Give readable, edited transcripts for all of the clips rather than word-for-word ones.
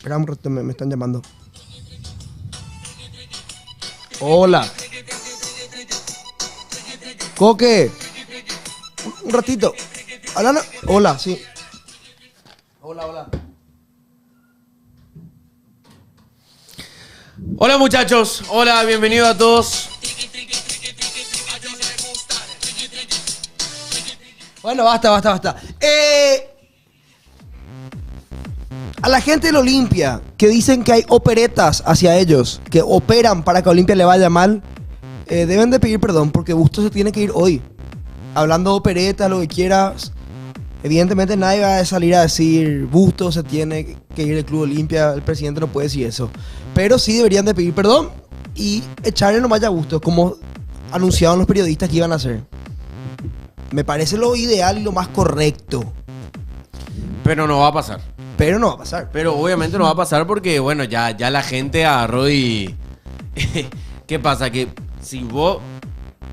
Espera un rato, me están llamando. Hola. Coque. Un ratito. Alana. Hola, sí. Hola. Hola muchachos, hola, bienvenidos a todos. Bueno, basta. A la gente del Olimpia, que dicen que hay operetas hacia ellos, que operan para que a Olimpia le vaya mal, deben de pedir perdón, porque Bustos se tiene que ir hoy. Hablando de operetas, lo que quieras, evidentemente nadie va a salir a decir Bustos se tiene que ir del Club Olimpia, el presidente no puede decir eso. Pero sí deberían de pedir perdón y echarle nomás a Bustos, como anunciaron los periodistas que iban a hacer. Me parece lo ideal y lo más correcto. Pero no va a pasar. Pero no va a pasar. Pero obviamente no va a pasar porque, bueno, ya la gente agarró y... ¿Qué pasa? Que si vos...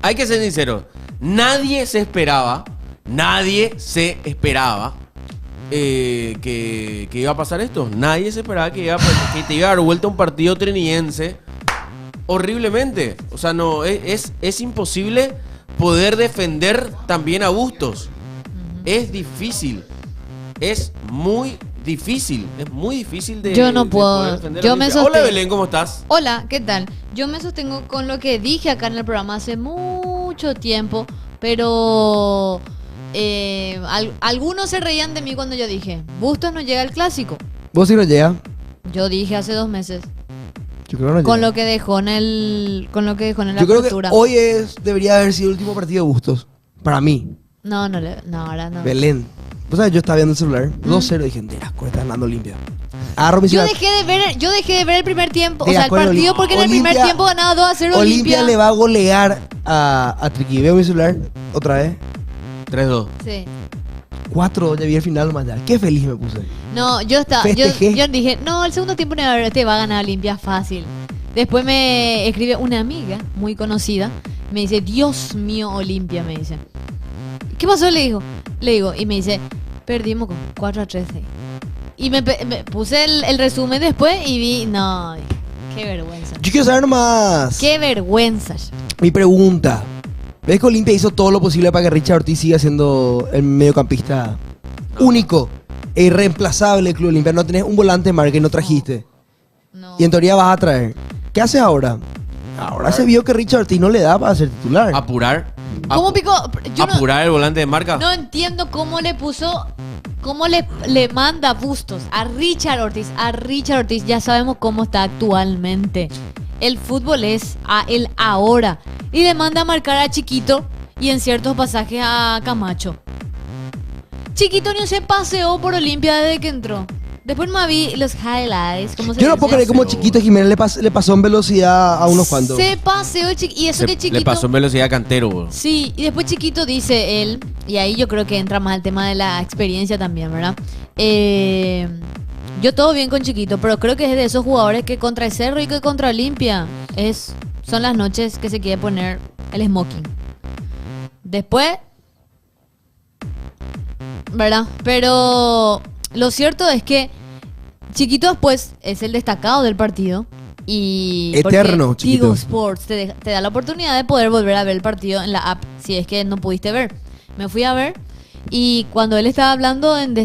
Hay que ser sincero. Nadie se esperaba que iba a pasar esto. Nadie se esperaba que te iba a dar vuelta un partido triniense horriblemente. O sea, no, es imposible poder defender también a Bustos. Es difícil. Es muy difícil de Yo no de puedo. poder defender Yo a me Olimpia. Hola sostengo. Belén, ¿cómo estás? Hola, ¿qué tal? Yo me sostengo con lo que dije acá en el programa hace mucho tiempo, pero algunos se reían de mí cuando yo dije, Bustos no llega al clásico. ¿Vos sí no llega? Yo dije hace 2 meses. Yo creo que no Con llega. lo que dejó en el. Con lo que dejó en la Yo creo que apertura. hoy debería haber sido el último partido de Bustos. Para mí. No, ahora no. Belén. Vos sabés, yo estaba viendo el celular. 2-0. Dije, de las cuentas andando limpia. Agarro mi Yo celular. dejé de ver el primer tiempo, De o sea, el acuerdo, partido, porque en el primer Olimpia- tiempo ganaba 2-0 Olimpia Olimpia. le va a golear a Triqui. Veo mi celular otra vez. 3-2. Sí. 4, ya vi el final nomás ya. Qué feliz me puse. No, yo Festejé. dije, no, el segundo tiempo te va a ganar Olimpia fácil. Después me escribe una amiga muy conocida, me dice, Dios mío, Olimpia, me dice. ¿Qué pasó? Le digo, y me dice, perdimos con 4-3. Y me puse el resumen después y vi, no, qué vergüenza. Yo quiero saber nomás. Qué vergüenza. Mi pregunta. ¿Ves que Olimpia hizo todo lo posible para que Richard Ortiz siga siendo el mediocampista único e irreemplazable del Club Olimpia? No tenés un volante de marca y no trajiste. No. Y en teoría vas a traer. ¿Qué haces ahora? Ahora se vio que Richard Ortiz no le da para ser titular. Apurar. ¿Cómo picó? Yo Apurar el volante de marca. no entiendo cómo le puso, cómo le manda Bustos a Richard Ortiz. A Richard Ortiz ya sabemos cómo está actualmente. El fútbol es a él ahora. Y le manda a marcar a Chiquito y en ciertos pasajes a Camacho. Chiquito ni se paseó por Olimpia desde que entró. Después me vi los highlights. ¿Cómo se Yo no dice? puedo creer cómo Chiquito Jiménez le pasó en velocidad a unos cuantos. Se paseó el Chiquito. Y eso que Chiquito. Le pasó en velocidad a Cantero, bro. Sí, y después Chiquito dice él, y ahí yo creo que entra más el tema de la experiencia también, ¿verdad? Yo todo bien con Chiquito, pero creo que es de esos jugadores que contra el Cerro y que contra Olimpia son las noches que se quiere poner el smoking. Después, ¿verdad? Pero lo cierto es que Chiquito después es el destacado del partido. Y Eterno, porque Chiquito. Tigo Sports te da la oportunidad de poder volver a ver el partido en la app si es que no pudiste ver. Me fui a ver y cuando él estaba hablando en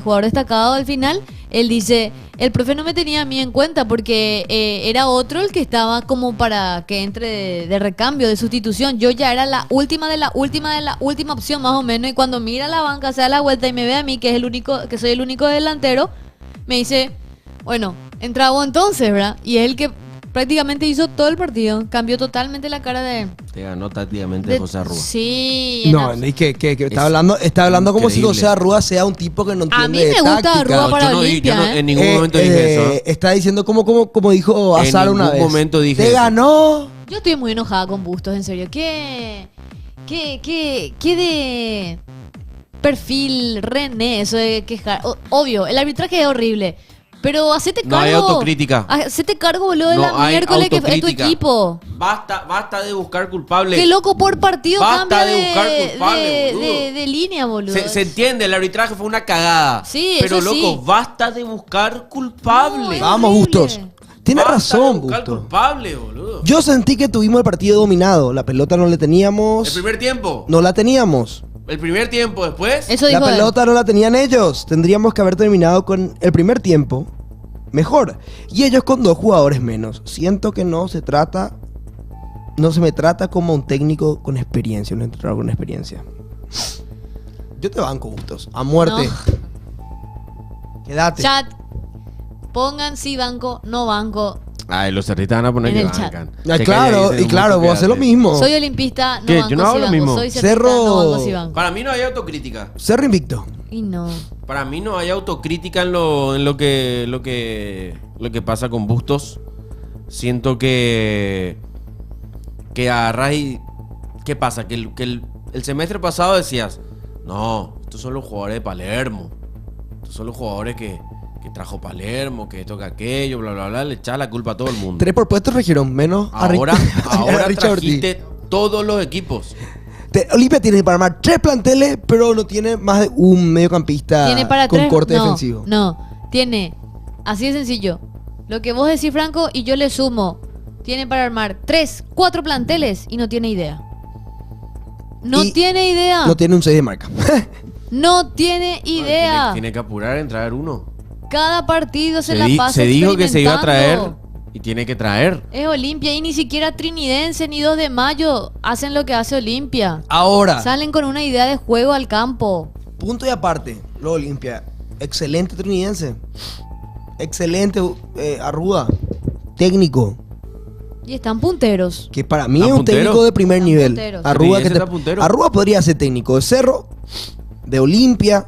jugador destacado al final, él dice, el profe no me tenía a mí en cuenta porque era otro el que estaba como para que entre de recambio, de sustitución. Yo ya era la última de la última opción más o menos, y cuando mira la banca, se da la vuelta y me ve a mí, que soy el único delantero, me dice, bueno, entra vos entonces, ¿verdad? Y es el que prácticamente hizo todo el partido, cambió totalmente la cara de... Te ganó tácticamente José Arrua. Sí. No, es que está hablando como si increíble. José Arrua sea un tipo que no entiende A mí me de gusta táctica. Arrua para Olimpia, yo no, ¿eh? en ningún momento dije eso. Está diciendo como dijo En Azar una ningún vez. momento dije Te eso. ganó. Yo estoy muy enojada con Bustos, en serio. ¿Qué de perfil René eso de quejar? Obvio, el arbitraje es horrible. Pero hacete cargo. No hay autocrítica. Hacete cargo, boludo, de No la hay miércoles que es tu autocrítica. equipo. Basta de buscar culpables. Qué loco por partido Basta cambia de buscar culpables, boludo. de línea, boludo. Se entiende, el arbitraje fue una cagada. Sí, pero eso loco, sí. basta de buscar culpables. No, Vamos, horrible. Bustos. Tienes Basta de razón, buscar Bustos. culpables, boludo. Yo sentí que tuvimos el partido dominado. La pelota no le El teníamos. primer tiempo. No la teníamos. El primer tiempo después. Eso La dijo él. pelota no la tenían ellos. Tendríamos que haber terminado con el primer tiempo mejor. Y ellos con 2 jugadores menos. Siento que no se me trata como un técnico con experiencia, un entrenador con experiencia. Yo te banco, Bustos. A muerte. Quédate. Chat. Pongan sí banco, no banco. Ay, los cerristas van a poner En que el chat. bancan. Ah, Te claro, callas, y dicen, claro, mucho vos haces lo quédate. mismo. Soy olimpista, no ¿Qué? banco Yo no hago sí lo banco. mismo. Soy cerrista, Cerro- no banco sí banco. Para mí no hay autocrítica. Cerro invicto. Y no. Para mí no hay autocrítica en lo que pasa con Bustos. Siento que agarrás y... ¿Qué pasa? Que el semestre pasado decías, no, estos son los jugadores de Palermo. Estos son los jugadores que trajo Palermo, que esto, que aquello, bla, bla, bla. Le echaba la culpa a todo el mundo. 3 por puesto regieron, menos a Ahora Richard Ortiz. trajiste todos los equipos. Olimpia tiene para armar 3 planteles, pero no tiene más de un mediocampista Tiene para con 3. corte no, defensivo. No, tiene. Así de sencillo. Lo que vos decís, Franco, y yo le sumo. Tiene para armar 3, 4 planteles y no tiene idea. No Y tiene idea. No tiene un 6 de marca. No tiene idea. Tiene que apurar en traer uno. Cada partido se la pasa Se dijo que se iba a traer experimentando. y tiene que traer. Es Olimpia y ni siquiera Trinidense ni 2 de mayo hacen lo que hace Olimpia. Ahora, Salen con una idea de juego al campo. punto y aparte, lo Olimpia. Excelente trinidense. Excelente Arruda. Técnico. Y están punteros. Que para mí ¿Está es un puntero? técnico de primer Están nivel. punteros. Arruda, Sí, ese está puntero. Arruda podría ser técnico de Cerro, de Olimpia.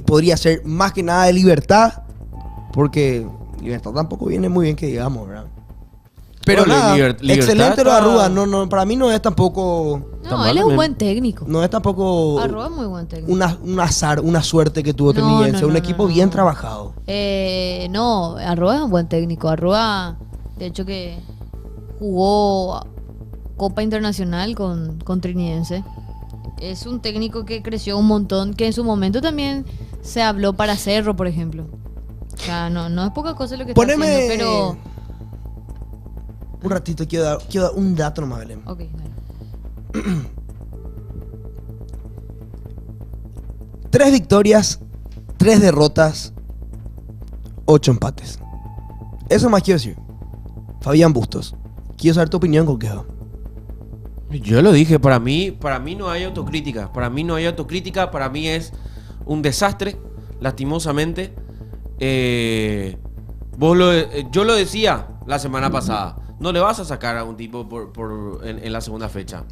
Podría ser más que nada de Libertad. Porque Libertad tampoco viene muy bien que digamos, ¿verdad? Pero Bueno, nada, Libertad excelente lo de está- Arruda. No, para mí no es tampoco. No, mal él es un también. buen técnico. No es tampoco Arroba es muy buen técnico. un azar, una suerte que tuvo No, Trinidense. no, Un no, equipo no, bien no. trabajado. No, Arroba es un buen técnico. Arroba, de hecho que jugó Copa Internacional con Trinidense. Es un técnico que creció un montón, que en su momento también se habló para Cerro, por ejemplo. O sea, no es poca cosa lo que está Poneme. haciendo, Un ratito, quiero dar un dato nomás, Belén. pero... Ok, dale. 3 victorias, 3 derrotas, 8 empates. Eso más quiero decir. Fabián Bustos. Quiero saber tu opinión con quejo. Yo lo dije, para mí no hay autocrítica. Para mí no hay autocrítica, para mí es un desastre, lastimosamente. Yo lo decía la semana pasada. No le vas a sacar a un tipo en la segunda fecha.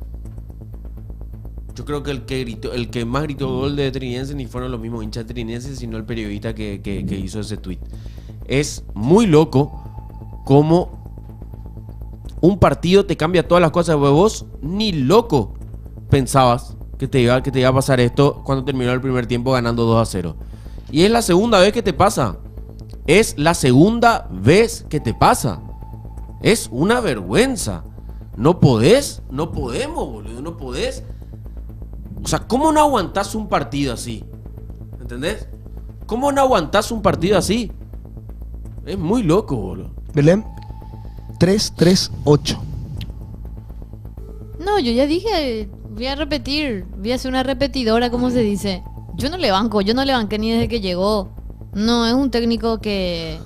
Yo creo que el que más gritó gol de Trinidense ni fueron los mismos hinchas trinidenses, sino el periodista que hizo ese tweet. Es muy loco cómo un partido te cambia todas las cosas. Vos ni loco pensabas que te iba a pasar esto cuando terminó el primer tiempo ganando 2-0. Y es la segunda vez que te pasa. Es la segunda vez que te pasa. Es una vergüenza. No podemos, boludo, no podés. O sea, ¿cómo no aguantás un partido así? ¿Entendés? ¿Cómo no aguantás un partido así? Es muy loco, boludo. Belén, 3-3-8. No, yo ya dije, voy a repetir, voy a hacer una repetidora, como se dice. Yo no le banqué ni desde que llegó. No, es un técnico que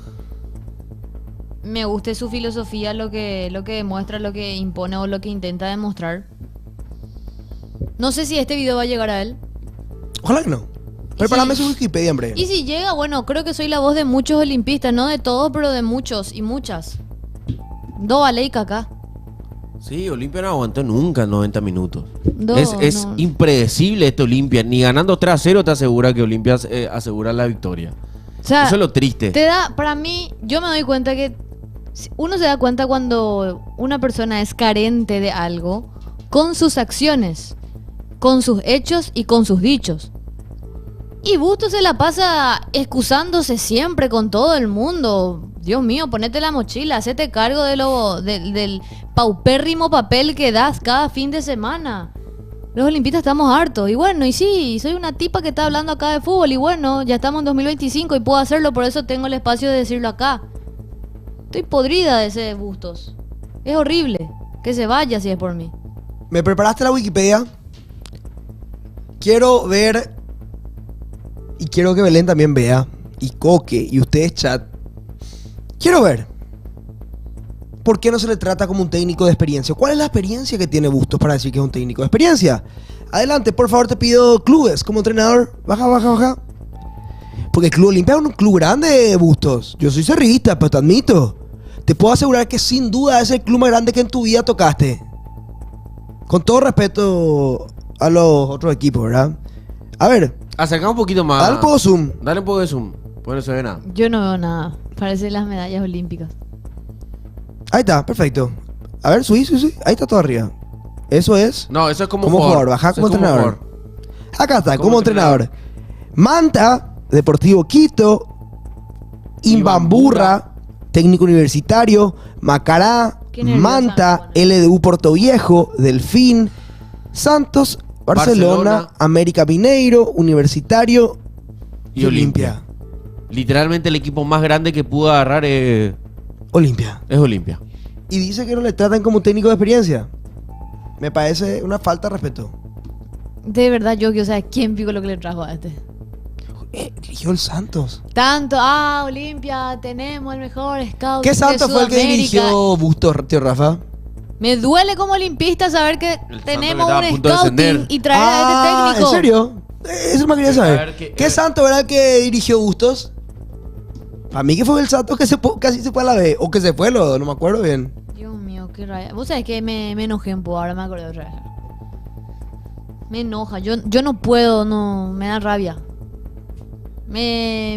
me guste su filosofía, lo que demuestra, lo que impone o lo que intenta demostrar. No sé si este video va a llegar a él. Ojalá que no. Prepárame su Wikipedia, hombre. Y si llega, bueno, creo que soy la voz de muchos olimpistas, no de todos, pero de muchos y muchas. Vale y Kaká. Sí, Olimpia no aguantó nunca 90 minutos. No, es no. impredecible este Olimpia. Ni ganando 3-0 te asegura que Olimpia asegura la victoria. O sea, Eso es lo triste. te da, para mí, yo me doy cuenta que uno se da cuenta cuando una persona es carente de algo con sus acciones, con sus hechos y con sus dichos. Y Bustos se la pasa excusándose siempre con todo el mundo. Dios mío, ponete la mochila, hacete cargo del paupérrimo papel que das cada fin de semana. Los olimpistas estamos hartos. Y bueno, y sí, soy una tipa que está hablando acá de fútbol. Y bueno, ya estamos en 2025 y puedo hacerlo, por eso tengo el espacio de decirlo acá. Estoy podrida de ese Bustos. Es horrible. Que se vaya si es por mí. ¿Me preparaste la Wikipedia? Quiero ver, y quiero que Belén también vea, y Coque, y ustedes chat. Quiero ver, ¿por qué no se le trata como un técnico de experiencia? ¿Cuál es la experiencia que tiene Bustos para decir que es un técnico de experiencia? Adelante, por favor, te pido clubes como entrenador. Baja. Porque el Club Olimpia es un club grande, Bustos. Yo soy cerrista, pero te admito. Te puedo asegurar que sin duda es el club más grande que en tu vida tocaste. Con todo respeto a los otros equipos, ¿verdad? A ver, Acercá un poquito más. dale un poco zoom. Dale un poco de zoom. Pues no se ve nada. Yo no veo nada. Parece las medallas olímpicas. Ahí está, perfecto. A ver, subí. Ahí está todo arriba. Eso es No, eso es como jugador. Baja Eso como es entrenador. jugador. Acá está, Como como entrenador. Manta, Deportivo Quito. Imbamburra, técnico universitario. Macará, Qué nerviosa Manta, me pone. LDU Puerto Viejo, Delfín, Santos, Barcelona, Barcelona. América Mineiro, Universitario Y Olimpia. Literalmente el equipo más grande que pudo agarrar es Olimpia. Olimpia. Y dice que no le tratan como un técnico de experiencia. Me parece una falta de respeto. De verdad, yo quiero saber quién pico lo que le trajo a este. Dirigió el Santos. Tanto, Olimpia, tenemos el mejor scout ¿Qué de Santos fue el que Sudamérica. dirigió Bustos, tío Rafa? Me duele como olimpista saber que Santos tenemos que estaba un a punto de scouting descender. y traer a este técnico. ¿En serio? Eso me quería A saber. ver, ¿Qué Santos era el que dirigió Bustos? Para mí que fue el Santos que casi se fue a la B. O que se fue, no me acuerdo bien. Dios mío, qué raya. Vos sabés que me enojé un poco, ahora me acordé otra vez. Me enoja, yo no puedo, no, me da rabia. Me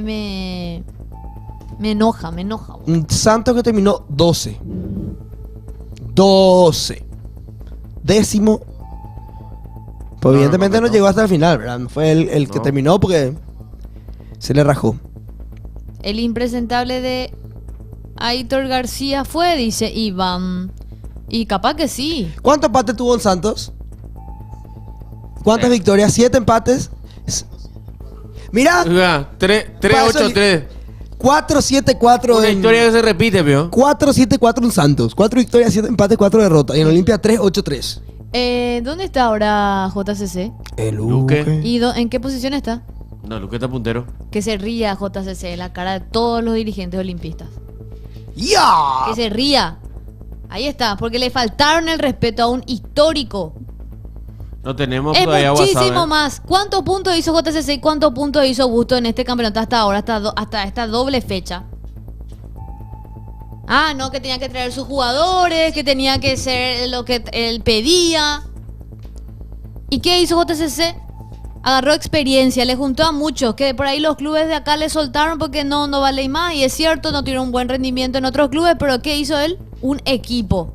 enoja. Un Santos que terminó 12. 12. Décimo. Pues No, evidentemente no no. llegó hasta el final, ¿verdad? No fue el que No. terminó porque se le rajó. El impresentable de Aitor García fue, dice Iván. Y capaz que sí. ¿Cuántos empates tuvo el Santos? ¿Cuántas victorias? 7 empates. Mira, 3-8-3. 4-7-4 Una en... historia que se repite, vio. 4-7-4 en Santos. 4 victorias, 7 empates, 4 derrotas. Y en Olimpia 3-8-3. ¿Dónde está ahora JCC? El Luque. ¿Y en qué posición está? No, Luque está puntero. Que se ría JCC en la cara de todos los dirigentes olimpistas. ¡Ya! Que se ría. Ahí está, porque le faltaron el respeto a un histórico. No tenemos Es todavía muchísimo WhatsApp. más. ¿Cuántos puntos hizo JCC y cuántos puntos hizo Bustos en este campeonato hasta ahora, hasta esta doble fecha? No, que tenía que traer sus jugadores, que tenía que ser lo que él pedía. ¿Y qué hizo JCC? Agarró experiencia, le juntó a muchos, que por ahí los clubes de acá le soltaron porque no vale más. Y es cierto, no tiene un buen rendimiento en otros clubes, pero ¿qué hizo él? Un equipo.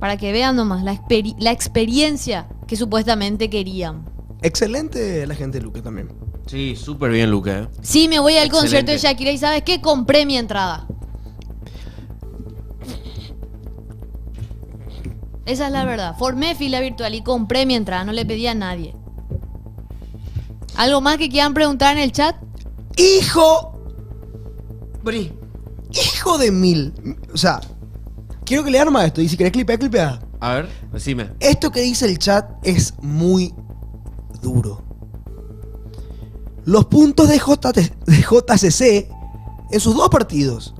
Para que vean nomás la experiencia que supuestamente querían. Excelente la gente de Luque también. Sí, súper bien, Luque. Sí, me voy al Excelente. concierto de Shakira y ¿sabes qué? Compré mi entrada. Esa es la verdad. Formé fila virtual y compré mi entrada. No le pedí a nadie. ¿Algo más que quieran preguntar en el chat? ¡Hijo! Bri. ¡Hijo de mil! O sea, quiero que le arma esto. Y si querés clipea. A ver, decime. Esto que dice el chat es muy duro. Los puntos de JCC en sus 2 partidos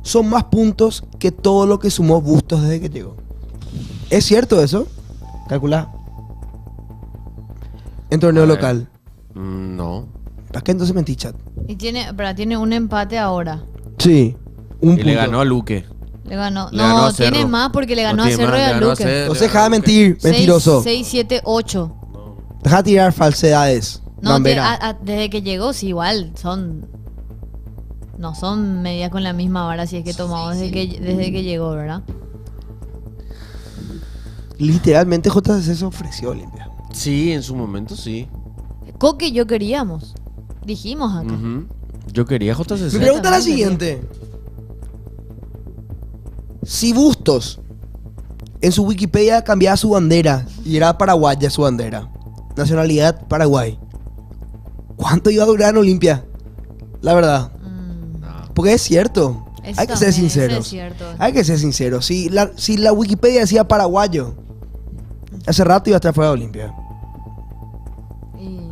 son más puntos que todo lo que sumó Bustos desde que llegó. ¿Es cierto eso? Calculá. En torneo A ver. local. No. ¿Para qué entonces mentí, chat? Y tiene un empate ahora. Sí. Un Y punto. le ganó a Luque. Le ganó. Le ganó No, a Cerro. tiene más porque le ganó No a tiene Cerro más, y le a ganó a Luque. Cerro. Entonces deja de mentir, mentiroso. 6, 7, 8. Deja de tirar falsedades. No, Bambera. desde que llegó, sí, igual. No son medidas con la misma vara si es que tomamos desde que llegó, ¿verdad? Literalmente JCC se ofreció, Olimpia. Sí, en su momento sí. Coque y yo queríamos. Dijimos acá. Ujú. Yo quería Mi JCC. pregunta es la también siguiente. Si Bustos en su Wikipedia cambiaba su bandera y era paraguaya su bandera, nacionalidad Paraguay, ¿cuánto iba a durar en Olimpia? La verdad. Porque es cierto. Eso Hay que ser también, eso sinceros. es cierto. Hay que ser sinceros. Si la Wikipedia decía paraguayo, hace rato iba a estar fuera de Olimpia. Y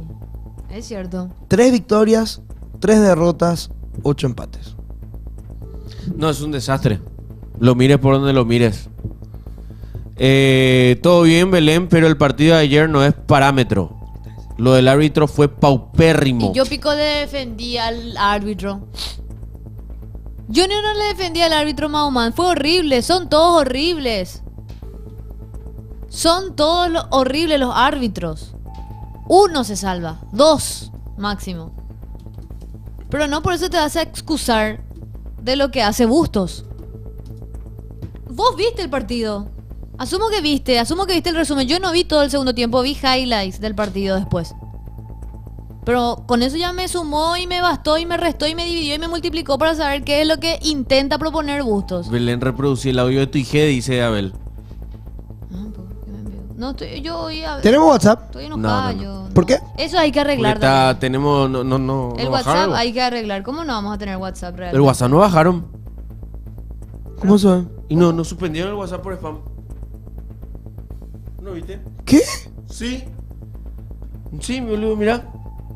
es cierto. 3 victorias, 3 derrotas, 8 empates. No, es un desastre. Lo mires por donde lo mires. Todo bien, Belén, pero el partido de ayer no es parámetro. Lo del árbitro fue paupérrimo. Y yo pico defendí al árbitro. Yo no le defendí al árbitro Mahomán. Fue horrible. Son todos horribles. Son todos horribles los árbitros. Uno se salva. 2 máximo. Pero no por eso te vas a excusar de lo que hace Bustos. Vos viste el partido. Asumo que viste el resumen. Yo no vi todo el segundo tiempo, vi highlights del partido después. Pero con eso ya me sumó y me bastó y me restó y me dividió y me multiplicó para saber qué es lo que intenta proponer Bustos. Belén reproducí el audio de tu IG, dice Abel. No, yo voy a... ¿Tenemos WhatsApp? Estoy No, enojada no, no. yo. ¿Por qué? Eso hay que arreglar Porque también. tenemos, no El ¿no WhatsApp bajaron? hay que arreglar. ¿Cómo no vamos a tener WhatsApp realmente? El WhatsApp no bajaron. ¿Cómo se? Y no suspendieron el WhatsApp por spam. ¿No viste? ¿Qué? Sí. Sí, mi boludo, mira.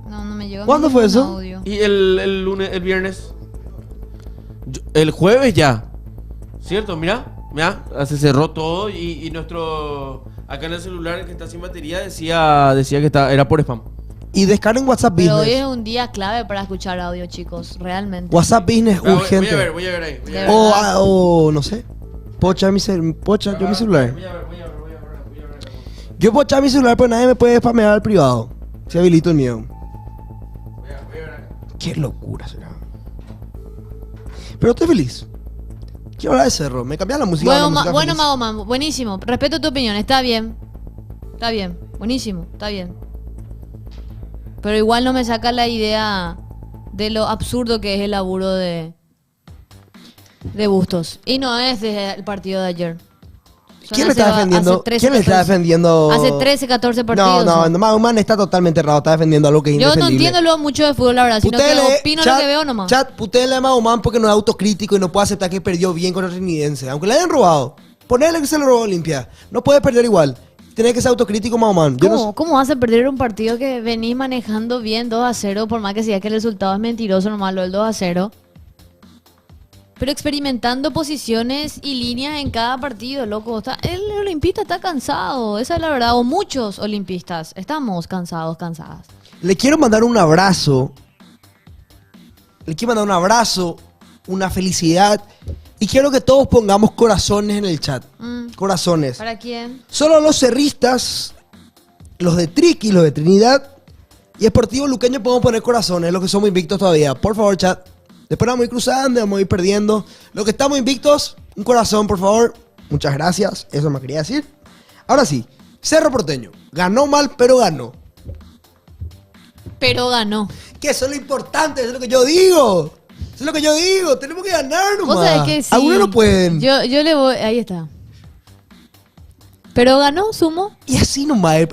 No me llegó. ¿Cuándo fue eso? Audio. Y el lunes, el viernes. El jueves ya. ¿Cierto? Mira. Se cerró todo y nuestro... Acá en el celular que está sin batería decía que era por spam. Y descarguen WhatsApp Pero hoy Business. es un día clave para escuchar audio, chicos. Realmente. WhatsApp Business urgente. Voy a ver ahí. De O, verdad. no sé. Puedo echar mi yo mi celular. Voy a ver. Yo puedo echar mi celular, pero nadie me puede spamear al privado. Si habilito el mío. Voy a ver acá. Qué locura será. Pero estoy feliz. Quiero hablar de Cerro. Me cambiaron la música. Bueno, Mahoma, buenísimo. Respeto tu opinión, está bien. Está bien, buenísimo, está bien. Pero igual no me saca la idea de lo absurdo que es el laburo de Bustos. Y no es desde el partido de ayer. Son ¿Quién le está defendiendo? hace 13, ¿Quién le está 14 defendiendo? Hace 13, 14 partidos. No, Mahoma está totalmente errado. Está defendiendo algo que es Yo no indefendible. entiendo luego mucho de fútbol, la verdad, sino que Putele, opino chat, lo que veo nomás. Chat, putele a Mahomán porque no es autocrítico y no puede aceptar que perdió bien con el Trinidense. Aunque le hayan robado. Ponele que se lo robó Olimpia. No puede perder igual. Tiene que ser autocrítico Mahomán. Yo no- ¿Cómo vas a perder un partido que venís manejando bien 2-0? Por más que sea que el resultado es mentiroso, nomás lo del 2-0. Pero experimentando posiciones y líneas en cada partido, loco. El olimpista está cansado, esa es la verdad. O muchos olimpistas estamos cansadas. Le quiero mandar un abrazo. Le quiero mandar un abrazo, una felicidad. Y quiero que todos pongamos corazones en el chat. Corazones. ¿Para quién? Solo los cerristas, los de Triqui, los de Trinidad y Sportivo Luqueño podemos poner corazones, los que somos invictos todavía. Por favor, chat. Después vamos a ir cruzando, vamos a ir perdiendo. Los que estamos invictos, un corazón, por favor. Muchas gracias. Eso me quería decir. Ahora sí, Cerro Porteño. Ganó mal, pero ganó. Pero ganó. Que eso es lo importante, eso es lo que yo digo. Eso es lo que yo digo. Tenemos que ganar nomás. Vos sabés que sí. Algunos no pueden. Yo le voy... Ahí está. Pero ganó, sumo. Y así nomás,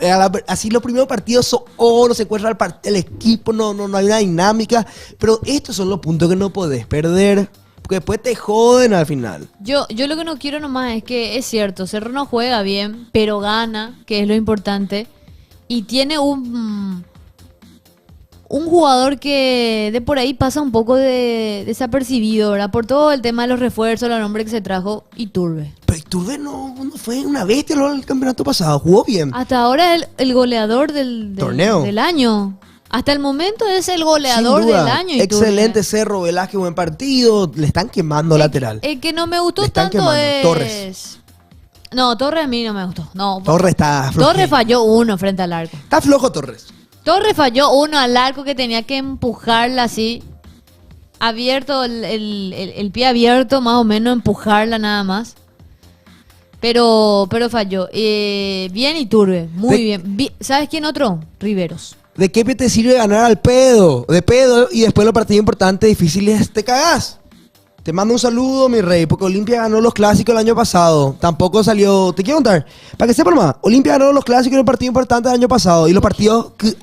así los primeros partidos son no se encuentra el equipo, no hay una dinámica. Pero estos son los puntos que no podés perder, porque después te joden al final. Yo lo que no quiero nomás es que es cierto, Cerro no juega bien, pero gana, que es lo importante. Y tiene un jugador que de por ahí pasa un poco desapercibido, ¿verdad? Por todo el tema de los refuerzos, los nombres que se trajo, Iturbe. Pero Iturbe no fue una bestia el campeonato pasado, jugó bien. Hasta ahora es el goleador del Torneo. del año. Hasta el momento es el goleador Sin duda. del año. Iturbe. Excelente Cerro, Velázquez, buen partido. Le están quemando lateral. El que no me gustó Le están tanto quemando. es... Torres. No, Torres a mí no me gustó. No, Torres está flojo. Torres falló uno frente al arco. Está flojo Torres. Torres falló uno al arco que tenía que empujarla así. Abierto, el pie abierto, más o menos, empujarla nada más. Pero falló. Bien Iturbe, muy De- bien. ¿Sabes quién otro? Riveros. ¿De qué te sirve ganar al pedo? De pedo y después los partidos importantes, difíciles, te cagás. Te mando un saludo, mi rey, porque Olimpia ganó los clásicos el año pasado. Tampoco salió... Te quiero contar, para que sepan más, Olimpia ganó los clásicos y los partidos importantes del año pasado. Y los partidos que Se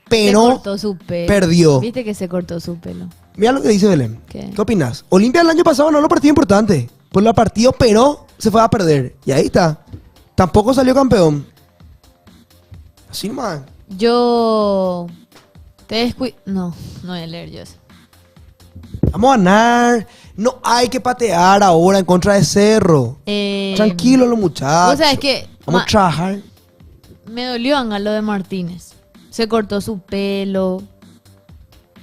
pero cortó su pelo. perdió. Viste que se cortó su pelo. Mira lo que dice Belén. ¿Qué? ¿Qué opinas? Olimpia el año pasado ganó los partidos importantes. Pues los partidos pero se fue a perder. Y ahí está. Tampoco salió campeón. Así nomás. Yo... No voy a leer yo eso. Vamos a ganar. No hay que patear ahora en contra de Cerro. Tranquilo los muchachos. Vos sabés que Vamos a trabajar. me dolió lo de Martínez. Se cortó su pelo.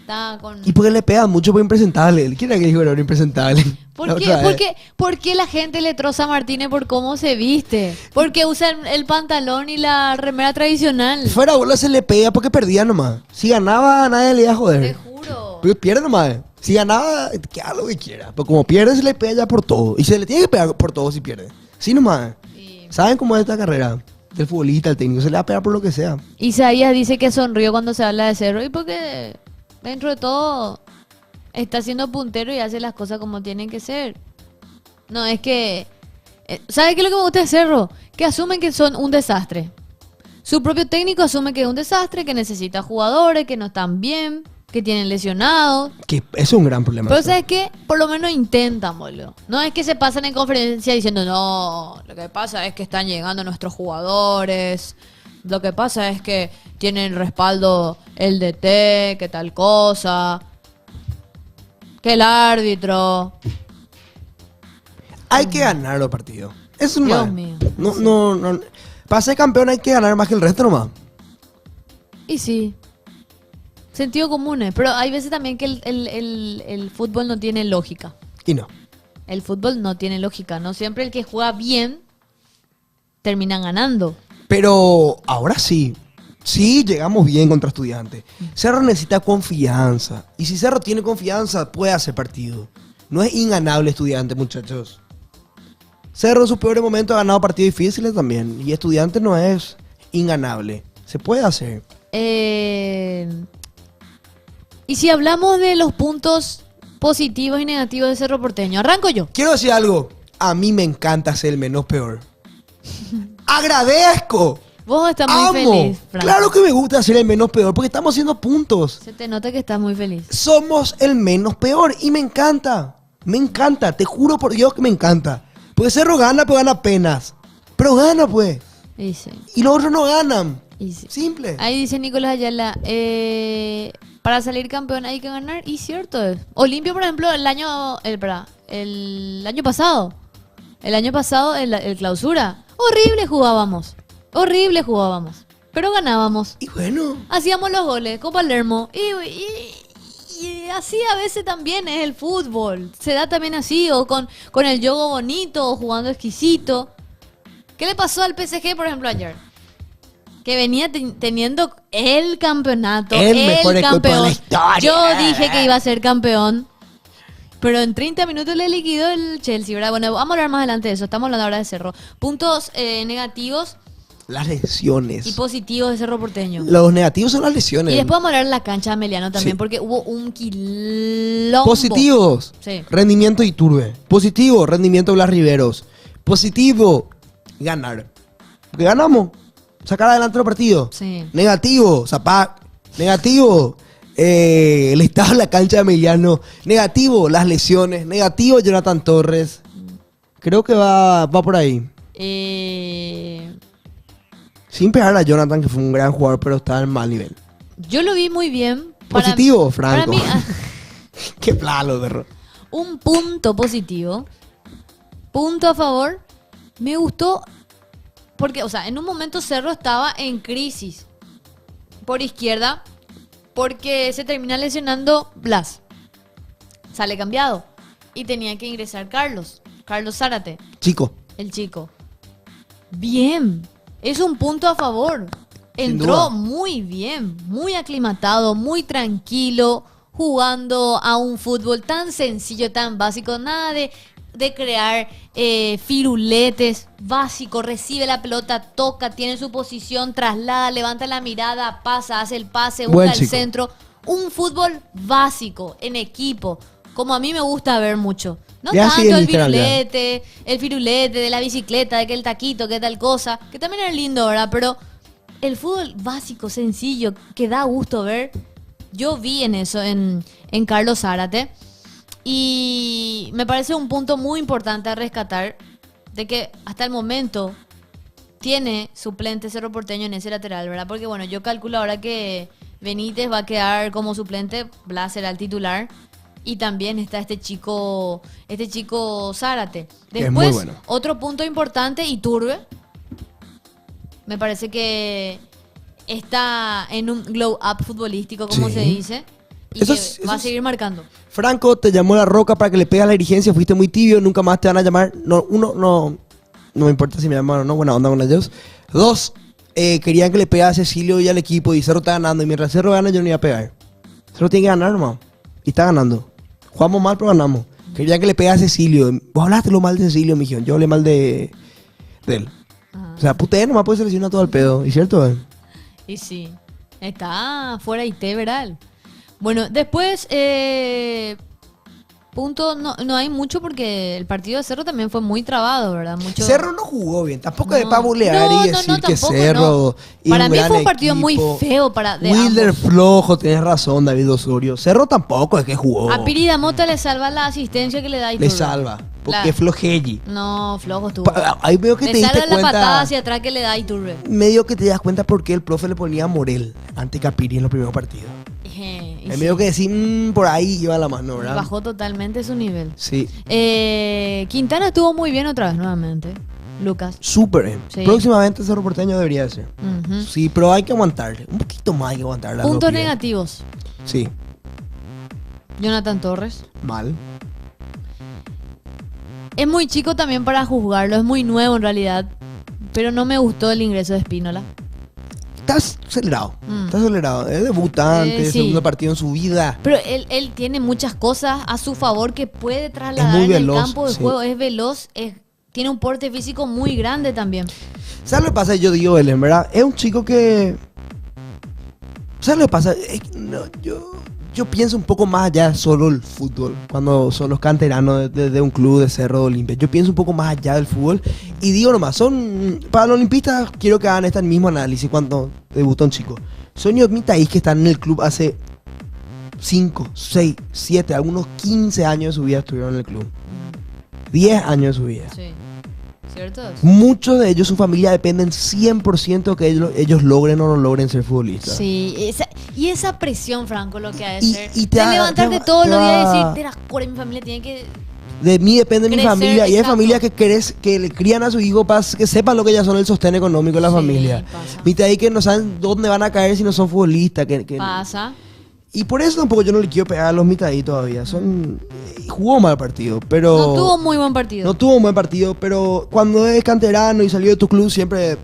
Estaba con... ¿Y por qué le pegan mucho por impresentable? ¿Quién era que dijo que era impresentable? ¿Por La qué, otra vez. por qué la gente le troza a Martínez por cómo se viste? Porque usa el pantalón y la remera tradicional. Fuera bola se le pega porque perdía nomás. Si ganaba, nadie le iba a Te joder. juro. Porque pierde nomás. Si ganaba, que haga lo que quiera. Pero como pierde, se le pega ya por todo. Y se le tiene que pegar por todo si pierde. Sí nomás. Y ¿Saben cómo es esta carrera? Del futbolista, el técnico. Se le va a pegar por lo que sea. Isaías dice que sonrió cuando se habla de Cerro. Y porque dentro de todo está siendo puntero y hace las cosas como tienen que ser. No, es que... ¿Sabe qué es lo que me gusta de Cerro? Que asumen que son un desastre. Su propio técnico asume que es un desastre, que necesita jugadores, que no están bien, que tienen lesionados. Que eso es un gran problema. Pero eso. ¿sabes qué? Por lo menos intentan, boludo. No es que se pasan en conferencia diciendo, no, lo que pasa es que están llegando nuestros jugadores. Lo que pasa es que tienen respaldo el DT, que tal cosa. Que el árbitro. Hay que ganar los partidos. Eso Dios nomás. mío. No. Para ser campeón hay que ganar más que el resto nomás. Y sí. Sentido común, pero hay veces también que el fútbol no tiene lógica. Y no. El fútbol no tiene lógica. No siempre el que juega bien termina ganando. Pero ahora sí. Sí, llegamos bien contra Estudiantes. Cerro necesita confianza. Y si Cerro tiene confianza, puede hacer partido. No es inganable Estudiantes, muchachos. Cerro en sus peores momentos ha ganado partidos difíciles también. Y Estudiantes no es inganable. Se puede hacer. Y si hablamos de los puntos positivos y negativos de Cerro Porteño, arranco yo. Quiero decir algo. A mí me encanta ser el menos peor. ¡Agradezco! Vos estás muy ¡Amo! feliz, Franco. Claro que me gusta ser el menos peor porque estamos haciendo puntos. Se te nota que estás muy feliz. Somos el menos peor y me encanta. Me encanta, te juro por Dios que me encanta. Porque Cerro gana, pero gana apenas. Pero gana, pues. Y sí. Y los otros no ganan. Y sí. Simple. Ahí dice Nicolás Ayala, para salir campeón hay que ganar. Y cierto es. Olimpia, por ejemplo, el año pasado. El año pasado, el clausura. Horrible jugábamos. Pero ganábamos. Y bueno, Hacíamos los goles con Palermo. Y así a veces también es el fútbol. Se da también así, o con el juego bonito, o jugando exquisito. ¿Qué le pasó al PSG, por ejemplo, ayer? Que venía teniendo el campeonato, El el mejor equipo de campeón. la historia. Yo dije que iba a ser campeón. Pero en 30 minutos le liquidó el Chelsea, ¿verdad? Bueno, vamos a hablar más adelante de eso. Estamos hablando ahora de Cerro. Puntos negativos las lesiones. y positivos de Cerro Porteño. Los negativos son las lesiones. Y después vamos a hablar de la cancha de Emiliano también, Sí. porque hubo un quilombo. Positivos. Sí. Rendimiento de Iturbe. Positivo, rendimiento de Blas Riveros. Positivo, ganar. Porque ganamos. Sacar adelante los partidos. Sí. Negativo, Zapac. Negativo, el estado de la cancha de Emiliano. Negativo, las lesiones. Negativo, Jonathan Torres. Creo que va por ahí. Sin pegar a Jonathan, que fue un gran jugador, pero estaba en mal nivel. Yo lo vi muy bien. Positivo, Franco. Para mí, Qué plano, perro. un punto positivo. Punto a favor. Me gustó porque, o sea, en un momento Cerro estaba en crisis por izquierda porque se termina lesionando Blas. Sale cambiado y tenía que ingresar Carlos Zárate, Chico. el chico. Bien, es un punto a favor. Sin Entró duda. muy bien, muy aclimatado, muy tranquilo, jugando a un fútbol tan sencillo, tan básico, nada de crear firuletes, básico, recibe la pelota, toca, tiene su posición, traslada, levanta la mirada, pasa, hace el pase, Buen busca el chico. centro. Un fútbol básico, en equipo, como a mí me gusta ver mucho. No Ya sí, tanto en el Instagram ya. firulete de la bicicleta, de que el taquito, que tal cosa, que también es lindo, ¿verdad? Pero el fútbol básico, sencillo, que da gusto ver, yo vi en eso, en Carlos Zárate. Y me parece un punto muy importante a rescatar, de que hasta el momento tiene suplente Cerro Porteño en ese lateral, ¿verdad? Porque bueno, yo calculo ahora que Benítez va a quedar como suplente, Blas será el titular. Y también está este chico Zárate. Que es Después, muy bueno. otro punto importante, Iturbe. Me parece que está en un glow up futbolístico, como Sí. se dice. Y Eso que es- va a eso es- seguir marcando. Franco te llamó La Roca para que le pegas la dirigencia, fuiste muy tibio, nunca más te van a llamar. No me importa si me llaman o no, buena onda con ellos. 2, querían que le pegara a Cecilio y al equipo y Cerro está ganando. Y mientras Cerro gana, yo no iba a pegar. Cerro tiene que ganar, hermano. Y está ganando. Jugamos mal, pero ganamos. Querían que le pegara a Cecilio. Vos hablaste lo mal de Cecilio, mijión. Yo hablé mal de él. Ajá. O sea, puté, nomás puede seleccionar todo el pedo. ¿Y cierto? Y sí, está fuera IT, ¿verdad? Bueno, después, punto, no hay mucho porque el partido de Cerro también fue muy trabado, ¿verdad? Mucho... Cerro no jugó bien. Tampoco No. de pabulear No, y no, decir que tampoco, Cerro. no. y Para mí gran fue un partido muy equipo. feo para de Wilder ambos. flojo, tenés razón, David Osorio. Cerro tampoco es que jugó. A Piri Damota le salva la asistencia que le da Le Iturbe. salva. Porque La- es flojelli. No, flojo estuvo. Ahí veo que Le te diste salva la patada cuenta. hacia atrás que le da Iturbe. Medio que te das cuenta por qué el profe le ponía a Morel ante Capiri en los primeros partidos. Y Es sí, medio que decir, por ahí iba la mano, ¿verdad? bajó totalmente su nivel. Sí. Quintana estuvo muy bien otra vez nuevamente. Lucas. Súper. Sí. Próximamente Cerro Porteño debería ser. Ujú. Sí, pero hay que aguantarle. Un poquito más hay que aguantarle. a los Puntos pibes. negativos. Sí. Jonathan Torres. Mal. Es muy chico también para juzgarlo, es muy nuevo en realidad. Pero no me gustó el ingreso de Espínola. Estás acelerado. Mm. Estás acelerado. Es debutante, Sí. segundo partido en su vida. Pero él tiene muchas cosas a su favor que puede trasladar muy en veloz, el campo de sí. juego. Es veloz, tiene un porte físico muy grande también. ¿Sabes lo que pasa? Yo digo él, en verdad. Es un chico que. ¿Sabes lo que pasa? Es que yo pienso un poco más allá de solo el fútbol. Cuando son los canteranos de un club de Cerro de Olimpia. Yo pienso un poco más allá del fútbol. Y digo nomás, para los olimpistas quiero que hagan este mismo análisis cuando debutó un chico. Son Mitaís que están en el club hace 5, 6, 7, algunos 15 años de su vida estuvieron en el club. 10 años de su vida. Sí. ¿Cierto? Muchos de ellos, su familia, dependen 100% que ellos logren o no logren ser futbolistas. Sí, y esa presión, Franco, lo que ha de Y- ser. y de levantarte todos los días y decir, va- de las cosas, mi familia tiene que... De mí depende mi Crecer, familia. Y hay exacto. familias que le crían a su hijo para que sepan lo que ya son el sostén económico de la Sí, familia. pasa. Viste ahí que no saben dónde van a caer si no son futbolistas. Pasa. Y por eso tampoco yo no le quiero pegar a los Mitaí todavía. Jugó mal partido, pero... No tuvo muy buen partido. No tuvo un buen partido, pero cuando es canterano y salió de tu club siempre...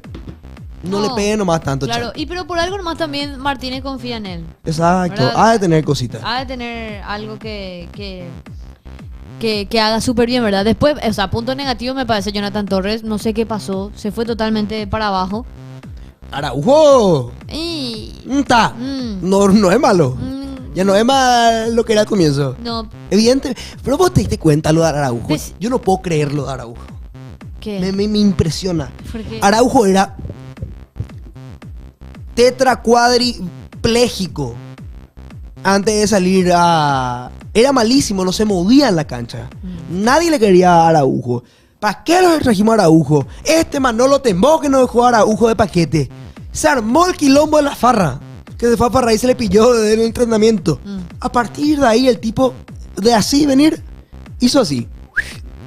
No le pegue nomás tanto, Claro, chaval. y pero por algo nomás también Martínez confía en él. Exacto. ¿Verdad? Ha de tener cositas. Ha de tener algo que haga súper bien, ¿verdad? Después, o sea, punto negativo me parece Jonathan Torres. No sé qué pasó. Se fue totalmente para abajo. ¡Araujo! Y... ¡Está! Mm. No es malo. mm, Ya no es más lo que era al comienzo. no, Evidente. Pero vos te diste cuenta lo de Araujo. Pues- Yo no puedo creer lo de Araujo. ¿qué? Me impresiona. ¿Por qué? Araujo era tetracuadripléjico antes de salir a... Era malísimo, no se movía en la cancha. Nadie le quería a Araujo. ¿Para qué lo trajimos a Araujo? Este Manolo Tembó que no dejó a Araujo de paquete. Se armó el quilombo de la farra. Que se fue a Farra y se le pilló desde el entrenamiento. A partir de ahí el tipo, de así venir, hizo así.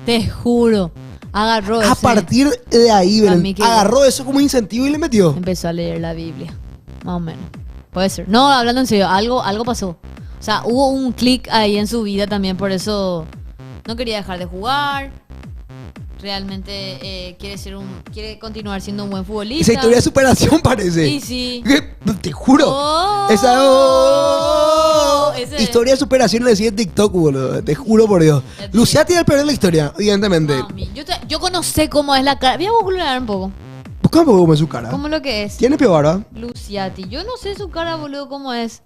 Te juro. Agarró A ese- partir de ahí, A Belén, mí que- agarró eso como incentivo y le metió. Empezó a leer la Biblia. Más o menos. Puede ser. No, hablando en serio, algo pasó. O sea, hubo un clic ahí en su vida también, por eso no quería dejar de jugar. Realmente quiere continuar siendo un buen futbolista. Esa historia de superación parece. Sí, sí. Te juro. Oh, Esa. ese- historia de superación le decía en TikTok, boludo. Te juro por Dios. Ya te Luciati es el peor de la historia, evidentemente. Mami, yo conocé cómo es la cara. Voy a googlear un poco. Busca un poco su cara. ¿Cómo lo que es? Tiene peor, ¿verdad? Luciati. Yo no sé su cara, boludo, cómo es.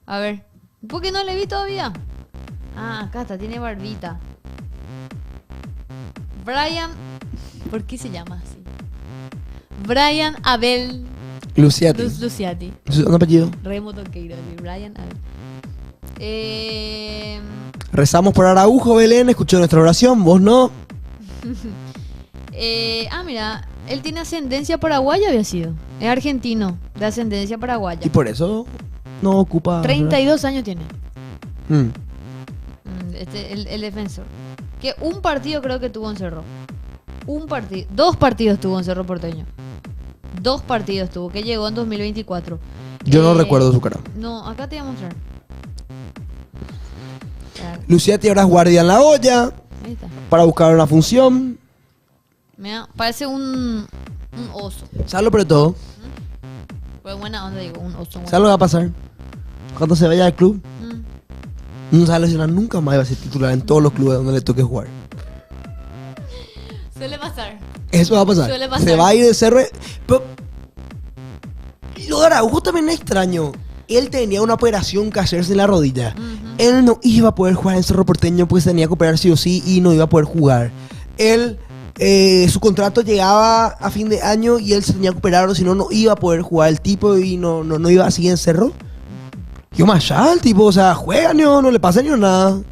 A ver. ¿Por qué no le vi todavía? Ah, acá está, tiene barbita. Brian. ¿Por qué se llama así? Brian Abel Luciati. Luciati. ¿Es un apellido? Remo Toqueiro, sí, Brian Abel. Rezamos por Araujo, Belén. Escuchó nuestra oración. Vos no. Mira, él tiene ascendencia paraguaya, había sido. Es argentino, de ascendencia paraguaya. Y por eso no ocupa. 32 años tiene. Mm. El defensor. Que un partido creo que tuvo en Cerro. Un partido. 2 partidos tuvo en Cerro Porteño. 2 partidos tuvo, que llegó en 2024. Yo no recuerdo su cara. No, acá te voy a mostrar. Claro, Luciati ahora es guardia en la olla ahí está. para buscar una función. Mira, parece un oso. ¿Sabes lo peor de todo? Pues buena onda, digo, un oso. ¿Sabes lo que va a pasar? Cuando se vaya del club, Mm. no se va a lesionar nunca más y va a ser titular en todos los clubes donde le toque jugar. Suele pasar. Eso va a pasar. Suele pasar. Se va a ir de Cerro. Pero lo de Araujo también es extraño. Él tenía una operación que hacerse en la rodilla. Él no iba a poder jugar en Cerro Porteño porque se tenía que operar sí o sí y no iba a poder jugar. Él, su contrato llegaba a fin de año y él se tenía que operar o si no, no iba a poder jugar el tipo y no iba a seguir en Cerro. Yo más allá, el tipo, o sea, juega, no le pasa ni nada.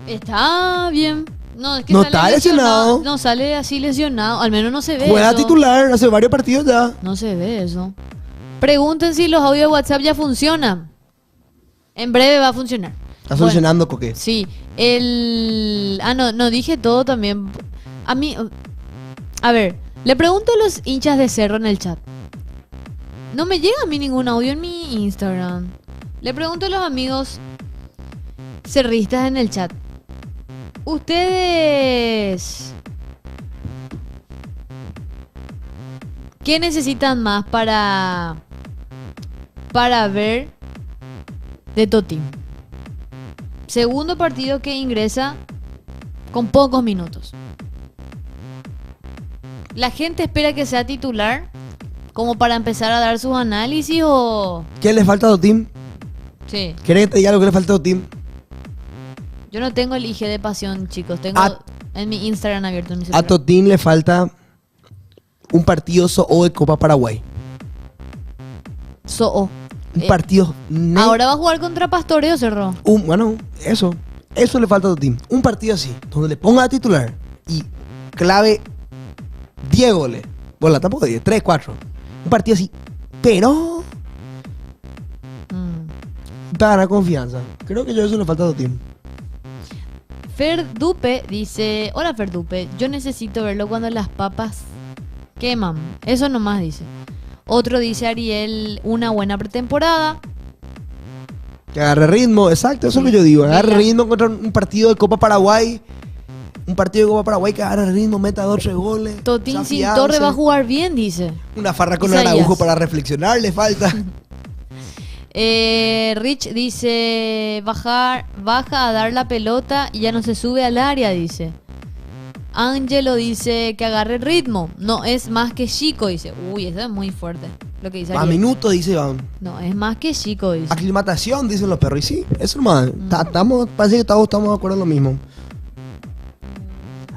Está bien. No, es que No sale está lesionado. No sale así lesionado. Al menos no se ve. Juega eso. titular hace varios partidos ya. No se ve eso. Pregunten si los audios de WhatsApp ya funcionan. En breve va a funcionar. Está Bueno, funcionando, Coque. sí. No dije todo también. A mí. A ver, le pregunto a los hinchas de Cerro en el chat. No me llega a mí ningún audio en mi Instagram. Le pregunto a los amigos cerristas en el chat. Ustedes, ¿qué necesitan más para ver de Totín? Segundo partido que ingresa con pocos minutos. ¿La gente espera que sea titular como para empezar a dar sus análisis o...? ¿Qué le falta a Totín? Sí. ¿Querés que te diga lo que le falta a Totín? Yo no tengo el IG de pasión, chicos. Tengo en mi Instagram abierto. En mi A celular. Totín le falta un partido o de Copa Paraguay. Un partido. Ahora va a jugar contra Pastoreo Cerro. Bueno, eso. Eso le falta a Totín. Un partido así, donde le ponga a titular y clave 10 goles. Bueno, tampoco 10, 3, 4. Un partido así. Pero para ganar confianza. Creo que yo eso le falta a Totín. Ferdupe dice: Hola Ferdupe, yo necesito verlo cuando las papas queman. Eso nomás dice. Otro dice Ariel: una buena pretemporada. Que agarre ritmo, exacto, eso es lo que yo digo. Agarre ritmo contra un partido de Copa Paraguay. Un partido de Copa Paraguay que agarre ritmo, meta 2 3 goles. Totín sin desafiarse. Torre va a jugar bien, dice. Una farra con Isaías. Araujo para reflexionar, le falta. Rich dice: baja a dar la pelota y ya no se sube al área, dice. Angelo dice que agarre ritmo. No es más que chico, dice. Uy, eso es muy fuerte. Lo que dice A Ariel. minutos, dice Iván. No, es más que chico, dice. Aclimatación, dicen los perros. Y sí, eso nomás. Parece que todos estamos de acuerdo en lo mismo.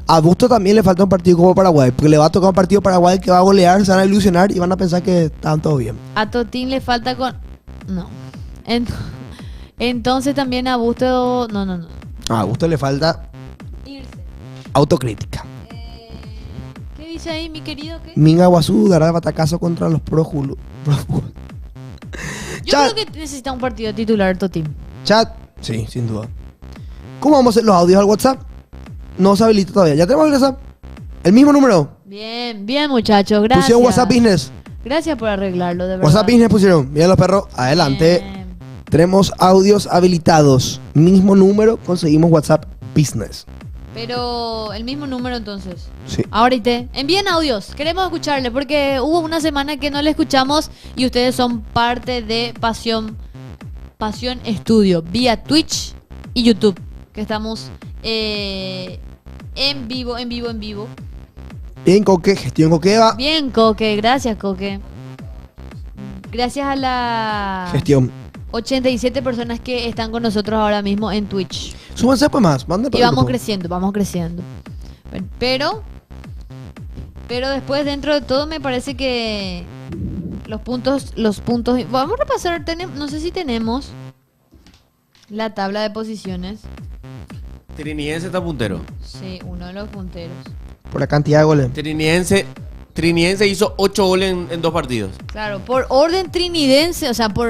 A Busto también le falta un partido como Paraguay. Porque le va a tocar un partido Paraguay que va a golear, se van a ilusionar y van a pensar que están todos bien. A Totín le falta con... No. Entonces también a Busto... No. A Busto le falta Irse. autocrítica. ¿Qué dice ahí, mi querido? ¿Qué? Minga Guazú dará batacazo contra los Yo Yo creo que necesita un partido titular, Totín. Chat, sí, sin duda. ¿Cómo vamos a hacer los audios al WhatsApp? No se habilita todavía. ¿Ya tenemos el WhatsApp? ¿El mismo número? Bien, muchachos, gracias. Pusieron WhatsApp Business. Gracias por arreglarlo, de verdad. WhatsApp Business pusieron. Miren los perros. Adelante. Bien. Tenemos audios habilitados. Mismo número, conseguimos WhatsApp Business. Pero el mismo número entonces. Sí. Ahorita, envíen audios, queremos escucharle porque hubo una semana que no le escuchamos y ustedes son parte de Pasión Pasión Estudio vía Twitch y YouTube, que estamos en vivo. Bien, Coque, gestión Coqueva. Bien, Coque, gracias, Coque. Gracias a la Gestión. 87 personas que están con nosotros ahora mismo en Twitch. Súbanse pues más, manden Y para el vamos grupo. creciendo. Pero después, dentro de todo, me parece que los puntos, vamos a repasar, no sé si tenemos la tabla de posiciones. Trinidense está puntero. Sí, uno de los punteros. Por la cantidad de goles. Trinidense hizo 8 goles en 2 partidos. Claro, por orden trinidense, o sea, por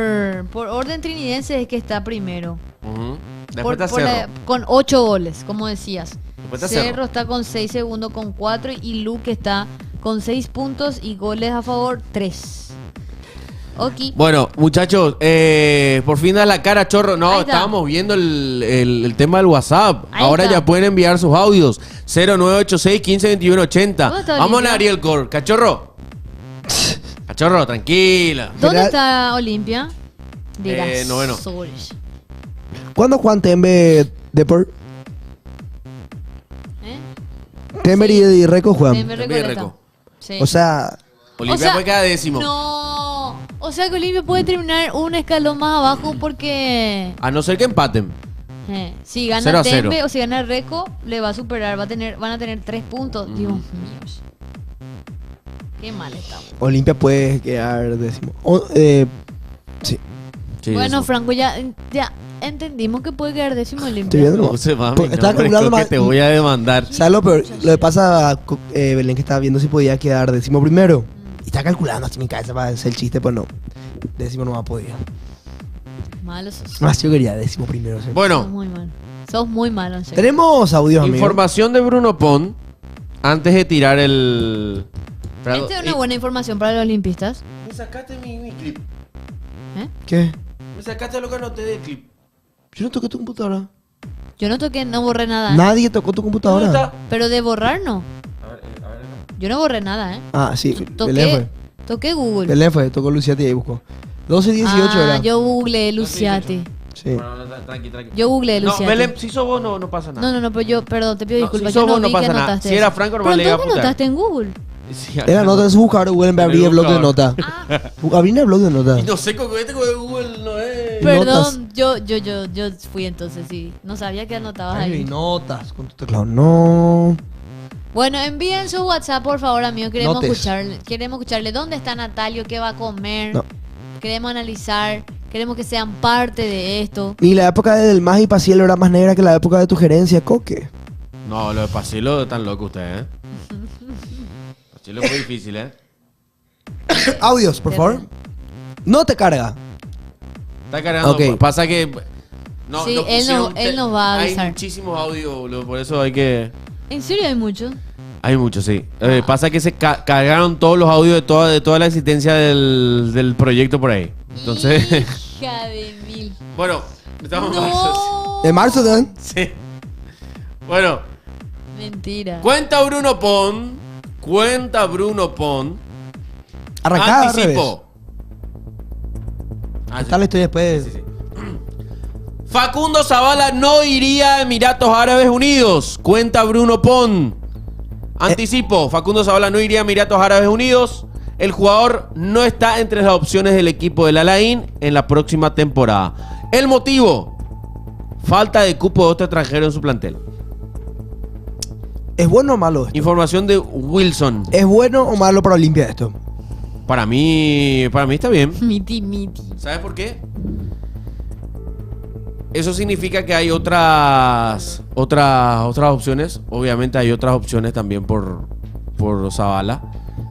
orden trinidense es que está primero. Ujú. Después está Cerro. Con 8 goles, como decías. Después está Cerro Cerro. está con 6 segundos con 4 y Luque está con 6 puntos y goles a favor 3. Ok. Bueno, muchachos, por fin da la cara, Chorro. No, Ahí está. estábamos viendo el tema del WhatsApp. Ahí Ahora está. ya pueden enviar sus audios. 0986 15 21 80. ¿Dónde está Vamos a Olimpia? Ariel Cor. Cachorro. Cachorro, tranquila. ¿Dónde General- está Olimpia? Noveno. Girasoles. ¿Cuándo Juan Tembe Deport? ¿Eh? Tember Sí. y Reco juegan. Denver También Recoleta. Reco. Sí. O sea, Olimpia fue cada décimo. No. O sea que Olimpia puede terminar un escalón más abajo porque A no ser que empaten. si gana 0-0. Tembe o si gana Reco, le va a superar, van a tener 3 puntos. Dios mío. Qué mal estamos. Olimpia puede quedar décimo. Sí. Sí, Bueno, eso. Franco, ya entendimos que puede quedar décimo Estoy Olimpia. viendo. No se va, Pues, mi estaba nombre, calculando creo que más- te voy a demandar. ¿Sabes lo peor? Lo que pasa a Belén, que estaba viendo si podía quedar décimo primero. Y está calculando así en mi cabeza para hacer el chiste, pues no. Décimo no va a poder. Malos sos. Más yo quería décimo primero. ¿sí? Sos Bueno, muy mal. Sos muy malo, en serio. Tenemos audios, amigos. información de Bruno Pon antes de tirar el. Esta es una buena información para los olimpistas. Me sacaste mi clip. ¿Eh? ¿Qué? Me sacaste lo que anoté del clip. Yo no toqué tu computadora. Yo no toqué, no borré nada. Nadie tocó tu ¿Dónde computadora. está? Pero de borrar no. A ver. Yo no borré nada, ¿eh? Ah, sí. Belén Toqué fue. Google. Belén fue, tocó Luciati y ahí buscó. 12-18 era. Yo googleé Luciati. Sí. Bueno, tranqui. Yo googleé No, Luciati. Belén, si sos vos no pasa nada. No, pero yo, perdón, te pido No, disculpas. si Yo sos no vos no vi pasa que nada. anotaste Si era eso. Franco, ¿Pero nomás le iba a dónde apuntar. anotaste en Google? Sí, Era nota en su buscador, Google me En el abrí el blog de buscador. nota. Abrí el blog de nota. Y no sé con este con Google no es. Perdón, yo fui entonces, sí. No sabía que anotabas Ay, ahí. notas con tu teclado. No. Bueno, envíen su WhatsApp, por favor, amigo. Queremos Notes. escucharle dónde está Natalio, qué va a comer. No. Queremos analizar, queremos que sean parte de esto. Ni la época del Más y Pacielo era más negra que la época de tu gerencia, Coque. No, lo de Pasilo tan loco usted, ¿eh? Pasilo fue difícil, ¿eh? Audios, por favor. No te carga. Está cargando. Ok. Pasa que. No, Sí, no él pusieron él nos va a Hay avisar. muchísimos audios, boludo, por eso hay que. ¿En serio hay mucho? Hay muchos, sí. Pasa que se cargaron todos los audios de toda la existencia del proyecto por ahí. Entonces. Hija de mil. Bueno, estamos No. De marzo, ¿no? Sí. Bueno, Mentira. cuenta Bruno Pon. Arrancada al revés. Anticipo. Ah, sí. Está la historia después. Sí, sí. Facundo Zavala no iría a Emiratos Árabes Unidos. Cuenta Bruno Pon. Anticipo. Facundo Zavala no iría a Emiratos Árabes Unidos. El jugador no está entre las opciones del equipo del Al-Ain en la próxima temporada. El motivo: falta de cupo de otro extranjero en su plantel. ¿Es bueno o malo esto? Información de Wilson. ¿Es bueno o malo para Olimpia esto? Para mí está bien. Miti. ¿Sabes por qué? Eso significa que hay otras opciones. Obviamente hay otras opciones también por Zavala.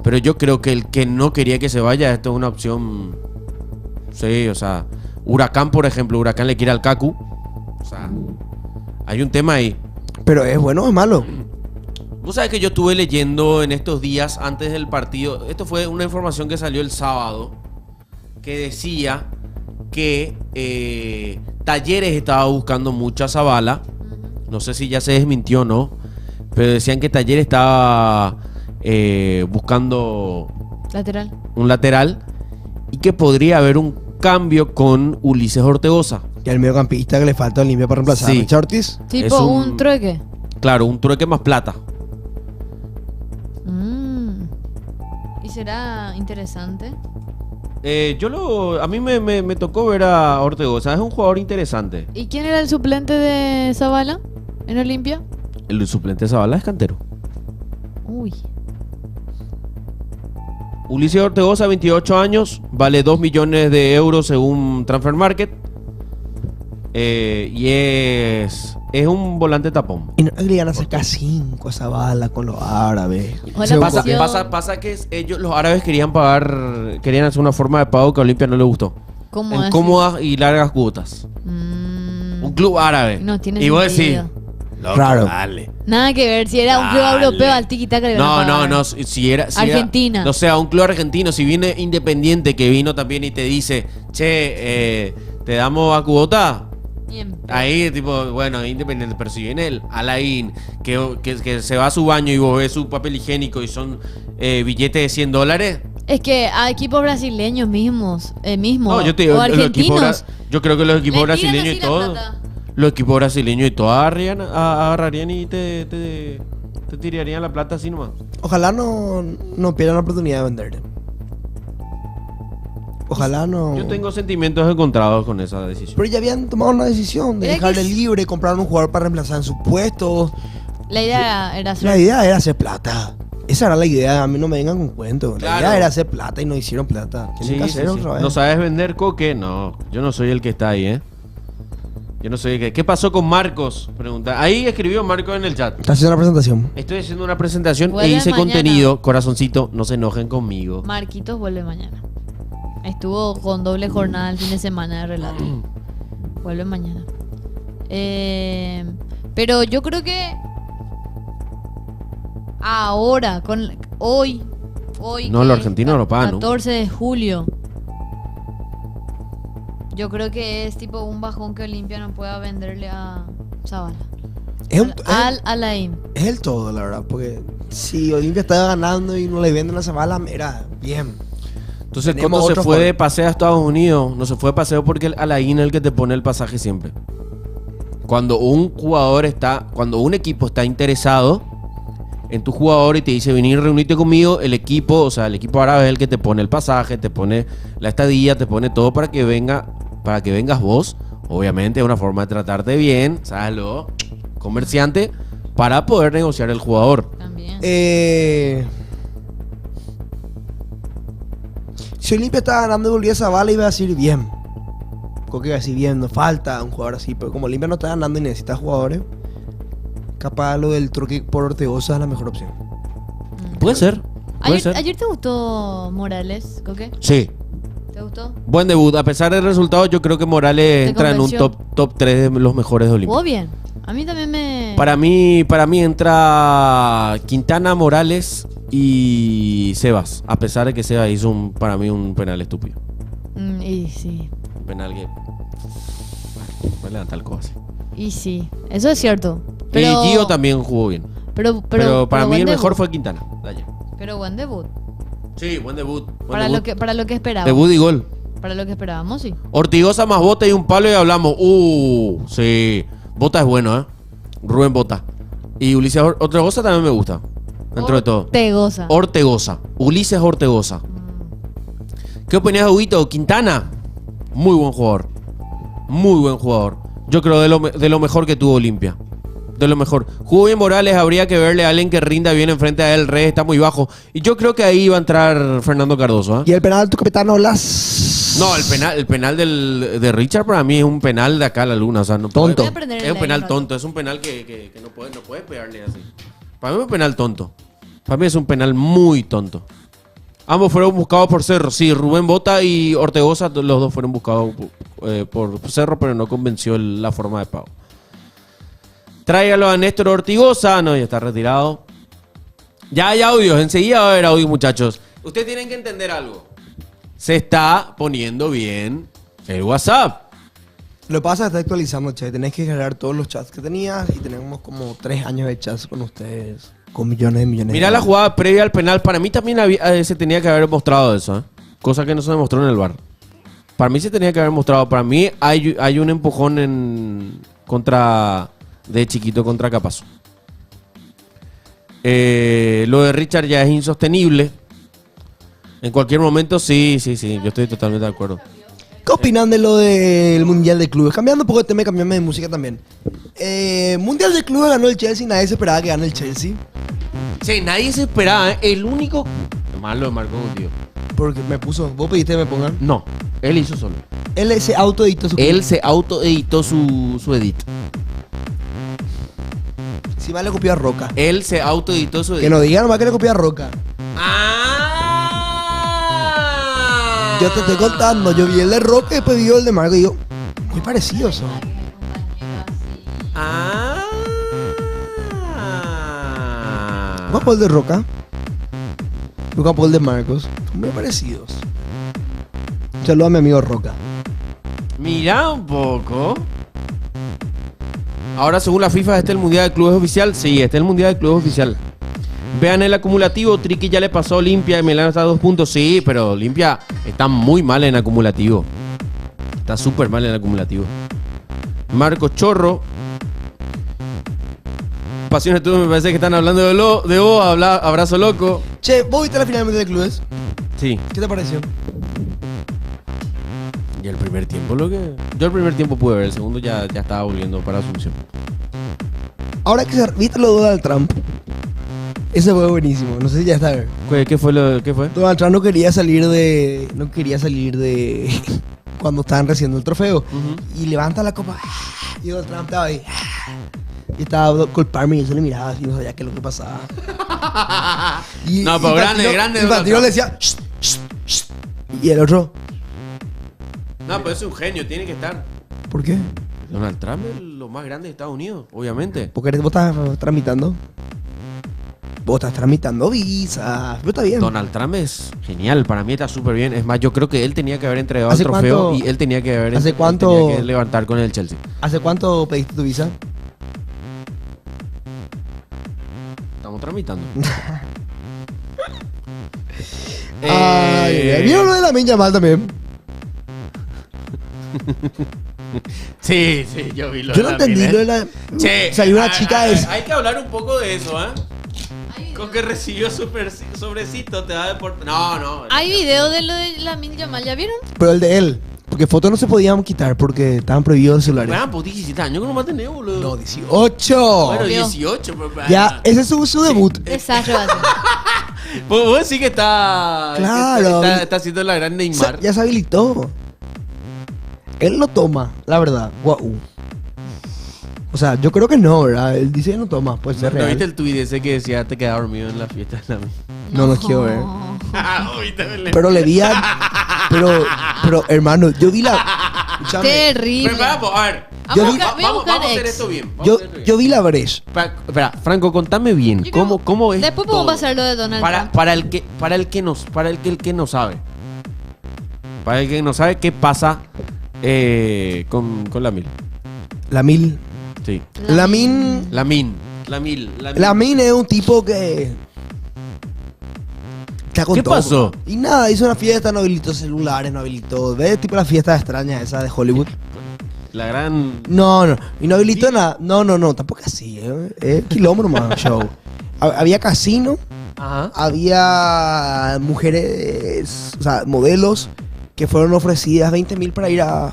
Pero yo creo que el que no quería que se vaya, esto es una opción. Sí, o sea, Huracán, por ejemplo. Huracán le quiere al Kaku. O sea, hay un tema ahí. ¿Pero es bueno o es malo? Vos sabés que yo estuve leyendo en estos días antes del partido. Esto fue una información que salió el sábado. Que decía que Talleres estaba buscando mucho a Zavala. No sé si ya se desmintió o no. Pero decían que Talleres estaba buscando Lateral. un lateral. Y que podría haber un cambio con Ulises Ortegoza. Y el mediocampista que le falta a Olimpia para reemplazar Sí. a Richard Ortiz. Tipo Es un trueque. Claro, un trueque más plata. Y será interesante. A mí me tocó ver a Ortegoza. Es un jugador interesante. ¿Y quién era el suplente de Zavala en Olimpia? El suplente de Zavala es Cantero. Uy. Ulises Ortegoza, 28 años, vale 2 millones de euros según Transfer Market. Y es un volante tapón. Y no le iban a sacar 5 a esa bala con los árabes. Hola, Se- pasa- Pasa que ellos, los árabes, querían hacer una forma de pago que a Olimpia no le gustó. ¿Cómo En es? cómodas y largas cuotas. Un club árabe. No tiene y vos decís, sentido. loco, Raro. dale. Nada que ver. Si era un club Dale. europeo al tiki-taka le iban a pagar. No, si era Argentina. O sea, un club argentino, si viene Independiente que vino también y te dice, che, te damos a cuota. Bien. Ahí, tipo, bueno, Independiente, pero si viene el Alain, que se va a su baño y vos ves su papel higiénico y son billetes de $100. Es que a equipos brasileños mismos, No, yo te digo, o argentinos. yo creo que los equipos le tiran brasileños así y la todo, plata. los equipos brasileños y todo agarrarían y te tirarían la plata así nomás. Ojalá no pierdan la oportunidad de venderle. Ojalá no. Yo tengo sentimientos encontrados con esa decisión. Pero ya habían tomado una decisión de Era dejarle que- libre, comprar un jugador para reemplazar en su puesto. La idea era hacer. La idea era hacer plata. Esa era la idea. A mí no me vengan con cuentos. La Claro. idea era hacer plata y no hicieron plata. Tienen que hacer otra vez. ¿No sabes vender coque? No, yo no soy el que está ahí, ¿eh? Yo no soy el que... ¿Qué pasó con Marcos? Pregunta. Ahí escribió Marcos en el chat. Está haciendo la presentación. Estoy haciendo una presentación Vuelve e hice mañana. contenido. Corazoncito, no se enojen conmigo. Marquitos vuelve mañana. Estuvo con doble jornada el fin de semana de relato. Vuelve mañana. Pero yo creo que ahora, hoy No, que los es argentinos no pagan, ¿no? 14 de julio. Yo creo que es tipo un bajón que Olimpia no pueda venderle a Zavala. Es, un- Al Alain. es el todo, la verdad. Porque si Olimpia estaba ganando y no le venden a Zavala, era bien. Entonces, Tenemos cuando se otro fue jugador. de paseo a Estados Unidos, no se fue de paseo porque el Alain es el que te pone el pasaje siempre. Cuando cuando un equipo está interesado en tu jugador y te dice venir reunirte conmigo, el equipo árabe es el que te pone el pasaje, te pone la estadía, te pone todo para que vengas vos. Obviamente es una forma de tratarte bien, ¿sabes? Comerciante, para poder negociar el jugador. También. Si Olimpia estaba ganando y volvía a Zavala, iba a decir bien. Coque iba a decir bien, no falta un jugador así. Pero como Olimpia no está ganando y necesita jugadores, capaz lo del truque por Ortegoza es la mejor opción. Puede ser. Ayer te gustó Morales, Coque. Sí. ¿Te gustó? Buen debut. A pesar del resultado, yo creo que Morales ¿Te entra en un convenció? top 3 de los mejores de Olimpia. Jugó bien. A mí también me... Para mí entra Quintana, Morales y Sebas. A pesar de que Sebas hizo para mí un penal estúpido. Y sí. Un penal que... Me levanta el codo así. Y sí. Eso es cierto. Pero, Y Gio también jugó bien. Pero Pero para mí buen el mejor debut. fue Quintana. de ayer. Pero buen debut. Sí, buen debut. buen Para debut. lo que esperábamos. Debut y gol. Para lo que esperábamos, sí. Ortigoza más Bota y un palo y hablamos. Sí. Bota es bueno, ¿eh? Rubén Bota. Y Ulises Ortegoza también me gusta. Dentro de todo. Ortegoza. Ortegoza. Ulises Ortegoza. ¿Qué opinas de Huguito? Quintana. Muy buen jugador. Muy buen jugador. Yo creo de lo mejor que tuvo Olimpia. De lo mejor. Jugó bien Morales. Habría que verle a alguien que rinda bien enfrente a él. Rey está muy bajo. Y yo creo que ahí va a entrar Fernando Cardoso. ¿eh? Y el penal de tu capitán Las. No, el penal de Richard para mí es un penal de acá a la luna. O sea, no Tonto. Voy a prender Es el un penal aire, tonto. Es un penal que no puedes pegarle así. Para mí es un penal tonto. Para mí es un penal muy tonto. Ambos fueron buscados por Cerro. Sí, Rubén Bota y Ortegoza, los dos fueron buscados por Cerro, pero no convenció la forma de pago. Tráigalo a Néstor Ortigoza. No, ya está retirado. Ya hay audios. Enseguida va a haber audios, muchachos. Ustedes tienen que entender algo. Se está poniendo bien el WhatsApp. Lo que pasa es que está actualizando, che. Tenés que cargar todos los chats que tenías y tenemos como 3 años de chats con ustedes. Con millones y millones. Mirá de la jugada previa al penal. Para mí también se tenía que haber mostrado eso, ¿eh? Cosa que no se demostró en el VAR. Para mí se tenía que haber mostrado. Para mí hay un empujón de Chiquito contra Capazo. Lo de Richard ya es insostenible. En cualquier momento, sí, yo estoy totalmente de acuerdo. ¿Qué opinan de lo del Mundial de Clubes? Cambiando un poco de tema y cambiando de música también. Mundial de Clubes ganó el Chelsea, nadie se esperaba que gane el Chelsea. Sí, nadie se esperaba, ¿eh? El único... Malo de Marco, tío. Porque me puso, vos pediste que me pongan. No, él hizo solo. Él se autoeditó su Él se autoeditó su edit. Si mal le copió a Roca. Él se autoeditó su edit. Que no diga nomás que le copió a Roca. ¡Ah! Yo te estoy contando, yo vi el de Roca y después vi el de Marco y digo, muy parecidos son. ¡Ah! Vamos por el de Roca. Vamos por el de Marcos. Son muy parecidos. Saludos a mi amigo Roca. Mira un poco. Ahora, según la FIFA, ¿este es el Mundial de Clubes oficial? Sí, este es el Mundial de Clubes oficial. Vean el acumulativo. Triqui ya le pasó a Olimpia y Milán está a 2 puntos. Sí, pero Olimpia está muy mal en acumulativo. Está súper mal en acumulativo. Marco Chorro. Pasiones, tú me parece que están hablando de vos. Abrazo loco. Che, ¿vos viste la final del Mundial de Clubes? Sí. ¿Qué te pareció? Y el primer tiempo, yo el primer tiempo pude ver, el segundo ya estaba volviendo para Asunción. Ahora que viste lo de Donald Trump. Ese fue buenísimo, no sé si ya está. ¿Qué fue? Donald Trump no quería salir de cuando estaban recibiendo el trofeo. Uh-huh. Y levanta la copa. Y Donald Trump estaba ahí. Y estaba culparme y yo se le miraba así, no sabía qué es lo que pasaba. No, pero grande. Y Infantino le decía, "Shh, shh, shh". Y el otro, No, pero es un genio, tiene que estar. ¿por qué? Donald Trump es lo más grande de Estados Unidos, obviamente. Porque vos estás tramitando. Vos estás tramitando visa. Pero está bien. Donald Trump es genial, para mí está súper bien. Es más, yo creo que él tenía que haber entregado el ¿Hace trofeo cuánto- y él tenía que haber hace él cuánto- tenía que levantar con el Chelsea. ¿Hace cuánto pediste tu visa? Estamos tramitando. Ay, ¿vieron lo de la Lamine Yamal también? Sí, yo vi lo Yo no de entendí Lamine. lo de la... Che, Salió una chica de... hay que hablar un poco de eso, ¿eh? Con que recibió sobrecito te da deporte. No. Hay video de lo de Lamine Yamal, ¿ya vieron? Pero el de él. Porque fotos no se podían quitar porque estaban prohibidos los celulares. Bueno, pues 17 años que no va a tener, boludo. No, 18. Bueno, Obvio. 18, pero... Ya, ese es su debut. Desastre va a ser. Vos decís que está... Claro. que está haciendo la gran Neymar. Ya se habilitó. Él no toma, la verdad. Guau. O sea, yo creo que no, ¿verdad? Él dice que no toma, puede ser ¿No real. viste el tuit ese que decía te quedaba dormido en la fiesta de la... No lo quiero ver. ¿Viste, Belén? Pero le vi a... Pero, hermano, yo vi la... Escúchame. Terrible. Pero vamos, a ver. Yo Vamos vi- a Vamos buscar a hacer ex. esto bien. Yo vi la brecha. Espera, Franco, contame bien. Yo creo- ¿Cómo es Después todo? podemos pasar lo de Donald Trump. Para el que no sabe. Para el que no sabe qué pasa con Lamine. Lamine. Sí. Lamine Lamine es un tipo que... Está con ¿Qué todo. pasó? Y nada, hizo una fiesta, no habilitó celulares, no habilitó... ¿Ves? Tipo la fiesta extraña esa de Hollywood. La gran... No. Y no habilitó nada. No. Tampoco así. Kilómetro más show. Había casino. Ajá. Había mujeres, o sea, modelos que fueron ofrecidas 20.000 para ir a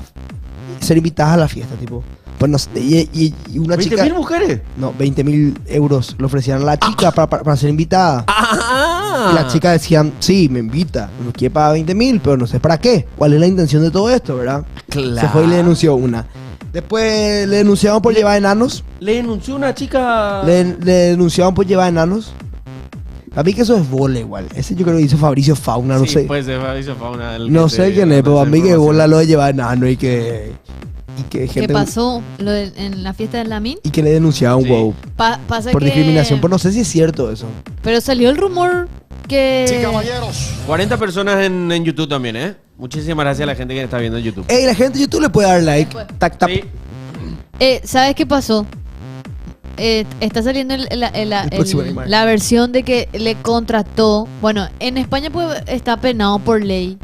ser invitadas a la fiesta, tipo. Pues no sé, y una chica... ¿20.000 mujeres? No, 20.000 euros le ofrecían a la chica para ser invitada. ¡Ah! Y la chica decían, sí, me invita, me quiere pagar 20.000, pero no sé para qué. ¿Cuál es la intención de todo esto, verdad? Claro. Se fue y le denunció una. Después le denunciaron por llevar enanos. Le denunció una chica... Le denunciaron por llevar enanos. A mí que eso es bola igual. Ese yo creo que hizo Fabricio Fauna, no Sí, sé. puede ser Fabricio Fauna. No sé quién es, pero a mí que bola lo de llevar enano y que ¿Qué gente... pasó en la fiesta de Lamine? Y que le denunciaron, Sí. wow. Pasa Por que... discriminación. Pero no sé si es cierto eso. Pero salió el rumor que... 40 personas en YouTube también, ¿eh? Muchísimas gracias a la gente que está viendo en YouTube. Ey, la gente de YouTube le puede dar like. Después. Tac, tac. Sí. ¿Sabes qué pasó? Está saliendo próximo Neymar. la versión de que le contrató. Bueno, en España pues está penado por ley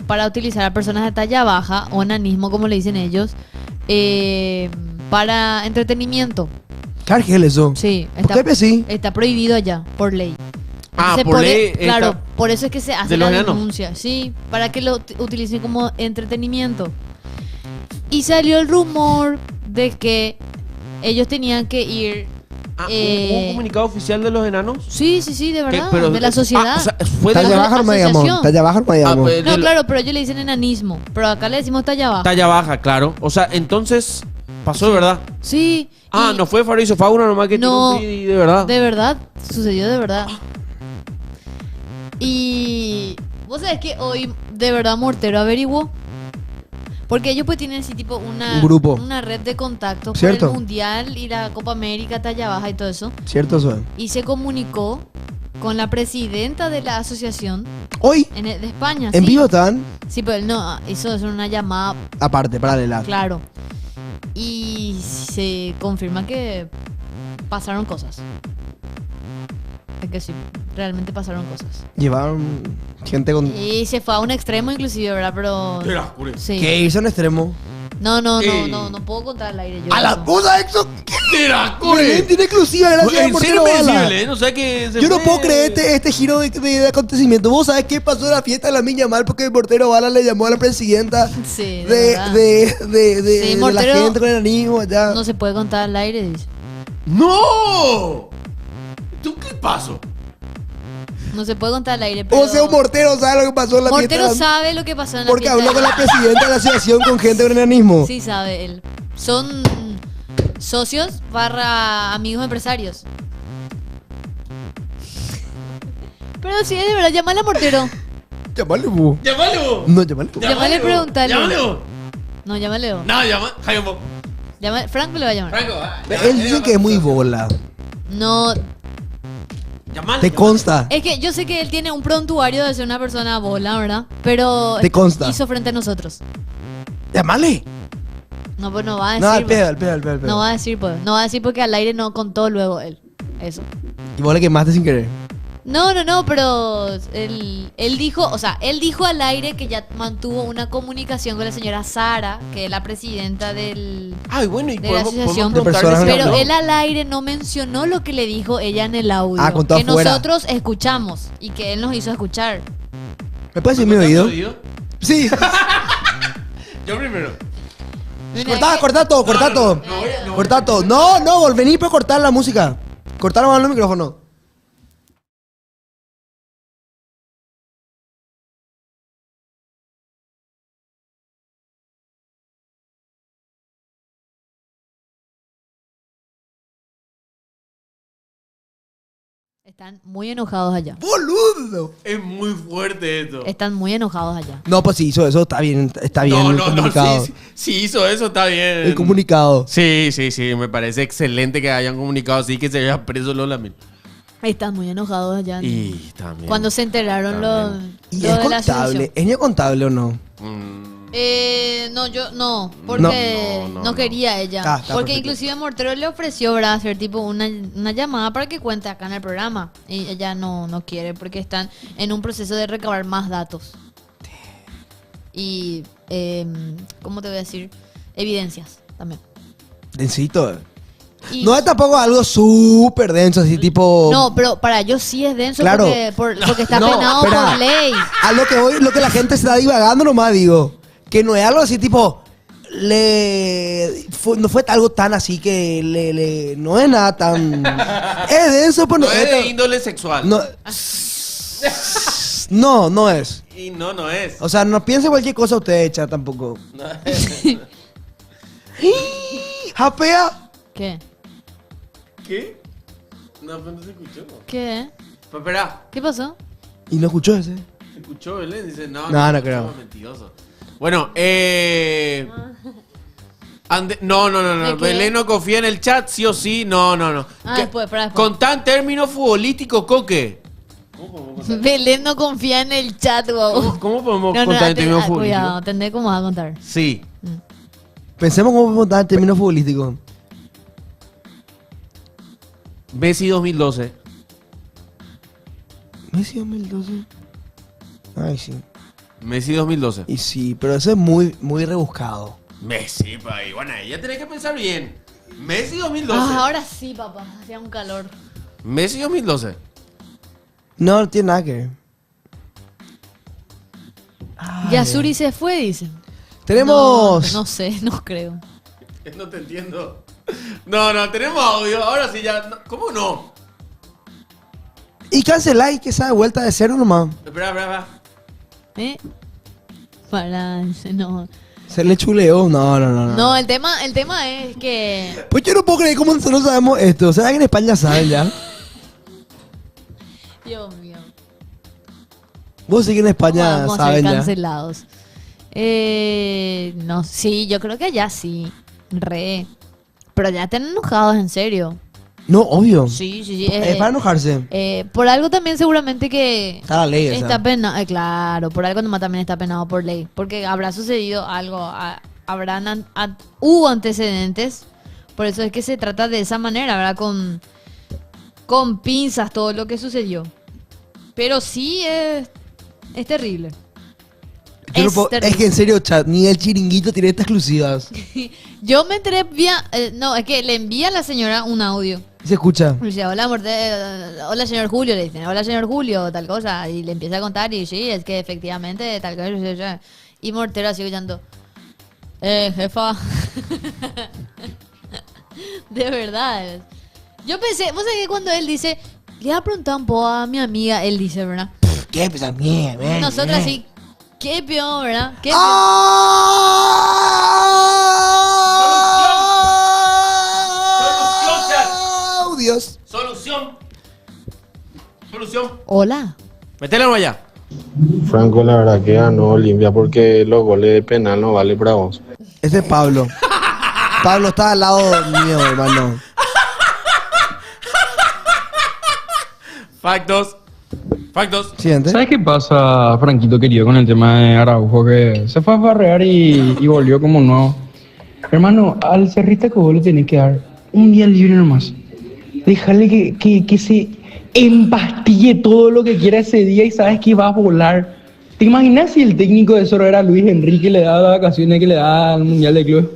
para utilizar a personas de talla baja o enanismo, como le dicen ellos, para entretenimiento. Claro que es eso. Sí, ¿Por qué sí? está prohibido allá, por ley. Ah, Entonces, por ley claro, está- por eso es que se hace de la los enanos. denuncia. Sí, para que lo utilicen como entretenimiento. Y salió el rumor de que ellos tenían que ir. Ah, ¿hubo un comunicado oficial de los enanos? Sí, de verdad. ¿Qué? Pero- de la sociedad. Ah, o sea, fue de Talla la baja no me asociación. digamos. Talla baja no me Ah, digamos. pues, No, de la- claro, pero ellos le dicen enanismo. Pero acá le decimos talla baja. talla baja, claro. O sea, entonces pasó de verdad. Sí. Ah, y no fue Fabricio Fauna nomás que No, tiene un tweet de verdad. de verdad. Sucedió de verdad. Y vos sabés que hoy de verdad Mortero averiguó. Porque ellos pues tienen así tipo Un grupo. una red de contactos Cierto. por el Mundial y la Copa América, talla baja y todo eso. Cierto eso. Y se comunicó con la presidenta de la asociación Hoy, de España. en sí. vivo están, Sí, pero él no hizo eso en una llamada, aparte, paralela. claro. Y se confirma que pasaron cosas. Es que sí, realmente pasaron cosas. Llevaron gente con... Y se fue a un extremo inclusive, ¿verdad? Pero... Qué locura. Sí. ¿Qué hizo en extremo? No, Ey. no puedo contar al aire yo. ¡A la eso. puta eso! ¡Qué Belén tiene exclusiva, gracias En por serio me Bala. decís, no sé qué. Yo no puedo creer este giro de acontecimiento. ¿Vos sabés qué pasó en la fiesta de la Miña Mal? Porque el portero Bala le llamó a la presidenta Sí, de de, verdad. de Sí, la Mortero gente con el anismo allá. No se puede contar al aire, dice. ¡No! ¿Tú qué pasó? No se puede contar al aire, pero... O sea, un Mortero sabe lo que pasó en la Mortero fiesta. sabe lo que pasó en la Porque fiesta. habló con la presidenta de la asociación con gente con enanismo. Sí, sabe él. Son socios barra amigos empresarios. Pero sí, de verdad, llamale a Mortero. Llámale, bu. ¡Llámale vos! No, llámale. bu. Llámale y preguntale. ¡Llámale vos! No, llámale vos. No, llama. Jaime vos. Franco le va a llamar. Franco, Él dice que es muy bola. No, Llamale. Te consta. es que yo sé que él tiene un prontuario de ser una persona bola, ¿verdad? Pero Te consta. hizo frente a nosotros. Llámale. No, pues no va a decir. No, al pues. pedo, al pedo, al pedo, al pedo. No va a decir, pues. No va a decir porque al aire no contó luego él. Eso. Y vos le quemaste sin querer. No, pero él dijo, o sea, él dijo al aire que ya mantuvo una comunicación con la señora Sara, que es la presidenta del... Ay, bueno, y de la asociación. De personas preguntarle si Pero habló. él al aire no mencionó lo que le dijo ella en el audio. Ah, contó que afuera. nosotros escuchamos y que él nos hizo escuchar. ¿Me puedes decir mi oído? Sí. Yo primero. Cortá todo, cortá todo. Cortá todo. No, vení para cortar la música. Cortar más el micrófono. Están muy enojados allá. ¡Boludo! Es muy fuerte esto. Están muy enojados allá. No, pues sí hizo eso, está bien No, el no, comunicado. sí hizo eso, está bien. El comunicado. Sí, me parece excelente que hayan comunicado así que se haya preso Lola Mil. Están muy enojados allá. Y también. Cuando se enteraron También. ¿Y lo es de la contable? asociación. ¿Es ni contable o no? No, yo no, porque No, no quería ella. Ah, está Porque perfecto. inclusive Mortero le ofreció, ¿verdad?, hacer tipo una llamada para que cuente acá en el programa. Y ella no quiere porque están en un proceso de recabar más datos. Y, ¿cómo te voy a decir? Evidencias también. Densito. Y- No es tampoco algo súper denso, así tipo... No, pero para ellos sí es denso Claro. porque está No, penado espera. por ley. A lo que voy, lo que la gente se está divagando nomás, digo. Que no es algo así tipo... no fue algo tan así que no es nada tan... es denso, pero No no, es de tan- índole sexual. no es. Y no es. O sea, no piense cualquier cosa usted hecha tampoco. ¡Japea! ¿Qué? ¿Qué? No, pero no se escuchó. ¿Qué? Pero espera, ¿Qué pasó? ¿Y no escuchó ese? ¿se escuchó Belén? Dice, no, No escuchó, creo. mentiroso. Bueno, no. ¿De qué? Belén no confía en el chat, sí o sí. No. Ah, ¿Qué? después. Contá en términos futbolísticos, Coque. Belén no confía en el chat, wow. ¿Cómo podemos No, contar en términos cuidado, futbolísticos? entendé cómo vas a contar. Sí. Pensemos cómo podemos contar en términos futbolísticos. Messi 2012. Messi 2012. Ay, sí. Messi 2012. Y sí, pero eso es muy, muy rebuscado. Messi, pa, y bueno, ya tenés que pensar bien. Messi 2012. Ahora sí, papá. Hacía un calor. Messi 2012. No tiene nada que ver. Yasuri se fue, dicen. Tenemos... No sé, no creo. No te entiendo. No, tenemos audio. Ahora sí ya. ¿Cómo no? Y cancelá y que esa vuelta de cero nomás. Espera. ¿Eh? Para, no. Se le chuleó. No. No, el tema es que. Pues yo no puedo creer cómo nosotros sabemos esto. O sea, que en España saben ya. Dios mío. Vos sí que en España Vamos a ser saben ya. cancelados. No, sí, yo creo que ya sí. Re. Pero ya están enojados, en serio. No, obvio. Sí. Es para enojarse. Por algo también seguramente que Está la ley esa. está penado. Claro, por algo nomás también está penado por ley. Porque habrá sucedido algo. Hubo antecedentes. Por eso es que se trata de esa manera, ¿verdad? Con pinzas todo lo que sucedió. Pero sí es terrible. Yo no Es puedo- terrible. es que en serio, chat, ni el chiringuito tiene estas exclusivas. Yo me enteré vía... no, es que le envía a la señora un audio. Se escucha. Y dice, hola, hola señor Julio, le dicen, hola señor Julio, tal cosa. Y le empieza a contar y sí, es que efectivamente tal cosa. Y Mortero así escuchando, jefa. De verdad. Yo pensé, vos sabés que cuando él dice, le voy a preguntar un poco a mi amiga, él dice, ¿verdad? ¿Qué pesa? Bien. Nosotras sí, qué peor, ¿verdad? ¿Qué peor? Dios. Solución. Hola. Metele allá. Franco, la verdad que ganó Olimpia porque los goles de penal no vale para vos. Ese es Pablo. Pablo está al lado mío, hermano. Factos. Siguiente. ¿Sabes qué pasa, Franquito querido, con el tema de Araujo? Que se fue a farrear y volvió como nuevo. Hermano, al cerrista que vos le tenés que dar un día libre nomás. Dejarle que se empastille todo lo que quiera ese día y sabes que va a volar. ¿Te imaginas si el técnico de eso era Luis Enrique, le daba las vacaciones que le da al Mundial de Clubes?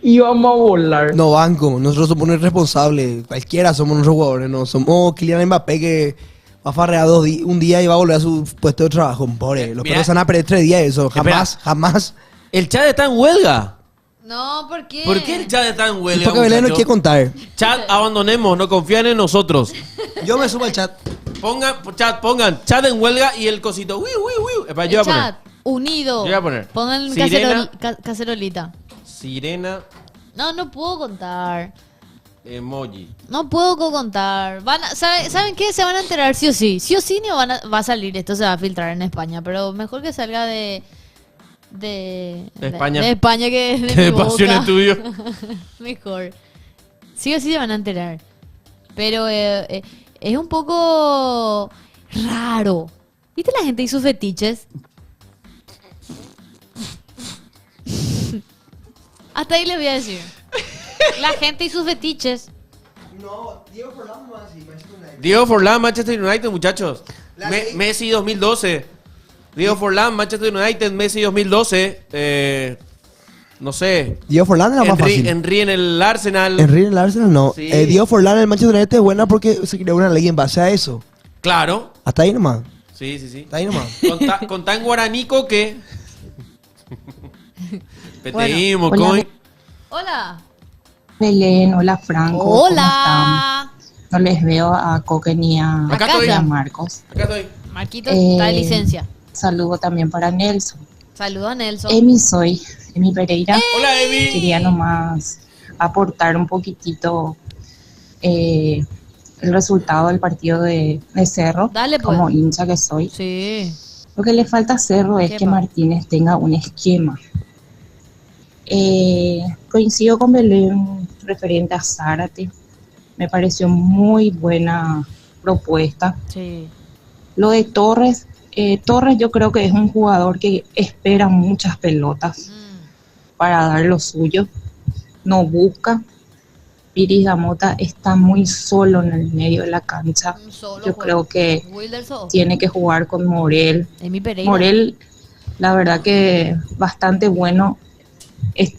Y vamos a volar. No, banco. Nosotros somos irresponsables. Cualquiera somos nuestros jugadores. No somos Kylian Mbappé que va a farrear un día y va a volver a su puesto de trabajo. Pobre. Los Mira. perros se van a perder 3 días. Eso. Jamás, Espera. jamás. El chat está en huelga. No, ¿por qué? ¿Por qué el chat está en Es huelga? porque Belén no muchacho? quiere contar. Chat, abandonemos, no confían en nosotros. Yo me subo al chat. Pongan chat en huelga y el cosito. Epa, yo El voy a chat, unido. Yo voy a poner. Pongan Sirena. cacerolita. poner Sirena No puedo contar. emoji. No puedo contar. ¿Saben qué? Se van a enterar sí o sí. Sí o sí no va a salir. Esto se va a filtrar en España. Pero mejor que salga de España. De España que de Que de mi boca. Pasión Estudio. Mejor. Sí o sí se van a enterar. Pero es un poco raro. ¿Viste la gente y sus fetiches? Hasta ahí les voy a decir. La gente y sus fetiches. No, Diego Forlán no así. Diego Forlán, Manchester United, muchachos. Messi 2012. Diego Forlán, Manchester United, Messi 2012. No sé. Diego Forlán era más fácil. Henry en el Arsenal. Henry en el Arsenal no. Sí. Diego Forlán en el Manchester United es buena porque se creó una ley en base a eso. Claro. Hasta ahí nomás. Sí. Hasta ahí nomás. Contá en guaranico que. Peteímos, Hola. coin. Hola. Belén, hola Franco. ¿cómo Hola. están? No les veo a Coque ni a, Acá estoy. ni a Marcos. Acá estoy. Marquito está de licencia. Saludo también para Nelson. Saludos a Nelson. Emi Pereira. Hola, Emi. Quería nomás aportar un poquitito el resultado del partido de Cerro. Dale, pues. Como hincha que soy. Sí. Lo que le falta a Cerro es ¿Qué que pa? Martínez tenga un esquema. Coincido con Belén referente a Zárate. Me pareció muy buena propuesta. Sí. Lo de Torres, Torres yo creo que es un jugador que espera muchas pelotas para dar lo suyo. No busca. Piris Gamota está muy solo en el medio de la cancha. Solo Yo juega. creo que Wilderson. tiene que jugar con Morel. Emi Pereira. Morel, la verdad que bastante bueno.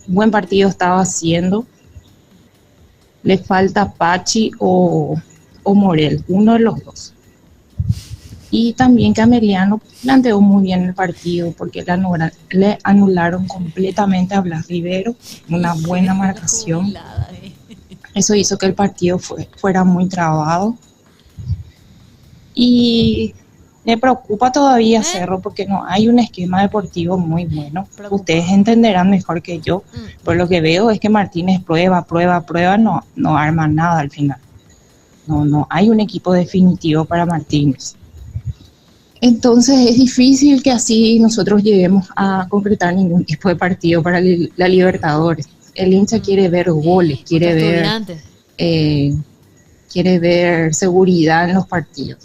Buen partido estaba haciendo. Le falta Pachi o Morel, uno de los dos. Y también que Ameliano planteó muy bien el partido porque le anularon completamente a Blas Rivero, una buena marcación. Eso hizo que el partido fuera muy trabado. Y me preocupa todavía Cerro porque no hay un esquema deportivo muy bueno. Ustedes entenderán mejor que yo. Por lo que veo es que Martínez prueba, no arma nada al final. No hay un equipo definitivo para Martínez. Entonces es difícil que así nosotros lleguemos a concretar ningún tipo de partido para la Libertadores. El hincha quiere ver goles, quiere ver seguridad en los partidos.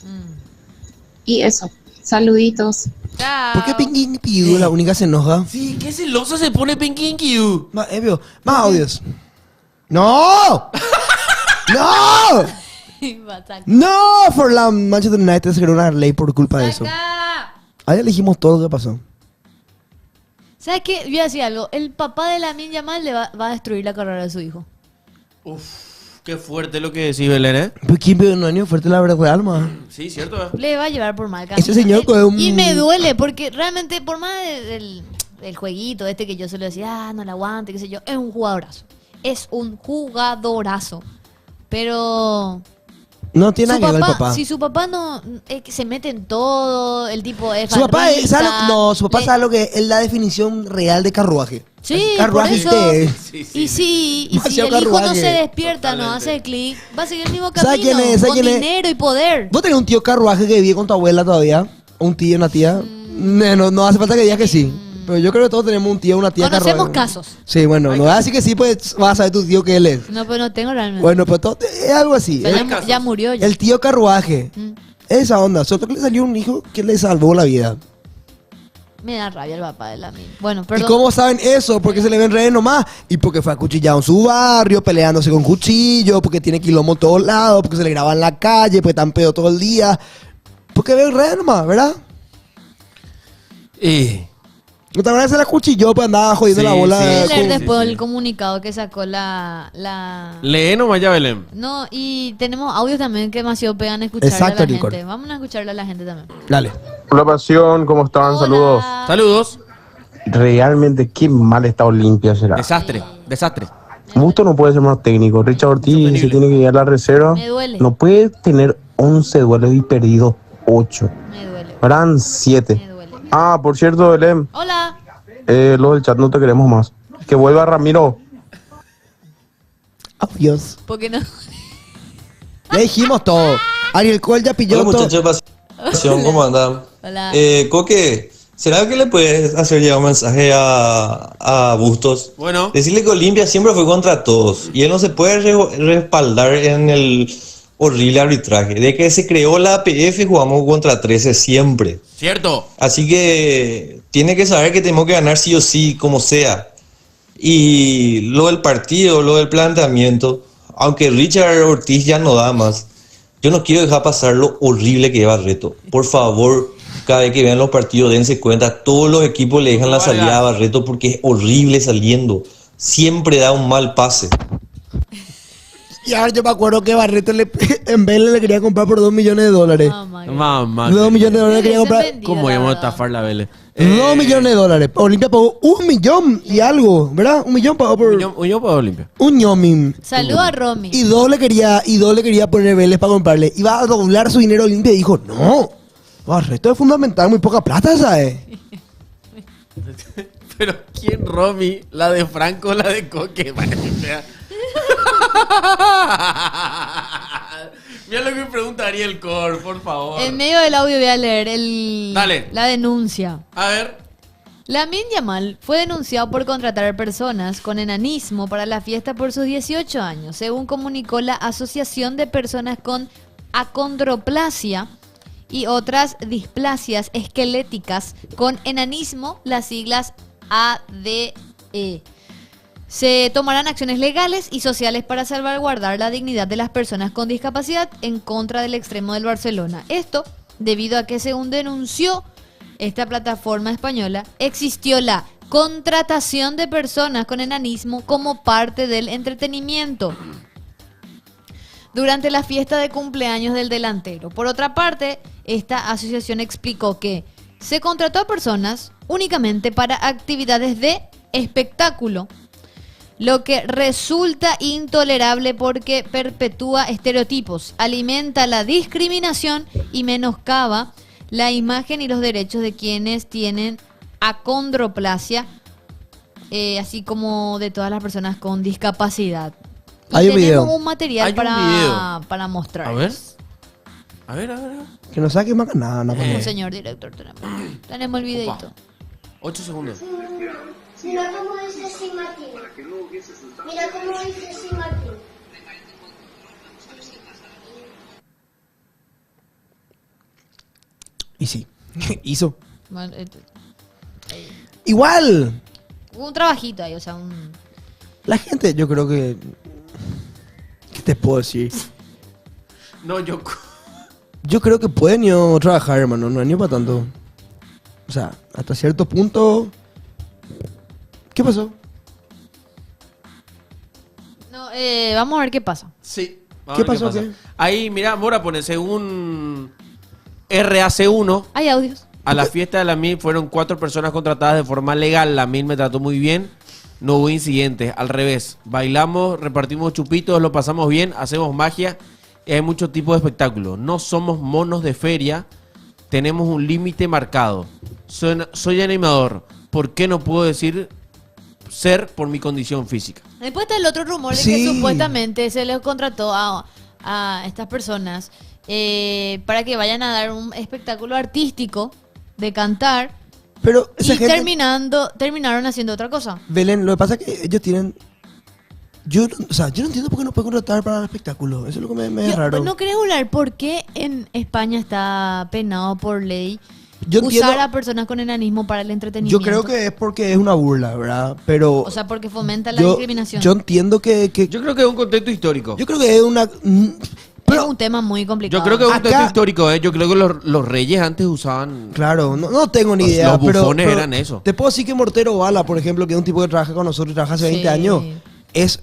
Y eso, saluditos. Chao. ¿Por qué Pinguín Pidu la única se enoja? Sí, qué celoso se pone Pinkinkiu. Más, más audios. ¡No! ¡No! ¡No! For la Manchester United se creó una ley por culpa de eso. Ahí elegimos todo lo que pasó. ¿Sabes qué? Voy a decir algo. El papá de Lamine Yamal va a destruir la carrera de su hijo. Uf, qué fuerte lo que decís, Belén, ¿eh? Pues quién vio un año fuerte la verdad real, man. Sí, cierto, ¿eh? Le va a llevar por mal camino. Ese señor con un... Y me duele porque realmente por más del jueguito este que yo suelo decir, no la aguante, qué sé yo, es un jugadorazo. Es un jugadorazo. Pero... No tiene nada que ver el papá. Si su papá no se mete en todo, el tipo es Su papá farrista, su papá sabe lo que es la definición real de carruaje. Sí, Carruaje por eso. es. Y si Demasiado el hijo no carruaje. se despierta, no Totalmente. hace clic, va a seguir el mismo ¿Sabe camino, quién es? ¿Sabe con quién es? dinero y poder. ¿Vos tenés un tío carruaje que vive con tu abuela todavía? ¿Un tío, una tía? No hace falta que digas que sí. Pero yo creo que todos tenemos un tío o una tía Conocemos carruaje. casos. Sí, bueno, no vas a decir que sí, pues vas a saber tu tío que él es. No, pero no tengo realmente. Bueno, pues todo, es algo así. Pero hay casos. ya murió ya. El tío carruaje. Esa onda. Solo que le salió un hijo que le salvó la vida. Me da rabia el papá de la mina. Bueno, ¿Y perdón. cómo saben eso? Porque se le ven redes nomás. Y porque fue acuchillado en su barrio, peleándose con cuchillo, porque tiene quilombo en todos lados, porque se le graba en la calle, porque están pedo todo el día. Porque ven redes nomás, ¿verdad? ¿No te acuerdas? Se la cuchilló para andar jodiendo Sí, la bola. sí. Voy a de- leer sí, después sí. el comunicado que sacó la... Lee nomás ya, Belén. No, y tenemos audios también que demasiado pegan escucharle Exacto, a la Nicole. gente. Vamos a escucharle a la gente también. Dale. Hola Pasión, ¿cómo están? Hola. Saludos. Saludos. Realmente qué mal está Olimpia será. Desastre. Busto no puede ser más técnico. Richard Ortiz Insostenible. se tiene que ir a la reserva. Me duele. No puede tener 11 duelos y perdidos 8. Me duele. Harán 7. Me duele. Ah, por cierto, Belén, Hola. los del chat no te queremos más. Que vuelva Ramiro. Adiós. Porque no... Ya dijimos todo. Ariel Cole ya pilló Hola todo. muchachos de Pasión, ¿cómo andan? Hola. Coque, ¿será que le puedes hacer llegar un mensaje a Bustos? Bueno. Decirle que Olimpia siempre fue contra todos y él no se puede respaldar en el horrible arbitraje. De que se creó la APF jugamos contra 13 siempre. Cierto. Así que tiene que saber que tenemos que ganar sí o sí, como sea. Y lo del partido, lo del planteamiento, aunque Richard Ortiz ya no da más, yo no quiero dejar pasar lo horrible que lleva Barreto. Por favor, cada vez que vean los partidos, dense cuenta, todos los equipos le dejan la salida a Barreto porque es horrible saliendo. Siempre da un mal pase. Y ahora yo me acuerdo que Barreto en Vélez le quería comprar por $2 millones. Mamá. 2 millones de dólares quería comprar. ¿Cómo íbamos a estafar la Vélez? 2 millones. Olimpia pagó 1 millón y algo, ¿verdad? 1 millón pagó por Un yo para Olimpia. un ñomin. Saludos a Romy. Y 2 le quería poner Vélez para comprarle. Iba a doblar su dinero Olimpia y dijo, no. Barreto es fundamental, muy poca plata, ¿sabes? Pero ¿quién Romy? ¿La de Franco o la de Coque? Man, o sea. Mira lo que me pregunta Ariel Cor, por favor. En medio del audio voy a leer Dale. la denuncia. A ver. Lamine Yamal fue denunciado por contratar personas con enanismo para la fiesta por sus 18 años, según comunicó la Asociación de Personas con Acondroplasia y otras displasias esqueléticas con enanismo, las siglas ADE. Se tomarán acciones legales y sociales para salvaguardar la dignidad de las personas con discapacidad en contra del extremo del Barcelona. Esto debido a que, según denunció esta plataforma española, existió la contratación de personas con enanismo como parte del entretenimiento durante la fiesta de cumpleaños del delantero. Por otra parte, esta asociación explicó que se contrató a personas únicamente para actividades de espectáculo, lo que resulta intolerable porque perpetúa estereotipos, alimenta la discriminación y menoscaba la imagen y los derechos de quienes tienen acondroplasia, así como de todas las personas con discapacidad. Y Hay un tenemos video. un material Hay un para video. mostrar. A ver. A ver. Que no saque más nada, no pasa nada. Señor director, tenemos el videito. 8 segundos. Mira cómo dice Sin Martín. Mira cómo dice Sin Martín. Y sí, hizo. Bueno, Igual, hubo un trabajito ahí, o sea, la gente, yo creo que... ¿Qué te puedo decir? No, yo. Yo creo que pueden yo trabajar, hermano, no es ni para tanto. O sea, hasta cierto punto... ¿Qué pasó? no, vamos a ver qué pasa. Sí. ¿Qué pasó, qué? Ahí, mira, Mora pone, según RAC1, Hay audios. a la fiesta de la MIL fueron 4 personas contratadas de forma legal. La MIL me trató muy bien. No hubo incidentes. Al revés. Bailamos, repartimos chupitos, lo pasamos bien, hacemos magia. Y hay muchos tipos de espectáculos. No somos monos de feria. Tenemos un límite marcado. Soy animador. ¿Por qué no puedo decir ser por mi condición física? Después está el otro rumor de Sí. que supuestamente se les contrató a estas personas para que vayan a dar un espectáculo artístico de cantar Pero esa y gente... terminaron haciendo otra cosa. Belén, lo que pasa es que ellos tienen... Yo no entiendo por qué no pueden contratar para el espectáculo. Eso es lo que me es raro. ¿No querés hablar por qué en España está penado por ley Yo usar entiendo- a personas con enanismo para el entretenimiento? Yo creo que es porque es una burla, ¿verdad? Pero O sea, porque fomenta la yo, discriminación. yo entiendo que... Yo creo que es un contexto histórico. Yo creo que es una... Pero, es un tema muy complicado. Yo creo que es un Acá- contexto histórico. Yo creo que los reyes antes usaban... claro, no tengo ni Los idea. bufones pero eran eso. Te puedo decir que Mortero Bala, por ejemplo, que es un tipo que trabaja con nosotros y trabaja hace 20 Sí. años, es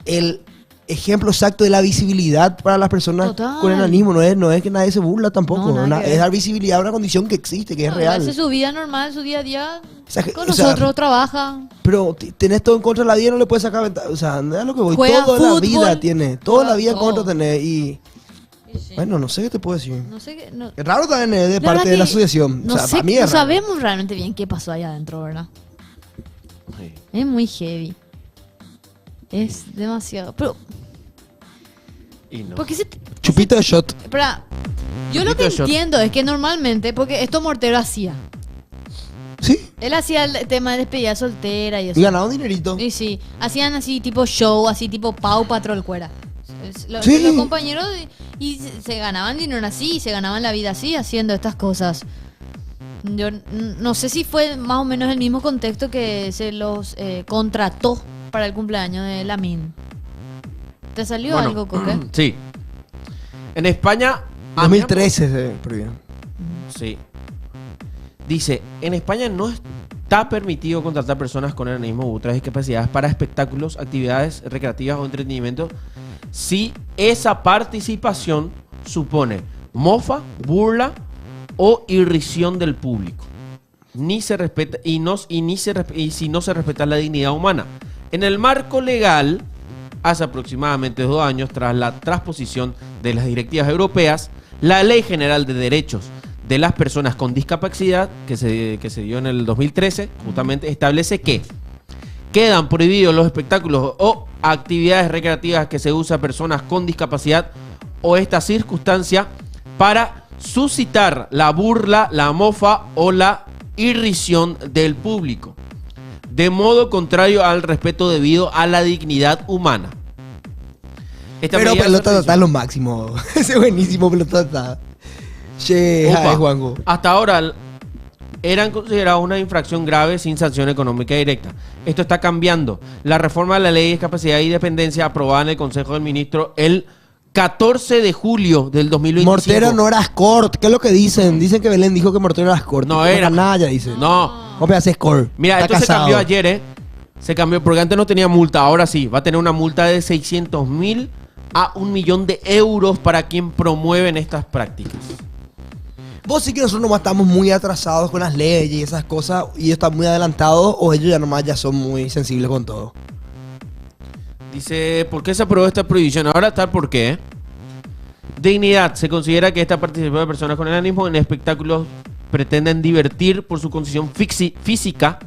el ejemplo exacto de la visibilidad para las personas Total. con enanismo. No es que nadie se burla tampoco. No, nada que ver. Es dar visibilidad a una condición que existe, que es real. Hace su vida normal, su día a día. O sea, Con o sea, nosotros trabaja. Pero tenés todo en contra de la vida y no le puedes sacar ventaja. O sea, no es lo que voy. Juega Toda la fútbol, vida tiene. Toda la vida en todo. contra tenés. Y Sí. bueno, no sé qué te puedo decir. No sé qué. No, Es raro también de la parte verdad de la que asociación. No o sea, sé, para mí no es raro. sabemos realmente bien qué pasó allá adentro, ¿verdad? Sí. Es muy heavy. Es demasiado. Pero, Y no. ¿por qué se.? Chupito de shot. Espera, yo lo que Chupito de shot. entiendo es que normalmente, porque esto Mortero hacía. Sí. Él hacía el tema de despedida soltera y eso. Y ganaba un dinerito. Y sí, hacían así tipo show, así tipo Pau Patrol Cuera. Sí. Los compañeros y se ganaban dinero así, se ganaban la vida así, haciendo estas cosas. Yo no sé si fue más o menos el mismo contexto que se los contrató para el cumpleaños de Lamin. ¿Te salió Bueno, algo, Coque? Sí. En España... 2013 se prohibió. Sí. Dice, en España no está permitido contratar personas con enanismo u otras discapacidades para espectáculos, actividades recreativas o entretenimiento si esa participación supone mofa, burla o irrisión del público. Ni se respeta y si no se respeta la dignidad humana. En el marco legal, hace aproximadamente 2 años, tras la transposición de las directivas europeas, la Ley General de Derechos de las Personas con Discapacidad, que se dio en el 2013, justamente establece que quedan prohibidos los espectáculos o actividades recreativas que se usa a personas con discapacidad o esta circunstancia para suscitar la burla, la mofa o la irrisión del público, de modo contrario al respeto debido a la dignidad humana. Esta Pero medida pelota se tata es lo máximo. Ese es buenísimo pelota tata. Che, Opa, ay, Juanjo. hasta ahora eran considerados una infracción grave sin sanción económica directa. Esto está cambiando. La reforma de la Ley de Discapacidad y Dependencia aprobada en el Consejo del Ministro el 14 de julio del 2025. Mortero no era escort. ¿Qué es lo que dicen? Dicen que Belén dijo que Mortero era escort. No era. Nada, ya dice. No. ¿Cómo hace escort? Mira, Está esto se casado. cambió ayer, Se cambió porque antes no tenía multa. Ahora sí, va a tener una multa de 600.000 a 1 millón de euros para quien promueven estas prácticas. ¿Vos sí que nosotros nomás estamos muy atrasados con las leyes y esas cosas y ellos están muy adelantados o ellos ya nomás ya son muy sensibles con todo? Dice, ¿por qué se aprobó esta prohibición? Ahora está el por qué. Dignidad. Se considera que esta participación de personas con enanismo en espectáculos pretenden divertir por su condición física,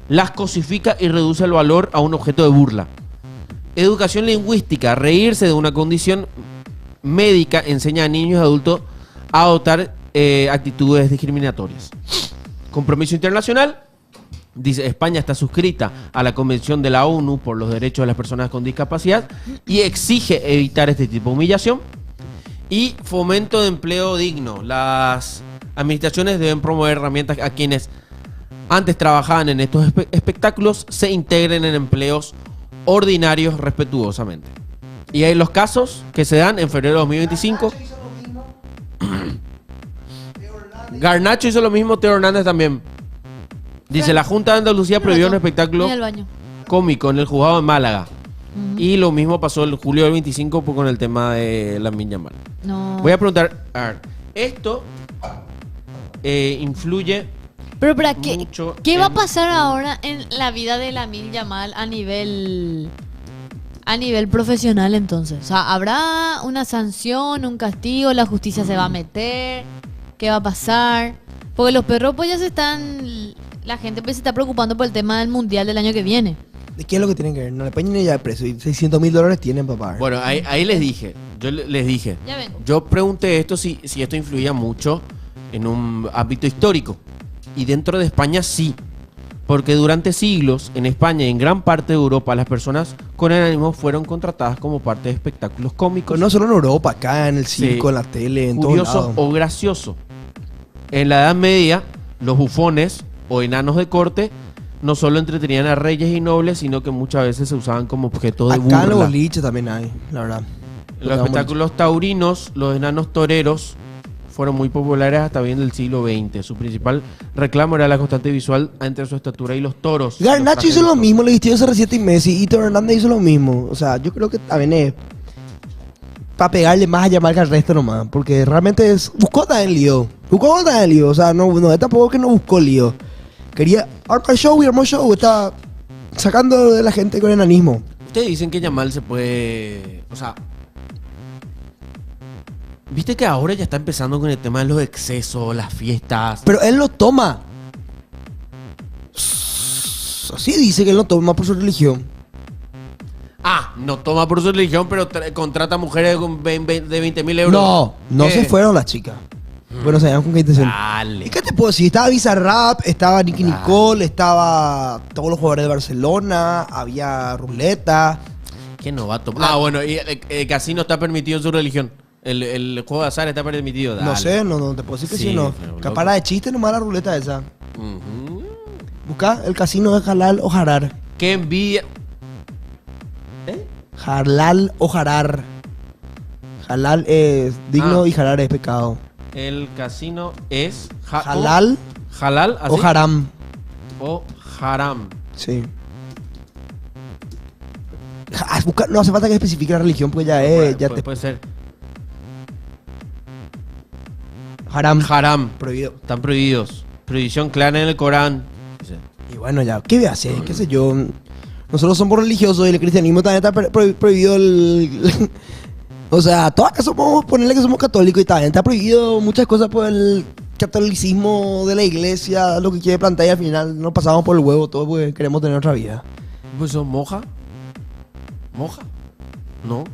las cosifica y reduce el valor a un objeto de burla. Educación lingüística. Reírse de una condición médica enseña a niños y adultos a adoptar actitudes discriminatorias. Compromiso internacional. Dice, España está suscrita a la Convención de la ONU por los Derechos de las Personas con Discapacidad y exige evitar este tipo de humillación. Y fomento de empleo digno. Las administraciones deben promover herramientas a quienes antes trabajaban en estos espectáculos se integren en empleos ordinarios respetuosamente. Y hay los casos que se dan en febrero de 2025. Garnacho hizo lo mismo, Teo Hernández también. Dice, la Junta de Andalucía prohibió un espectáculo Voy al baño. cómico en el juzgado de Málaga. Y lo mismo pasó el julio del 25 con el tema de Lamine Yamal. No. Voy a preguntar, a ver, esto influye Pero para qué, mucho ¿qué va a en- pasar ahora en la vida de Lamine Yamal a nivel profesional entonces? O sea, ¿habrá una sanción, un castigo? ¿La justicia se va a meter? ¿Qué va a pasar? Porque los perros pues ya se están... La gente pues se está preocupando por el tema del mundial del año que viene. ¿De qué es lo que tienen que ver? No le peñen ya de preso y $600.000 tienen para pagar. Bueno, ahí les dije, les dije. Ya vengo. Yo pregunté esto si esto influía mucho en un ámbito histórico. Y dentro de España sí. Porque durante siglos, en España y en gran parte de Europa, las personas con enanismo fueron contratadas como parte de espectáculos cómicos. Pues no solo en Europa, acá en el circo, Sí. en la tele, en todos Curioso lados. o gracioso. En la Edad Media, los bufones o enanos de corte no solo entretenían a reyes y nobles, sino que muchas veces se usaban como objeto de Acá en los burla. boliches también hay, la verdad. Los espectáculos taurinos, los enanos toreros, fueron muy populares hasta bien del siglo XX. Su principal reclamo era la constante visual entre su estatura y los toros. Garnacho hizo lo mismo, le vistió CR7 y Messi, y Teo Hernández hizo lo mismo. O sea, yo creo que también es para pegarle más a llamar que al resto nomás. Porque realmente buscó también lío. Buscó también lío. O sea, no es tampoco que no buscó lío. Quería armar show y armó show. Estaba sacando de la gente con enanismo. Ustedes dicen que Yamal se puede... O sea... Viste que ahora ya está empezando con el tema de los excesos, las fiestas. Pero él lo toma. Así dice que él lo toma por su religión. Ah, no toma por su religión, pero contrata mujeres con de 20.000 euros. No ¿Qué? se fueron las chicas. Bueno, sabían con qué intención. ¿Y Dale. qué te puedo decir? Estaba Bizarrap, estaba Nicky Dale. Nicole, estaba todos los jugadores de Barcelona, había ruleta. ¿Qué no va a tomar? Ah, bueno, y el casino está permitido en su religión. El juego de azar está permitido. Dale. No sé, no te puedo decir que sí, Sí, no. pero loco. Capara de chiste nomás la ruleta esa. Ujú. Busca el casino de halal o harar. Qué envidia. Halal o harar. Halal es digno Ah. y harar es pecado. El casino es Halal halal así, o haram. o haram. Sí. No hace falta que especifique la religión porque ya es. Ya te, Puede ser haram. haram. Prohibido. Están prohibidos. Prohibición clara en el Corán. Dice. Y bueno, ya, ¿qué voy a hacer? ¿Qué sé yo? Nosotros somos religiosos y el cristianismo también está prohibido el... O sea, todos acá somos, ponerle que somos católicos y también está prohibido muchas cosas por el catolicismo de la iglesia, lo que quiere plantear y al final nos pasamos por el huevo todo porque queremos tener otra vida. ¿Pues sos moja? ¿Moja? No.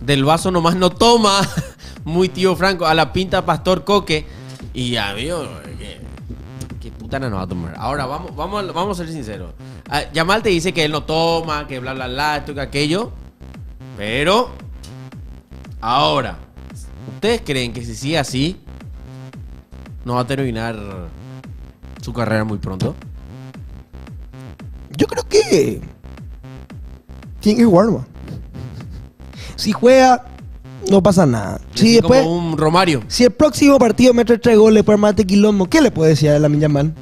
Del vaso nomás no toma. Muy tío Franco. A la pinta Pastor Coque. Y ya veo que putana no va a tomar. Ahora, vamos a ser sinceros. Yamal te dice que él no toma, que bla, bla, bla, esto, que aquello. Pero, ahora, ¿ustedes creen que si sigue así, ¿No va a terminar su carrera muy pronto? Yo creo que tiene que jugar, man. Si juega, no pasa nada. Y Si así después, como un Romario. si el próximo partido mete 3 goles por mate quilombo, ¿qué le puede decir a Lamine Yamal?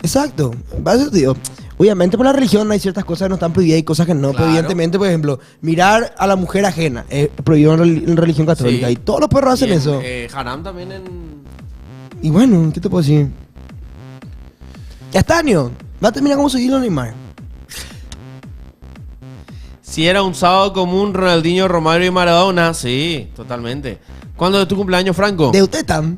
Exacto. Va a ser, tío. Obviamente por la religión hay ciertas cosas que no están prohibidas y cosas que no. Pero Claro. evidentemente, por ejemplo, mirar a la mujer ajena es prohibido en religión católica. Sí. Y todos los perros hacen Y en, eso. Haram también en... Y bueno, ¿qué te puedo decir? Castaño, va a terminar como su hilo Neymar. Si era un sábado común, Ronaldinho, Romario y Maradona, sí, totalmente. ¿Cuándo es tu cumpleaños, Franco? De usted tan.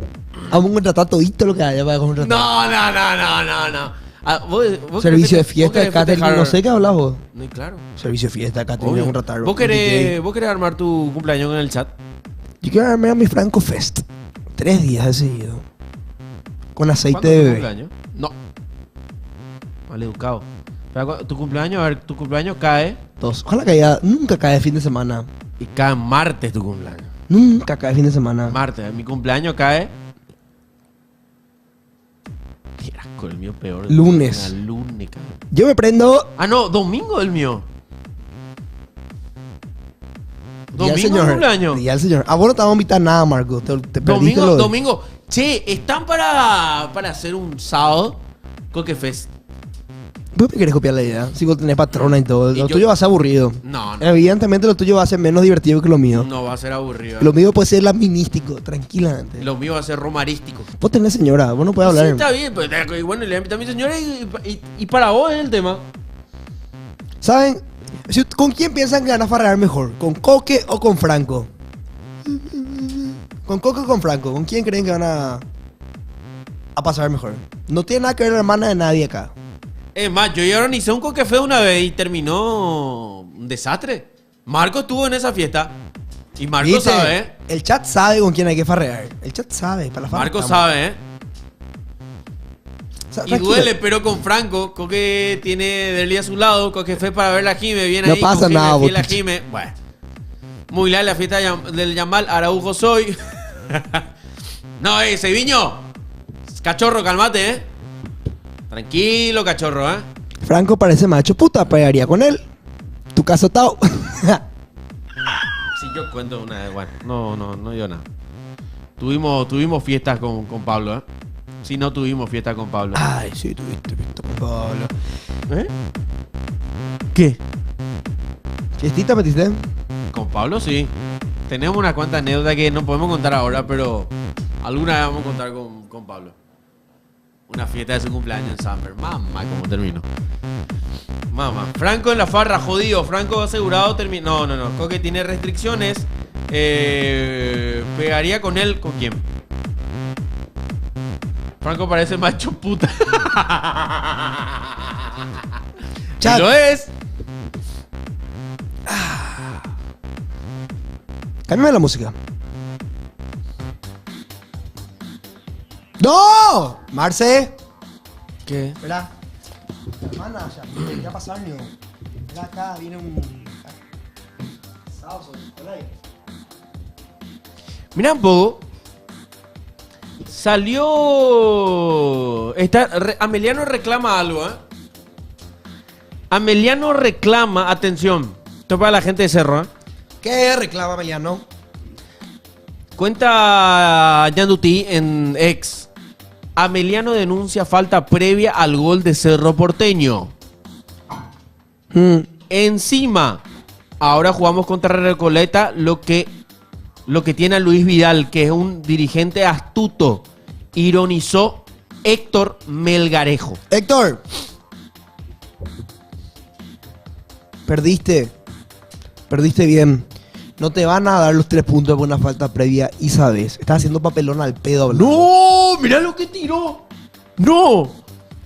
Vamos a contratar todito lo que haya para contratar. No. Ah, vos Servicio de querés- fiesta, vos querés catering, festejar- no sé qué hablas vos. No, claro. Servicio de fiesta, catering, Obvio. voy a contratar. ¿Vos un DJ. querés armar tu cumpleaños en el chat? Yo quiero armar mi Franco Fest. 3 días de seguido. Con aceite ¿Cuándo de es tu bebé. cumpleaños? No. Mal educado. Pero, tu cumpleaños, a ver, tu cumpleaños cae 2. Ojalá caiga. Nunca cae fin de semana. y cae martes tu cumpleaños. Nunca cae fin de semana. Martes, mi cumpleaños cae. Qué asco, el mío peor. Lunes. Lunes, cae. Yo me prendo. Ah, no, domingo el mío. Día del Domingo el cumpleaños. Día del señor. A vos no te vamos a invitar nada, Marco. Te perdiste Domingo, lo de- domingo. Che, ¿están para hacer un sábado Coque Fest? ¿Vos me querés copiar la idea? Si vos tenés patrona y todo. Y Lo yo- tuyo va a ser aburrido. No, no. Evidentemente lo tuyo va a ser menos divertido que lo mío. No va a ser aburrido. Lo mío puede ser laminístico, tranquilamente. Lo mío va a ser romarístico. Vos tenés señora, vos no puedes Sí, hablar. está bien, pero y bueno, le invito a mi señora y para vos es el tema. ¿Saben? ¿Con quién piensan que van a farrear mejor? ¿Con Coque o con Franco? ¿Con Coque o con Franco? ¿Con quién creen que van a pasar mejor? No tiene nada que ver la hermana de nadie acá. Es más, yo ya organicé un Coque Fest una vez y terminó un desastre. Marco estuvo en esa fiesta. Y Marco ¿Viste? sabe, ¿eh? El chat sabe con quién hay que farrear. El chat sabe. Para la farra Marco estamos. sabe, ¿eh? O sea, Y tranquilo. duele, pero con Franco, Coque tiene Derli a su lado, Coque fue para ver la Jime, viene No ahí, pasa con nada, fiel la Botiche. Jime. Bueno. Muy larga la fiesta del Yamal, Araujo soy. No, Seviño. Cachorro, calmate, ¿eh? Tranquilo, cachorro, ¿eh? Franco parece macho puta, pegaría con él. Tu caso Tao. Si yo cuento una vez, bueno, no digo nada. Tuvimos fiestas con Pablo, ¿eh? Si no tuvimos fiesta con Pablo. Ay, sí, tuviste visto con Pablo. ¿Eh? ¿Qué? ¿Fiestita metiste? Con Pablo sí. Tenemos una cuanta anécdota que no podemos contar ahora, pero alguna vez vamos a contar con Pablo. Una fiesta de su cumpleaños en Summer. Mamá, cómo terminó. Mamá. Franco en la farra, jodido. Franco asegurado terminó. No. Coque tiene restricciones. Pegaría con él. ¿Con quién? Franco parece macho puta. Chat. Y lo es. Cámbiame la música. ¡No! Marce. ¿Qué? Espera. Hermana, ya va a pasar, niño. Mira acá, viene un. Hola ahí. Mira un poco. Salió. Ameliano reclama algo, ¿eh? Ameliano reclama, atención. Esto es para la gente de Cerro, ¿eh? ¿Qué reclama Meliano? Cuenta Yanduti en ex. Ameliano denuncia falta previa al gol de Cerro Porteño. Encima, ahora jugamos contra Recoleta, lo que tiene a Luis Vidal, que es un dirigente astuto. Ironizó Héctor Melgarejo. Héctor. Perdiste. Perdiste bien. No te van a dar los 3 puntos por una falta previa y sabes. Estás haciendo papelón al pedo hablando. ¡No! ¡Mirá lo que tiró! ¡No!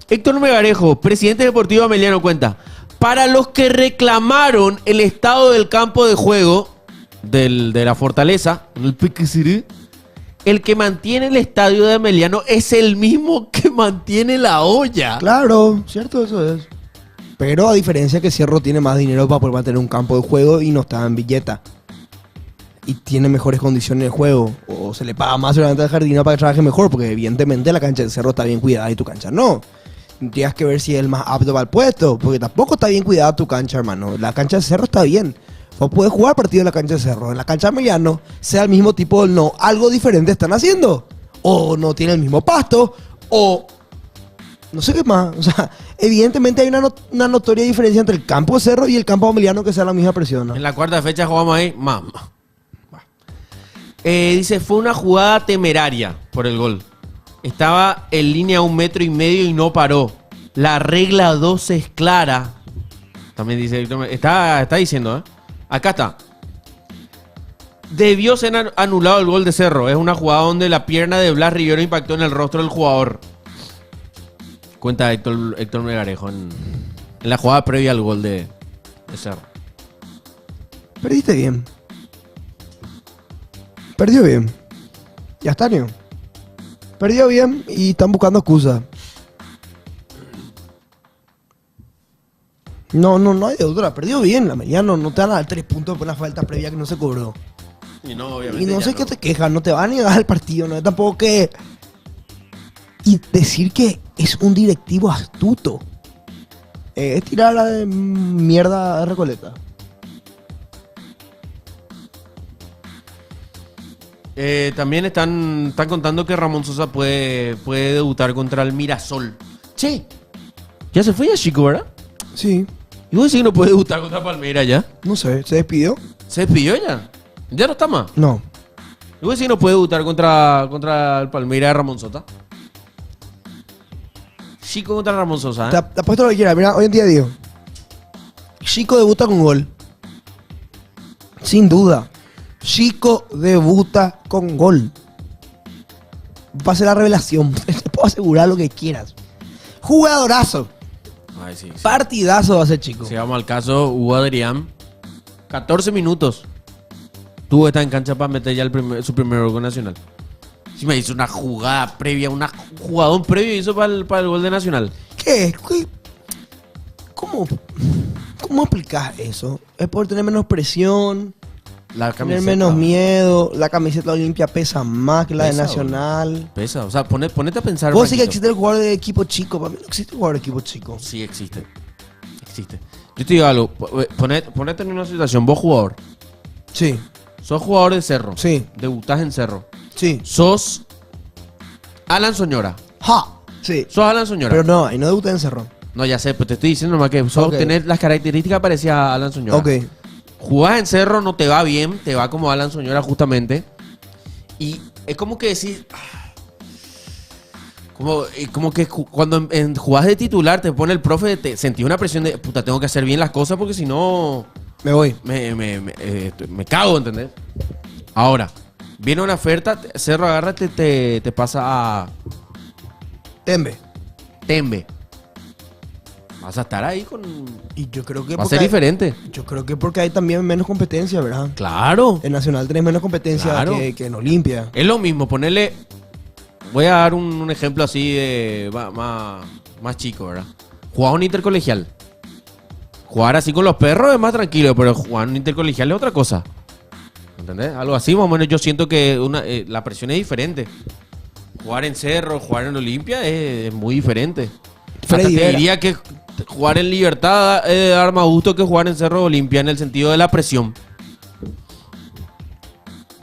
Héctor Melgarejo, presidente deportivo Ameliano, cuenta. Para los que reclamaron el estado del campo de juego de la Fortaleza, el PQCR, el que mantiene el estadio de Ameliano es el mismo que mantiene la olla. Claro, cierto, eso es. Pero a diferencia que Cerro tiene más dinero para poder mantener un campo de juego y no está en billeta. y tiene mejores condiciones de juego, o se le paga más seguramente al jardinero para que trabaje mejor, porque evidentemente la cancha del Cerro está bien cuidada y tu cancha no. Tendrías que ver si es el más apto para el puesto, porque tampoco está bien cuidada tu cancha, hermano. La cancha del Cerro está bien. Vos podés jugar partido en la cancha del Cerro. En la cancha de Emiliano, sea el mismo tipo, no, algo diferente están haciendo. O no tiene el mismo pasto, o no sé qué más. O sea, evidentemente hay una notoria diferencia entre el campo de Cerro y el campo de Emiliano que sea la misma presión, ¿no? En la cuarta fecha jugamos ahí, mamá. Dice, fue una jugada temeraria por el gol. Estaba en línea 1,5 metros y no paró. La regla 12 es clara. También dice, está diciendo, acá está. Debió ser anulado el gol de Cerro. Es una jugada donde la pierna de Blas Rivero impactó en el rostro del jugador. Cuenta Héctor Melgarejo en la jugada previa al gol de Cerro. Perdiste bien. Perdió bien. Ya está, ¿no? Perdió bien y están buscando excusas. No hay de otra. Perdió bien. La Mediano no te van a dar 3 puntos por una falta previa que no se cobró. Y no, obviamente. Y no sé qué te quejas. No te van a negar el partido. No es tampoco que... Y decir que es un directivo astuto. Es tirar la de mierda a Recoleta. También están contando que Ramón Sosa puede debutar contra el Mirasol. Che, ya se fue ya Chico, ¿verdad? Sí. ¿Y vos decís que no puede debutar contra Palmeiras ya? No sé. ¿Se despidió? ¿Se despidió ya? ¿Ya no está más? No. ¿Y vos decís que no puede debutar contra el Palmeiras de Ramón Sosa? Chico contra Ramón Sosa, Te apuesto lo que quieras. Mira, hoy en día digo. Chico debuta con gol. Sin duda. Chico debuta con gol. Va a ser la revelación. Te puedo asegurar lo que quieras. Jugadorazo. Ay, sí. Partidazo va a ser Chico. Si vamos al caso, Hugo Adrián, 14 minutos tuvo que estar en cancha para meter ya su primer gol nacional. Si me hizo una jugada previa, un jugadón previo hizo para el gol de Nacional. ¿Qué? ¿Cómo explicás eso? ¿Es por tener menos presión? La Tener camiseta. menos miedo, la camiseta Olimpia pesa más que la de Pesa, Nacional. Pesa, o sea, ponete a pensar. Vos sí que Franquito. existe el jugador de equipo chico. Para mí no existe el jugador de equipo chico. Sí, existe. Yo te digo algo, ponete en una situación, vos jugador, Sí, sos jugador de Cerro, Sí. debutás en Cerro, sí. sos Alan Soñora, ¡Ja! Sí. sos Alan Soñora. Pero no, ahí no debuté en Cerro. No, ya sé, pues te estoy diciendo nomás que sos Ok. tener las características parecidas a Alan Soñora. Ok. Jugás en Cerro, no te va bien, te va como Alan Soñora justamente. Y es como que decís... Como que cuando jugás de titular te pone el profe, te sentís una presión de, puta, tengo que hacer bien las cosas porque si no Me voy. me cago, ¿entendés? Ahora, viene una oferta, Cerro agarra, te pasa a Tembe. Tembe. Vas a estar ahí con... Y yo creo que Va a ser diferente. Yo creo que porque hay también menos competencia, ¿verdad? Claro. En Nacional tenés menos competencia Claro. que en Olimpia. Es lo mismo, ponerle... Voy a dar un ejemplo así de más chico, ¿verdad? Jugar un intercolegial. Jugar así con los perros es más tranquilo, pero jugar un intercolegial es otra cosa. ¿Entendés? Algo así, más o menos yo siento que la presión es diferente. Jugar en Cerro, jugar en Olimpia es muy diferente. Hasta Freddy te Vera. diría que jugar en Libertad es dar más gusto que jugar en Cerro o Olimpia en el sentido de la presión.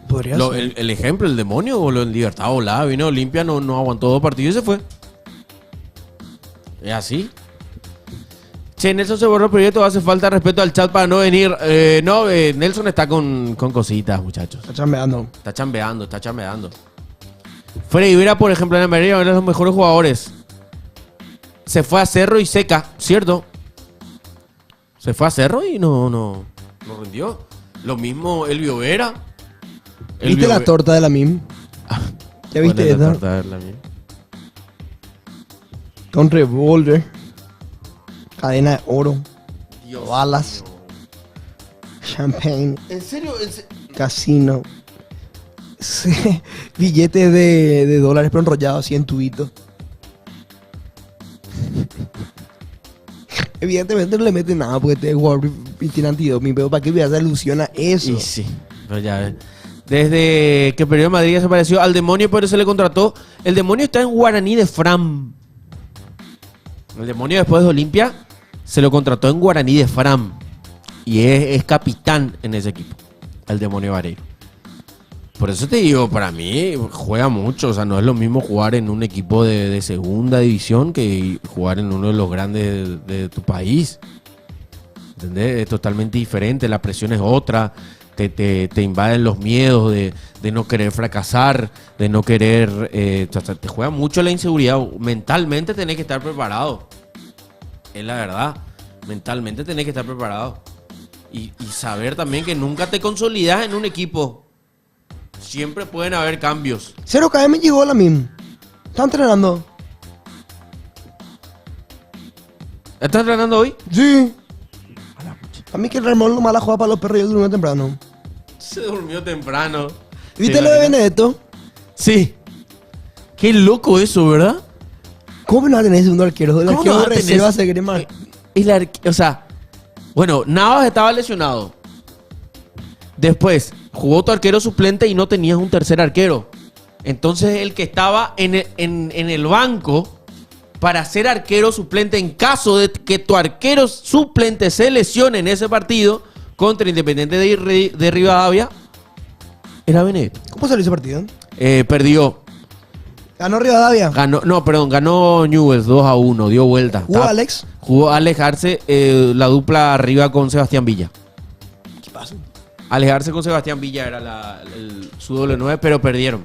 Podría ser. El ejemplo, el demonio, o en Libertad volaba, vino a Olimpia, no aguantó 2 partidos y se fue. Es así. Che, Nelson se borró el proyecto, hace falta respeto al chat para no venir. Nelson está con cositas, muchachos. Está chambeando. Está chambeando. Freddy Vera, por ejemplo, en la mayoría de los mejores jugadores. Se fue a Cerro y seca, ¿cierto? Se fue a Cerro y no rindió. Lo mismo Elvio Vera. ¿Viste la torta de la MIM? ¿Ya viste ¿Cuál es la esa? torta de la mía? Con revólver. Cadena de oro. Dios Balas. Champagne. ¿En serio? Casino. Sí, billetes de dólares pero enrollados así en tubitos. Evidentemente no le mete nada porque este jugador y tiene antidoping, pero ¿para qué voy a hacer alusión a eso? Y sí, pero ya ves. Desde que perdió en Madrid se pareció al demonio, pero se le contrató. El demonio está en Guaraní de Fram. El demonio después de Olimpia se lo contrató en Guaraní de Fram. Y es capitán en ese equipo. El demonio Vareiro. Por eso te digo, para mí juega mucho. O sea, no es lo mismo jugar en un equipo de segunda división que jugar en uno de los grandes de tu país. ¿Entendés? Es totalmente diferente. La presión es otra. Te invaden los miedos de no querer fracasar, de no querer... o sea, te juega mucho la inseguridad. Mentalmente tenés que estar preparado. Es la verdad. Mentalmente tenés que estar preparado. Y saber también que nunca te consolidas en un equipo. Siempre pueden haber cambios. 0KM llegó la MIM. ¿Está entrenando? ¿Estás entrenando hoy? Sí. A mí que Ramón lo mala juega para los perros y yo durmió temprano. Se durmió temprano. ¿Viste lo de Benedetto? Sí. Qué loco eso, ¿verdad? ¿Cómo no va a tener segundo arquero? El ¿Cómo arquero no va de a tener- reserva se cree mal. O sea, bueno, Navas estaba lesionado. Después, jugó tu arquero suplente y no tenías un tercer arquero. Entonces, el que estaba en el banco para ser arquero suplente en caso de que tu arquero suplente se lesione en ese partido contra Independiente de Rivadavia, era Benedetto. ¿Cómo salió ese partido? Perdió. Ganó Rivadavia. Ganó Newell's 2-1, dio vuelta. ¿Jugó Alex? Jugó Alex Arce, la dupla arriba con Sebastián Villa. ¿Qué pasa? Alex Arce con Sebastián Villa era su doble 9, pero perdieron.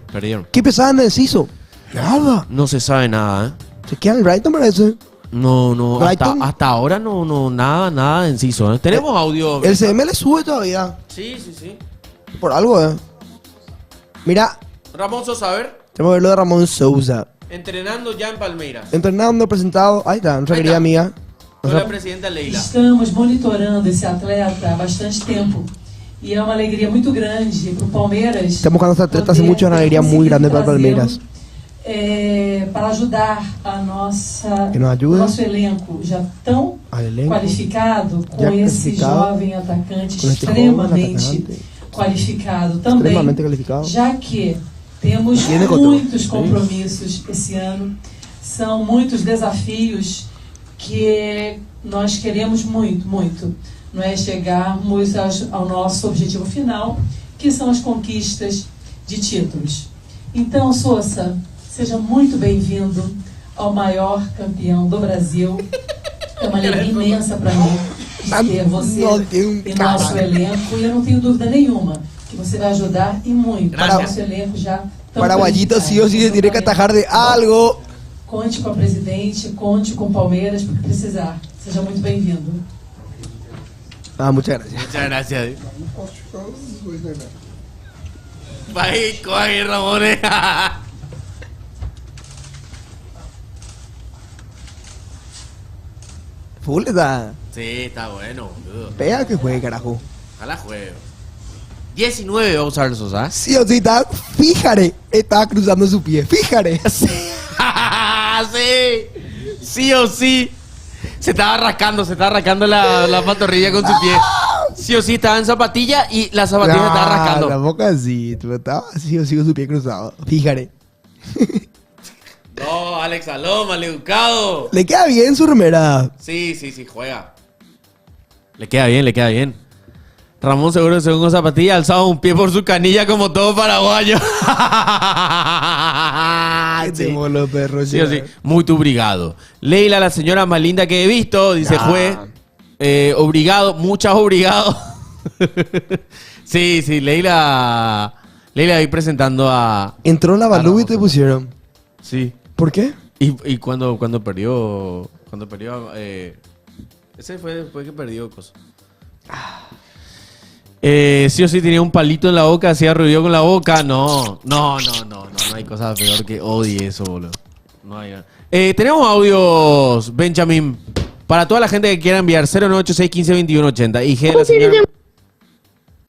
¿Qué pesaba en Enciso? Nada. No se sabe nada, ¿eh? Se queda en el Brighton, parece. No, Brighton. hasta ahora no, nada de Enciso, ¿eh? Tenemos audio. El CM le sube todavía. Sí. Por algo, Mira, Ramón Sosa, a ver, tenemos que ver lo de Ramón Sousa. entrenando ya en Palmeiras. Entrenando, presentado. Ahí está, nuestra Ahí querida está. amiga. Con la presidenta Leila. Estamos monitorando esse atleta há bastante tempo e é uma alegria muito grande para o Palmeiras. Estamos buscando a este atleta hace mucho, es una alegría muy grande para Palmeiras. Para ajudar a nossa, Que nos ajude. nosso elenco já tão Al elenco. qualificado, com Já esse qualificado. jovem atacante Com este extremamente joven atacante. qualificado também, Extremamente calificado. já que temos Tiene control. muitos compromissos esse ano, são muitos desafios que nós queremos muito, não é chegarmos ao nosso objetivo final, que são as conquistas de títulos. Então, Sousa, seja muito bem-vindo ao maior campeão do Brasil. É uma alegria imensa para mim ter você em nosso elenco e eu não tenho dúvida nenhuma que você vai ajudar e muito. O nosso elenco já tão Paraguayito qualificado. sí o sí se tiene que atajar de algo. Conte com a presidente, conte com o Palmeiras, porque precisar. Seja muito bem-vindo. Ah, muchas gracias. Muchas gracias. Bye, coge, Ramón. Full está. Sí, está bueno, boludo. Pega que juegue, carajo. Ojalá juego. 19 vamos a ver Sosa. Sí o sí está. Fíjate, estaba cruzando su pie. Fíjate. Sí o sí. Se estaba rascando la pantorrilla con su pie. Sí o sí, estaba en zapatilla y la zapatilla se estaba rascando. Tampoco así. Tú estaba sí o sí con su pie cruzado. Fíjate. No, Alex Aló, maleducado. Le queda bien su remera. Sí, juega. Le queda bien. Ramón seguro se con zapatilla, alzado un pie por su canilla como todo paraguayo. Sí. Los perros. Sí o sí. Muy obrigado. Leila, la señora más linda que he visto, dice juez. Obrigado, muchas obrigado. Sí, Leila ahí presentando a... Entró la Balú y Ramón. te pusieron. Sí. ¿Por qué? Y cuando perdió... ese fue después que perdió cosas. Sí o sí tenía un palito en la boca, hacía ruido con la boca. No hay cosa peor que odie eso, boludo. No hay nada. Tenemos audios, Benjamin, para toda la gente que quiera enviar 0986 15 21 80. Y G, la señora...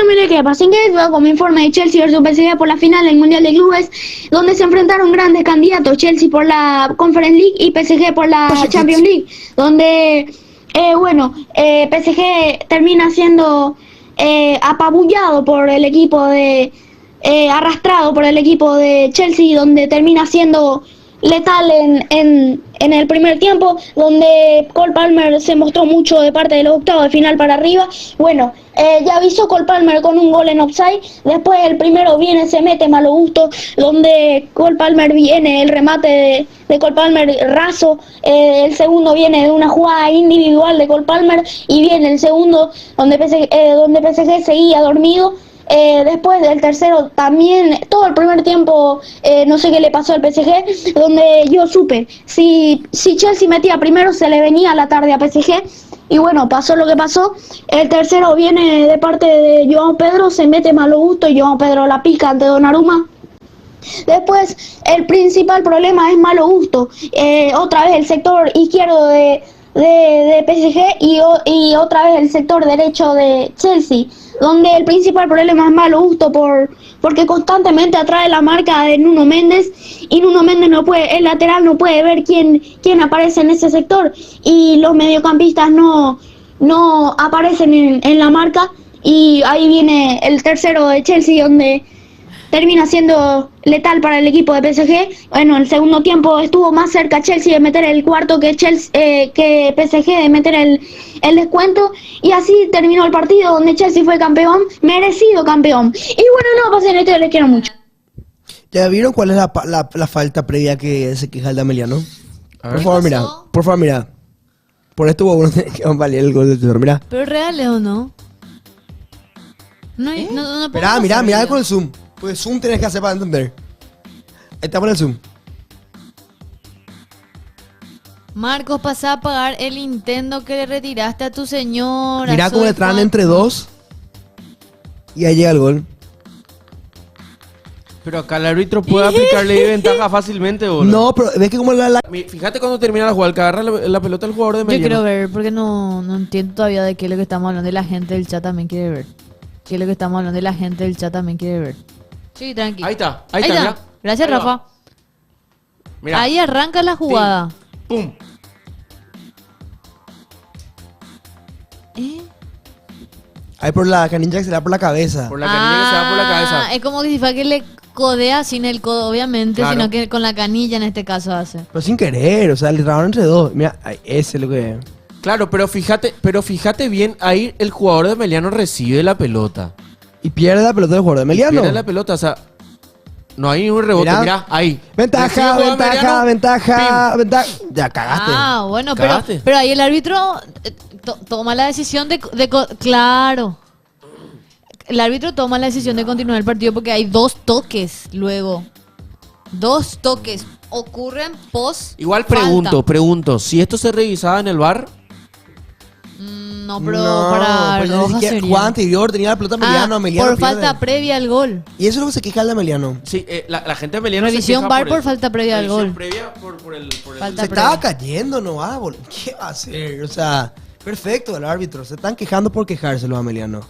Mire que pasen que como informe de Chelsea versus PSG por la final del Mundial de Clubes, donde se enfrentaron grandes candidatos, Chelsea por la Conference League y PSG por la Champions League, donde PSG termina siendo apabullado por el equipo de arrastrado por el equipo de Chelsea, donde termina siendo letal en el primer tiempo, donde Cole Palmer se mostró mucho de parte de los octavos de final para arriba. Bueno, ya avisó Cole Palmer con un gol en offside. Después el primero viene, se mete Malo Gusto, donde Cole Palmer viene, el remate de Cole Palmer raso. El segundo viene de una jugada individual de Cole Palmer, y viene el segundo donde PSG seguía dormido. Después del tercero también, todo el primer tiempo, no sé qué le pasó al PSG, donde yo supe, si Chelsea metía primero se le venía la tarde a PSG, y bueno, pasó lo que pasó. El tercero viene de parte de João Pedro, se mete Malo Gusto y João Pedro la pica ante Donnarumma. Después, el principal problema es Malo Gusto, otra vez el sector izquierdo de PSG y otra vez el sector derecho de Chelsea, donde el principal problema es Malo Gusto porque constantemente atrae la marca de Nuno Méndez, y Nuno Méndez el lateral no puede ver quién aparece en ese sector, y los mediocampistas no aparecen en la marca, y ahí viene el tercero de Chelsea, donde termina siendo letal para el equipo de PSG. Bueno, el segundo tiempo estuvo más cerca Chelsea de meter el cuarto que PSG de meter el descuento, y así terminó el partido, donde Chelsea fue campeón, merecido campeón. Y bueno, no pasen esto, yo les quiero mucho. ¿Ya vieron cuál es la falta previa que se queja el de Ameliano? Por favor, mira. Por favor, mira. Por esto hubo que valer el gol del Tesoro, mira. ¿Pero real o no? No, Mirá con el zoom. Pues zoom tenés que hacer para entender. Ahí está por el zoom. Marcos, pasá a pagar el Nintendo que le retiraste a tu señora. Mirá cómo le traen entre dos. Y ahí llega el gol. Pero acá el árbitro puede aplicarle ventaja fácilmente, boludo. No, pero ves que como Fíjate cuando termina la jugada, que agarra la pelota el jugador de Yo Mediano. quiero ver, porque no entiendo todavía de qué es lo que estamos hablando. Y la gente del chat también quiere ver. ¿Qué es lo que estamos hablando? Y la gente del chat también quiere ver. Sí, tranqui. Ahí está, mirá. Gracias, Ahí va. Rafa. Mirá. Ahí arranca la jugada. Pum. Ahí por la canilla que se le da por la cabeza. Por la canilla que se da por la cabeza. Es como que si fuera que le codea sin el codo, obviamente, Claro. sino que con la canilla en este caso hace. Pero sin querer, o sea, le trabaron entre dos. Mira, ay, ese es lo que... Claro, pero fíjate bien, ahí el jugador de Meliano recibe la pelota. Y pierde la pelota del jugador de Meliano. Pierde la pelota, o sea, no hay ningún rebote, mirá, ahí. Ventaja, Recibe el jugador de Meliano, ventaja. Ya cagaste. Ah, bueno, Cagaste. pero ahí el árbitro toma la decisión claro. El árbitro toma la decisión de continuar el partido porque hay 2 toques luego. 2 toques ocurren post Igual falta. pregunto, si esto se revisaba en el VAR, No, pero para pues ni roja siquiera sería. jugada anterior tenía la pelota Meliano. Meliano por pierde. falta previa al gol. Y eso es lo que se queja el de Meliano. sí, la gente de Meliano Revisión se queja VAR por eso. falta previa al Revisión gol. previa por el Falta Se previa. estaba cayendo, no va, boludo. ¿Qué va a hacer? O sea, perfecto el árbitro. Se están quejando por quejarse los amelianos.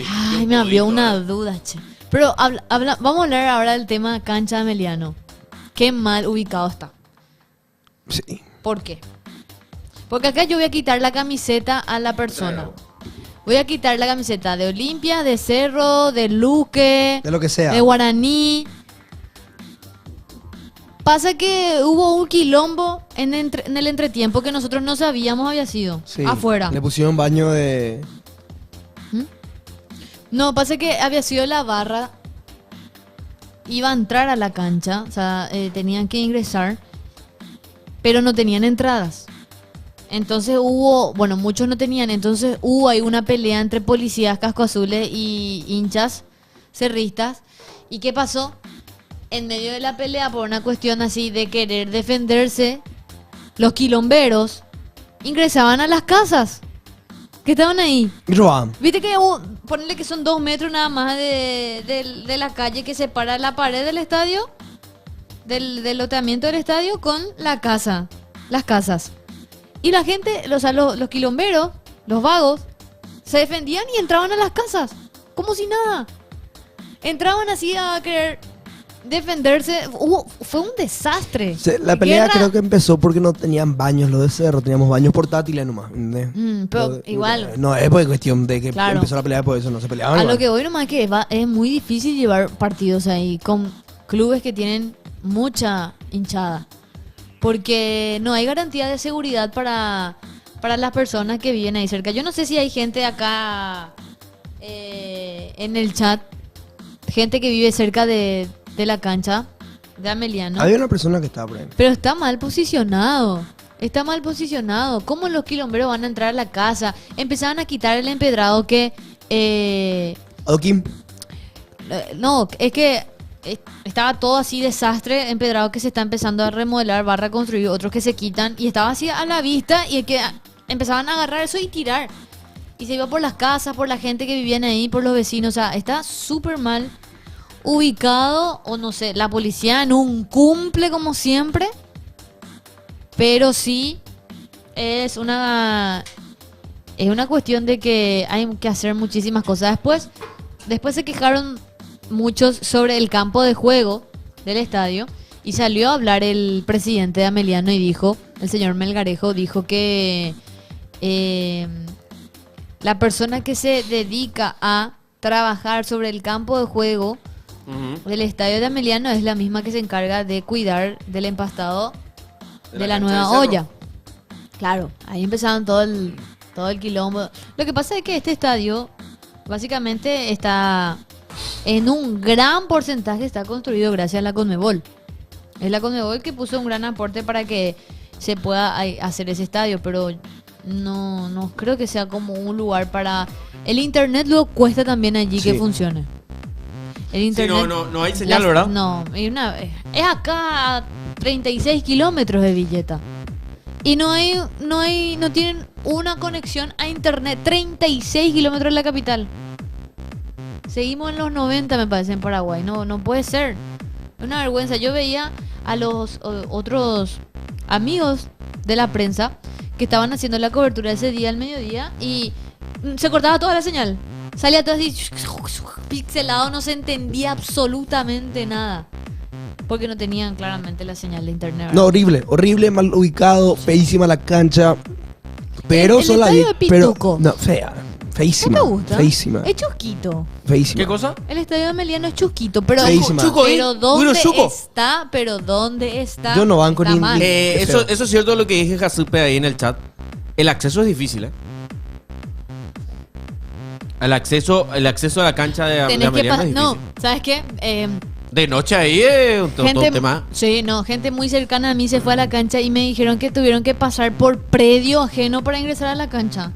Ay, me abrió una duda, che. Pero vamos a hablar ahora del tema cancha de Meliano. Qué mal ubicado está. Sí. ¿Por qué? Porque acá yo voy a quitar la camiseta a la persona. Voy a quitar la camiseta de Olimpia, de Cerro, de Luque, De lo que sea. de Guaraní. Pasa que hubo un quilombo en el entretiempo que nosotros no sabíamos había sido. Sí. Afuera. Le pusieron baño de... No, pasa que había sido la barra. Iba a entrar a la cancha. O sea, tenían que ingresar. Pero no tenían entradas. Entonces muchos no tenían. Entonces hubo ahí una pelea entre policías cascoazules y hinchas cerristas. ¿Y qué pasó? En medio de la pelea, por una cuestión así de querer defenderse, los quilomberos ingresaban a las casas que estaban ahí. Y robaban. Viste que ponerle que son 2 metros nada más de la calle que separa la pared del estadio, del loteamiento del estadio con la casa, las casas. Y la gente, los quilomberos, los vagos, se defendían y entraban a las casas, como si nada. Entraban así a querer defenderse. Fue un desastre. La pelea Guerra- creo que empezó porque no tenían baños los de Cerro, teníamos baños portátiles nomás. ¿entendés? Pero igual. No, es por cuestión de que Claro. empezó la pelea por eso, no se peleaban. A igual. lo que voy nomás es que es muy difícil llevar partidos ahí con clubes que tienen mucha hinchada. Porque no hay garantía de seguridad para las personas que viven ahí cerca. Yo no sé si hay gente acá en el chat, gente que vive cerca de la cancha de Ameliano. Había una persona que estaba por ahí. Pero está mal posicionado. Está mal posicionado. ¿Cómo los quilomberos van a entrar a la casa? Empezaban a quitar el empedrado que... Adoquín. no, es que estaba todo así desastre, empedrado que se está empezando a remodelar, barra construir, otros que se quitan. Y estaba así a la vista y es que empezaban a agarrar eso y tirar. Y se iba por las casas, por la gente que vivían ahí, por los vecinos. O sea, está súper mal ubicado, o no sé, la policía no cumple como siempre, pero sí es una cuestión de que hay que hacer muchísimas cosas. Después se quejaron muchos sobre el campo de juego del estadio y salió a hablar el presidente de Ameliano y dijo, el señor Melgarejo, dijo que la persona que se dedica a trabajar sobre el campo de juego del estadio de Ameliano es la misma que se encarga de cuidar del empastado de la nueva olla. Claro, ahí empezaron todo el quilombo. Lo que pasa es que este estadio básicamente está en un gran porcentaje está construido gracias a la Conmebol. Es la Conmebol que puso un gran aporte para que se pueda hacer ese estadio, pero no creo que sea como un lugar para... El internet luego cuesta también allí que funcione. El internet... Sí, no hay señal, ¿verdad? No, es acá a 36 kilómetros de Villeta. Y no tienen una conexión a internet. 36 kilómetros de la capital. Seguimos en los 90, me parece, en Paraguay. No puede ser. Es una vergüenza. Yo veía a los otros amigos de la prensa que estaban haciendo la cobertura ese día al mediodía y se cortaba toda la señal. Salía todo así pixelado, no se entendía absolutamente nada. Porque no tenían claramente la señal de internet, ¿verdad? No, horrible, mal ubicado, feísima la cancha. Pero el solo estadio de Pituco. No, feísima. ¿No te gusta? Feísima. Es chusquito. Feísima. ¿Qué cosa? El estadio de Ameliano es chusquito, pero Feísima. pero ¿dónde Bueno, chuco. está? Pero ¿dónde está? Yo no banco Está ni- mal. Qué Eso feo. es cierto lo que dije Jasupe ahí en el chat. El acceso es difícil, ¿eh? El acceso a la cancha de Tenés que Ameliano es no, difícil. ¿sabes qué? De noche ahí es todo un tema. Sí, no, gente muy cercana a mí se fue a la cancha y me dijeron que tuvieron que pasar por predio ajeno para ingresar a la cancha.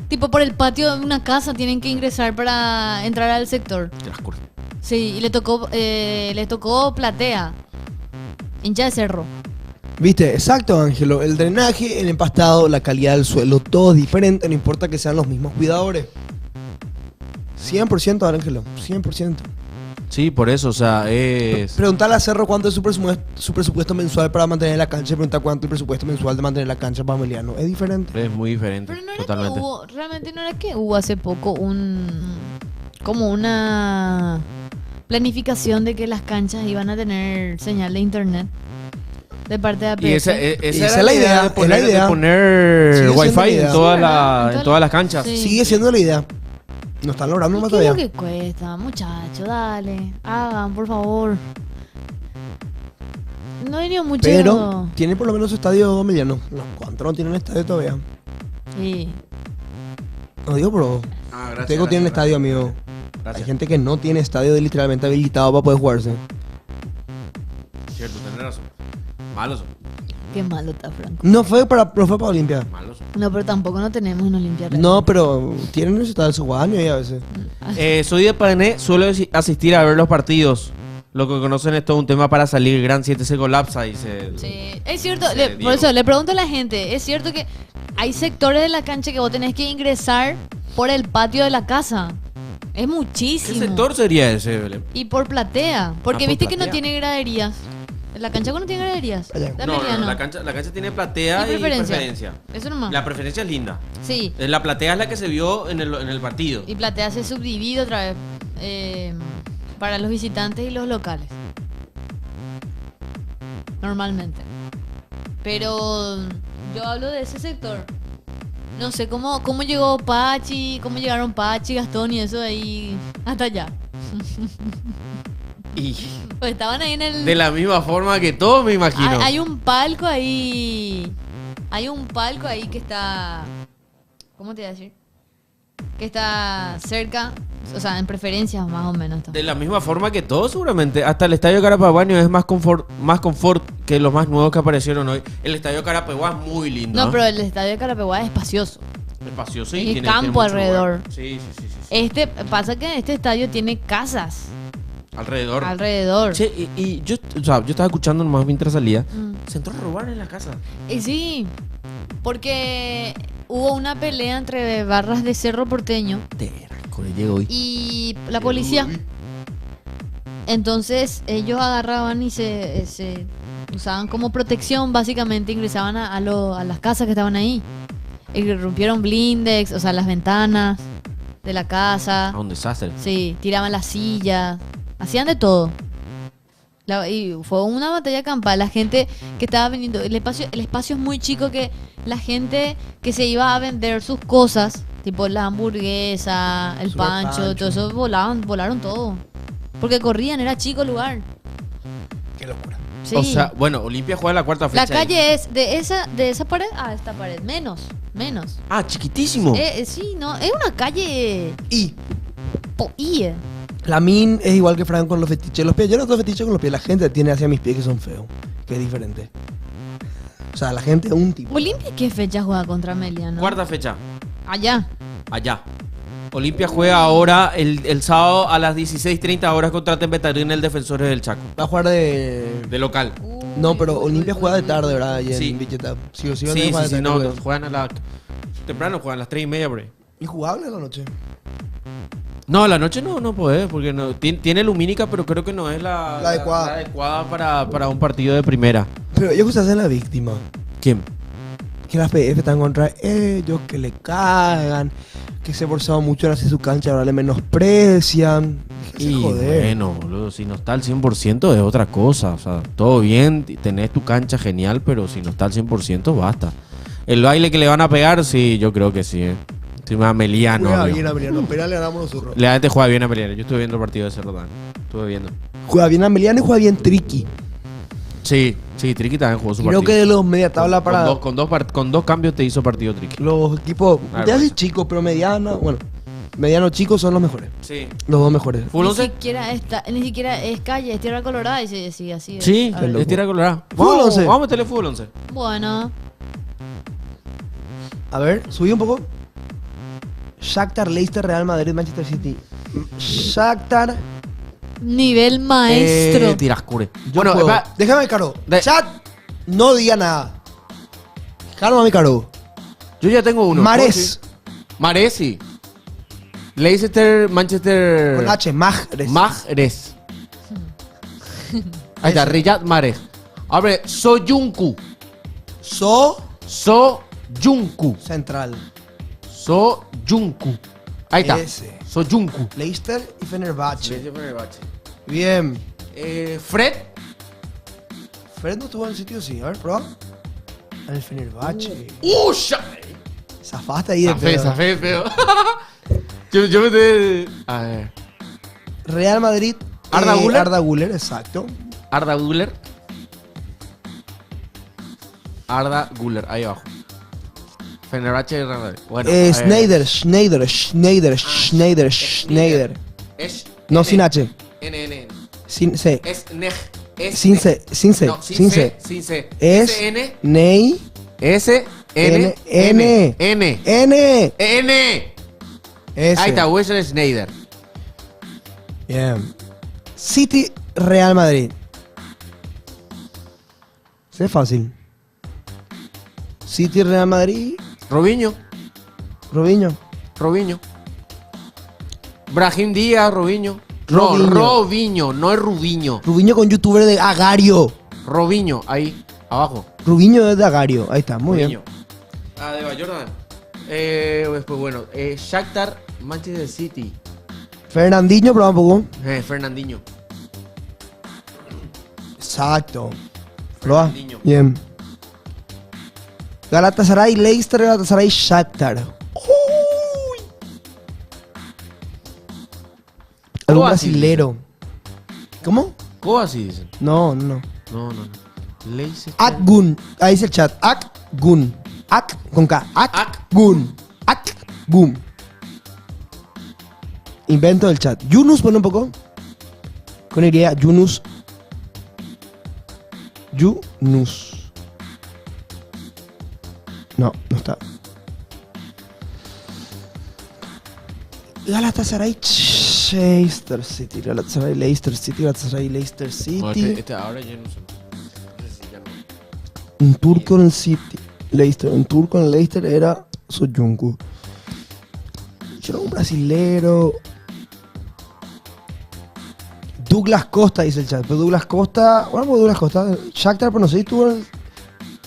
Tipo por el patio de una casa tienen que ingresar para entrar al sector. Sí, y les tocó platea. Hincha de cerro. Viste, exacto, Ángelo. El drenaje, el empastado, la calidad del suelo, todo es diferente, no importa que sean los mismos cuidadores. 100%, Ángelo, 100%. Sí, por eso, o sea, es... Preguntarle a Cerro cuánto es su presupuesto mensual para mantener la cancha y preguntar cuánto es el presupuesto mensual de mantener la cancha para Ameliano. Es diferente. Es muy diferente, Pero no era totalmente. que hubo, realmente no era que hubo hace poco como una planificación de que las canchas iban a tener señal de internet de parte de APS. Y esa Esa era es la idea, de es poner, la idea. de poner Sigue siendo wifi la idea. en, toda Sí, la, ¿verdad? en todas las canchas. Sí. Sigue siendo la idea. No están logrando más ¿Qué es lo todavía. que cuesta, muchachos? Dale, hagan, por favor. No he venido mucho. Pero tiene por lo menos su estadio Ameliano. Los cuantos no tienen estadio todavía. Sí. No digo, pero Tego tiene estadio, amigo. Hay gente que no tiene estadio literalmente habilitado para poder jugarse. Cierto, tenés razón. Malos son. Qué malo está, Franco. No fue para Olimpia. Malos son. No, pero tampoco no tenemos en Olimpia. No, pero tienen su estadio su baño ahí a veces. Soy de Parané, suelo asistir a ver los partidos. Lo que conocen es todo un tema para salir. Gran 7 se colapsa y se... Sí, es cierto, Sí, por Diego. eso le pregunto a la gente, es cierto que hay sectores de la cancha que vos tenés que ingresar por el patio de la casa. Es ¿Qué muchísimo. sector sería ese, Belén? Y por platea, porque por viste que no platea. tiene graderías. La cancha no tiene graderías. Allá. De No, Ameliano. la cancha tiene platea Y y preferencia. preferencia. Eso nomás. La preferencia es linda. Sí. La platea es la que se vio en el partido. Y platea se subdivide otra vez para los visitantes y los locales. normalmente. Pero yo hablo de ese sector. No sé cómo llegó Pachi, cómo llegaron Pachi, Gastón y eso de ahí hasta allá. Y Pues estaban ahí en el... de la misma forma que todos, me imagino. Hay un palco ahí. Hay un palco ahí que está... ¿Cómo te voy a decir? Que está cerca, o sea, en preferencias más o menos. De la misma forma que todos, seguramente. Hasta el Estadio Carapeguá es más confort que los más nuevos que aparecieron hoy. El Estadio Carapeguá es muy lindo. No, pero el estadio de Carapeguá es espacioso. Espacioso Y y tiene campo mucho alrededor. lugar. Sí. Pasa que este estadio tiene casas Alrededor. alrededor. Che, y yo, o sea, yo estaba escuchando nomás mientras salía. Se entró a robar en la casa. Y sí, porque hubo una pelea entre barras de Cerro Porteño Llegó hoy. y la policía. Entonces ellos agarraban y se usaban como protección, básicamente ingresaban a las casas que estaban ahí. Y rompieron blindex, o sea, las ventanas de la casa. A un desastre. Sí, tiraban las sillas, hacían de todo. Y fue una batalla campal. La gente que estaba vendiendo, el espacio es muy chico, que la gente que se iba a vender sus cosas, tipo la hamburguesa, el pancho, todo eso, volaron todo. Porque corrían, era chico el lugar. Qué locura. Sí. O sea, bueno, Olimpia juega la cuarta fecha. La calle es de esa pared a esta pared, menos. Ah, chiquitísimo. Sí, no, es una calle. Y Y. la min es igual que Fran con los fetiches. Los pies, yo no tengo fetiches con los pies. La gente tiene hacia mis pies que son feos. Que es diferente. O sea, la gente es un tipo. ¿Olimpia qué fecha juega contra Amelia, no? Cuarta fecha. Allá. Olimpia juega ahora el sábado a las 16:30 horas contra Tempetarín, el Defensores del Chaco. Va a jugar de local. No, pero Olimpia juega de tarde, ¿verdad? Y Sí. en Villeta. Sí o sí, Sí, juega de tarde, no, creo. juegan a la... Temprano juegan a las 3:30 por ahí. ¿Injugable a la noche? No, a la noche no puede, porque no, tiene lumínica, pero creo que no es la adecuada. la adecuada para un partido de primera. Pero ellos se hacen la víctima. ¿Quién? Que las PF están contra ellos, que le cagan, que se esforzaron mucho en hacer su cancha, ahora le menosprecian. Déjense Y joder. bueno, boludo, si no está al 100% es otra cosa. O sea, todo bien, tenés tu cancha genial, pero si no está al 100% basta. El baile que le van a pegar, sí, yo creo que sí. Si me Ameliano. Juega bien Ameliano, pero le ganamos nosotros. La gente juega bien a Ameliano. Yo estuve viendo el partido de Cerro. Estuve viendo. Juega bien Ameliano y juega bien Triqui. Sí, Triqui también jugó su Creo partido. que de los media tabla para Con dos cambios te hizo partido Triqui. los equipos, Ah, ya bueno. sí chicos, pero mediano, bueno, mediano chicos son los mejores. Sí. Los dos mejores. ¿Fútbol 11? Ni siquiera es calle, es tierra colorada y se sigue así. Sí, A ver. es tierra colorada. Fútbol 11. Vamos a meterle fútbol 11. Bueno, A ver, subí un poco. Shakhtar, Leicester, Real Madrid, Manchester City. Shakhtar. nivel maestro. Tirascure. Yo Bueno, puedo. va- Déjame, Caro. De- Chat, no diga nada. Calma, mi Caro. yo ya tengo uno. Mares. Mares, sí. Leicester, Manchester. Con H, Mahrez. Mahrez. Ahí está, Riyad Mahrez. Abre, Soyuncu. Soyuncu. Central. Soyuncu. Ahí está. Ese. Soyuncu. Leicester y Fenerbahce. Bien. Fred. Fred no estuvo en el sitio, sí. A ver, prueba. En el Fenerbahce. Zafaste ahí de pedo. Zafé, feo. yo me te... A ver. Real Madrid. Arda Güler. Arda Güler, exacto. Arda Güler. Arda Güler, ahí abajo. Fenerbahce y Real Madrid. Bueno, a ver. Schneider. Es No, N. sin H. N. Sin C. Es Nej. Es Sin Nej. C. Sin C. No, Sin C. Sin C. Es S-N. Ney. S-N. N. N. N. N. S. Ahí está, Wesley Sneijder. Bien. City, Real Madrid. Sí, es fácil. City, Real Madrid. Robinho. Robinho. Brahim Díaz, Robinho. Robinho. No, Robinho, no es Rubiño. Robinho con youtuber de Agario. Robinho, ahí, abajo. Robinho es de Agario. Ahí está, muy Robinho. Ah, de Jordan. Después, bueno, Shakhtar, Manchester City. bien. Fernandinho, prueba un poco. Fernandinho. Exacto. Proba. Niño. Bien. Galatasaray, Leicester, Galatasaray, Shakhtar. Uy. Algún Kovacic. brasilero. ¿Cómo? Kovacic dicen. No, no. No. Leicester. Akgun. Ahí dice el chat. Akgun. Ak con K. Akgun. Akgun. Invento del chat. Yunus, pone un poco. Con idea, Yunus. Yunus. No, no está. Galatasaray, Leicester City. Galatasaray, Leicester City. Galatasaray, Leicester City. No, ahora ya no sé. No sé si ya no. Un turco en el City. Leicester. Un turco en el Leicester era Soyuncu. Yo era un brasilero. Douglas Costa, dice el chat. Pero Douglas Costa. Bueno, pues Douglas Costa. Shakhtar, pero no sé si tuvo el...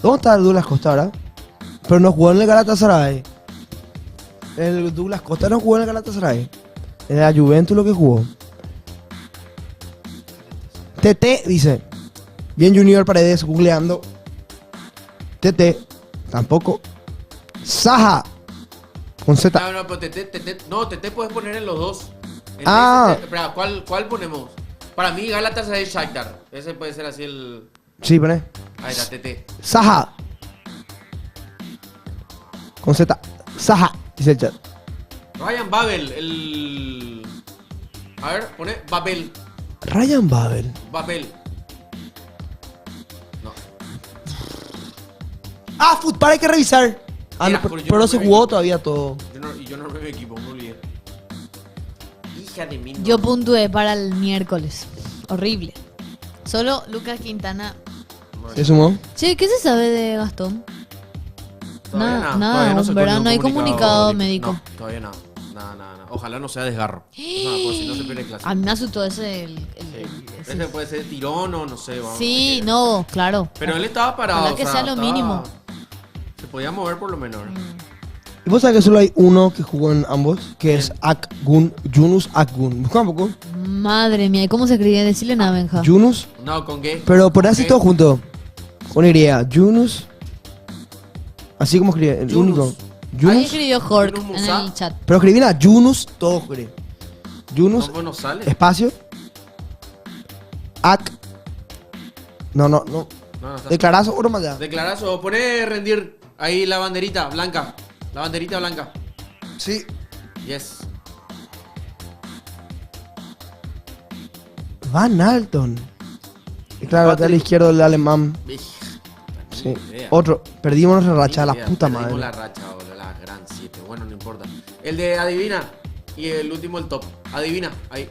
¿Dónde está el Douglas Costa ahora? Pero no jugó en el Galatasaray. El Douglas Costa no jugó en el Galatasaray. En la Juventus lo que jugó. TT dice. Bien Junior Paredes googleando. TT. Tampoco. Saha. Con Z. No, pero TT puedes poner en los dos. Espera, ¿cuál ponemos? Para mí, Galatasaray y Shakhtar. Ese puede ser así el... Sí, pone. Ahí está, TT. Saha. Con Z. Saha. Dice el chat. Ryan Babel, el... A ver, pone Babel. Ryan Babel. Babel. No. Fútbol hay que revisar. Mira, No, pero yo pero no se me jugó vi. todavía todo. Yo no veo mi equipo, me olvidé. Hija de mí. Yo puntué para el miércoles. Horrible. Solo Lucas Quintana. ¿Se sumó? Che, ¿qué se sabe de Gastón? Todavía Nada, todavía no sacó ¿verdad? ningún No hay comunicado médico. No, todavía nada. Nada. Ojalá no sea desgarro. No, pues si no se pierde clase. A mí me asustó ese. Ese puede ser tirón o no sé. Vamos, Sí, no, claro. Pero él estaba parado. Ojalá que sea lo mínimo. Se podía mover por lo menos. ¿Y vos sabés que solo hay uno que jugó en ambos? Que es Akgun. Yunus Akgun. Busca un poco. Madre mía, ¿y cómo se escribe? Decirle nada, Benja. Yunus. No, ¿con qué? Pero por ¿Con así qué? todo junto. Con idea. Yunus. Así como escribe. El Yunus. único. Ahí Yunus. escribió Jork Yunus en Musa. el chat. Pero escribí a Yunus. Todo escribe. Yunus. No, bueno, sale. Espacio. Ak. No. No, está. Declarazo oro más allá. Declarazo. Pone rendir ahí la banderita blanca. La banderita blanca. Sí. Yes. Van Alton. Y claro, lateral izquierdo el alemán. Sí. Otro. Perdimos nuestra racha, la puta madre. Perdimos la racha, boludo, la gran 7. Bueno, no importa. El de adivina. Y el último, el top. Adivina. Ahí.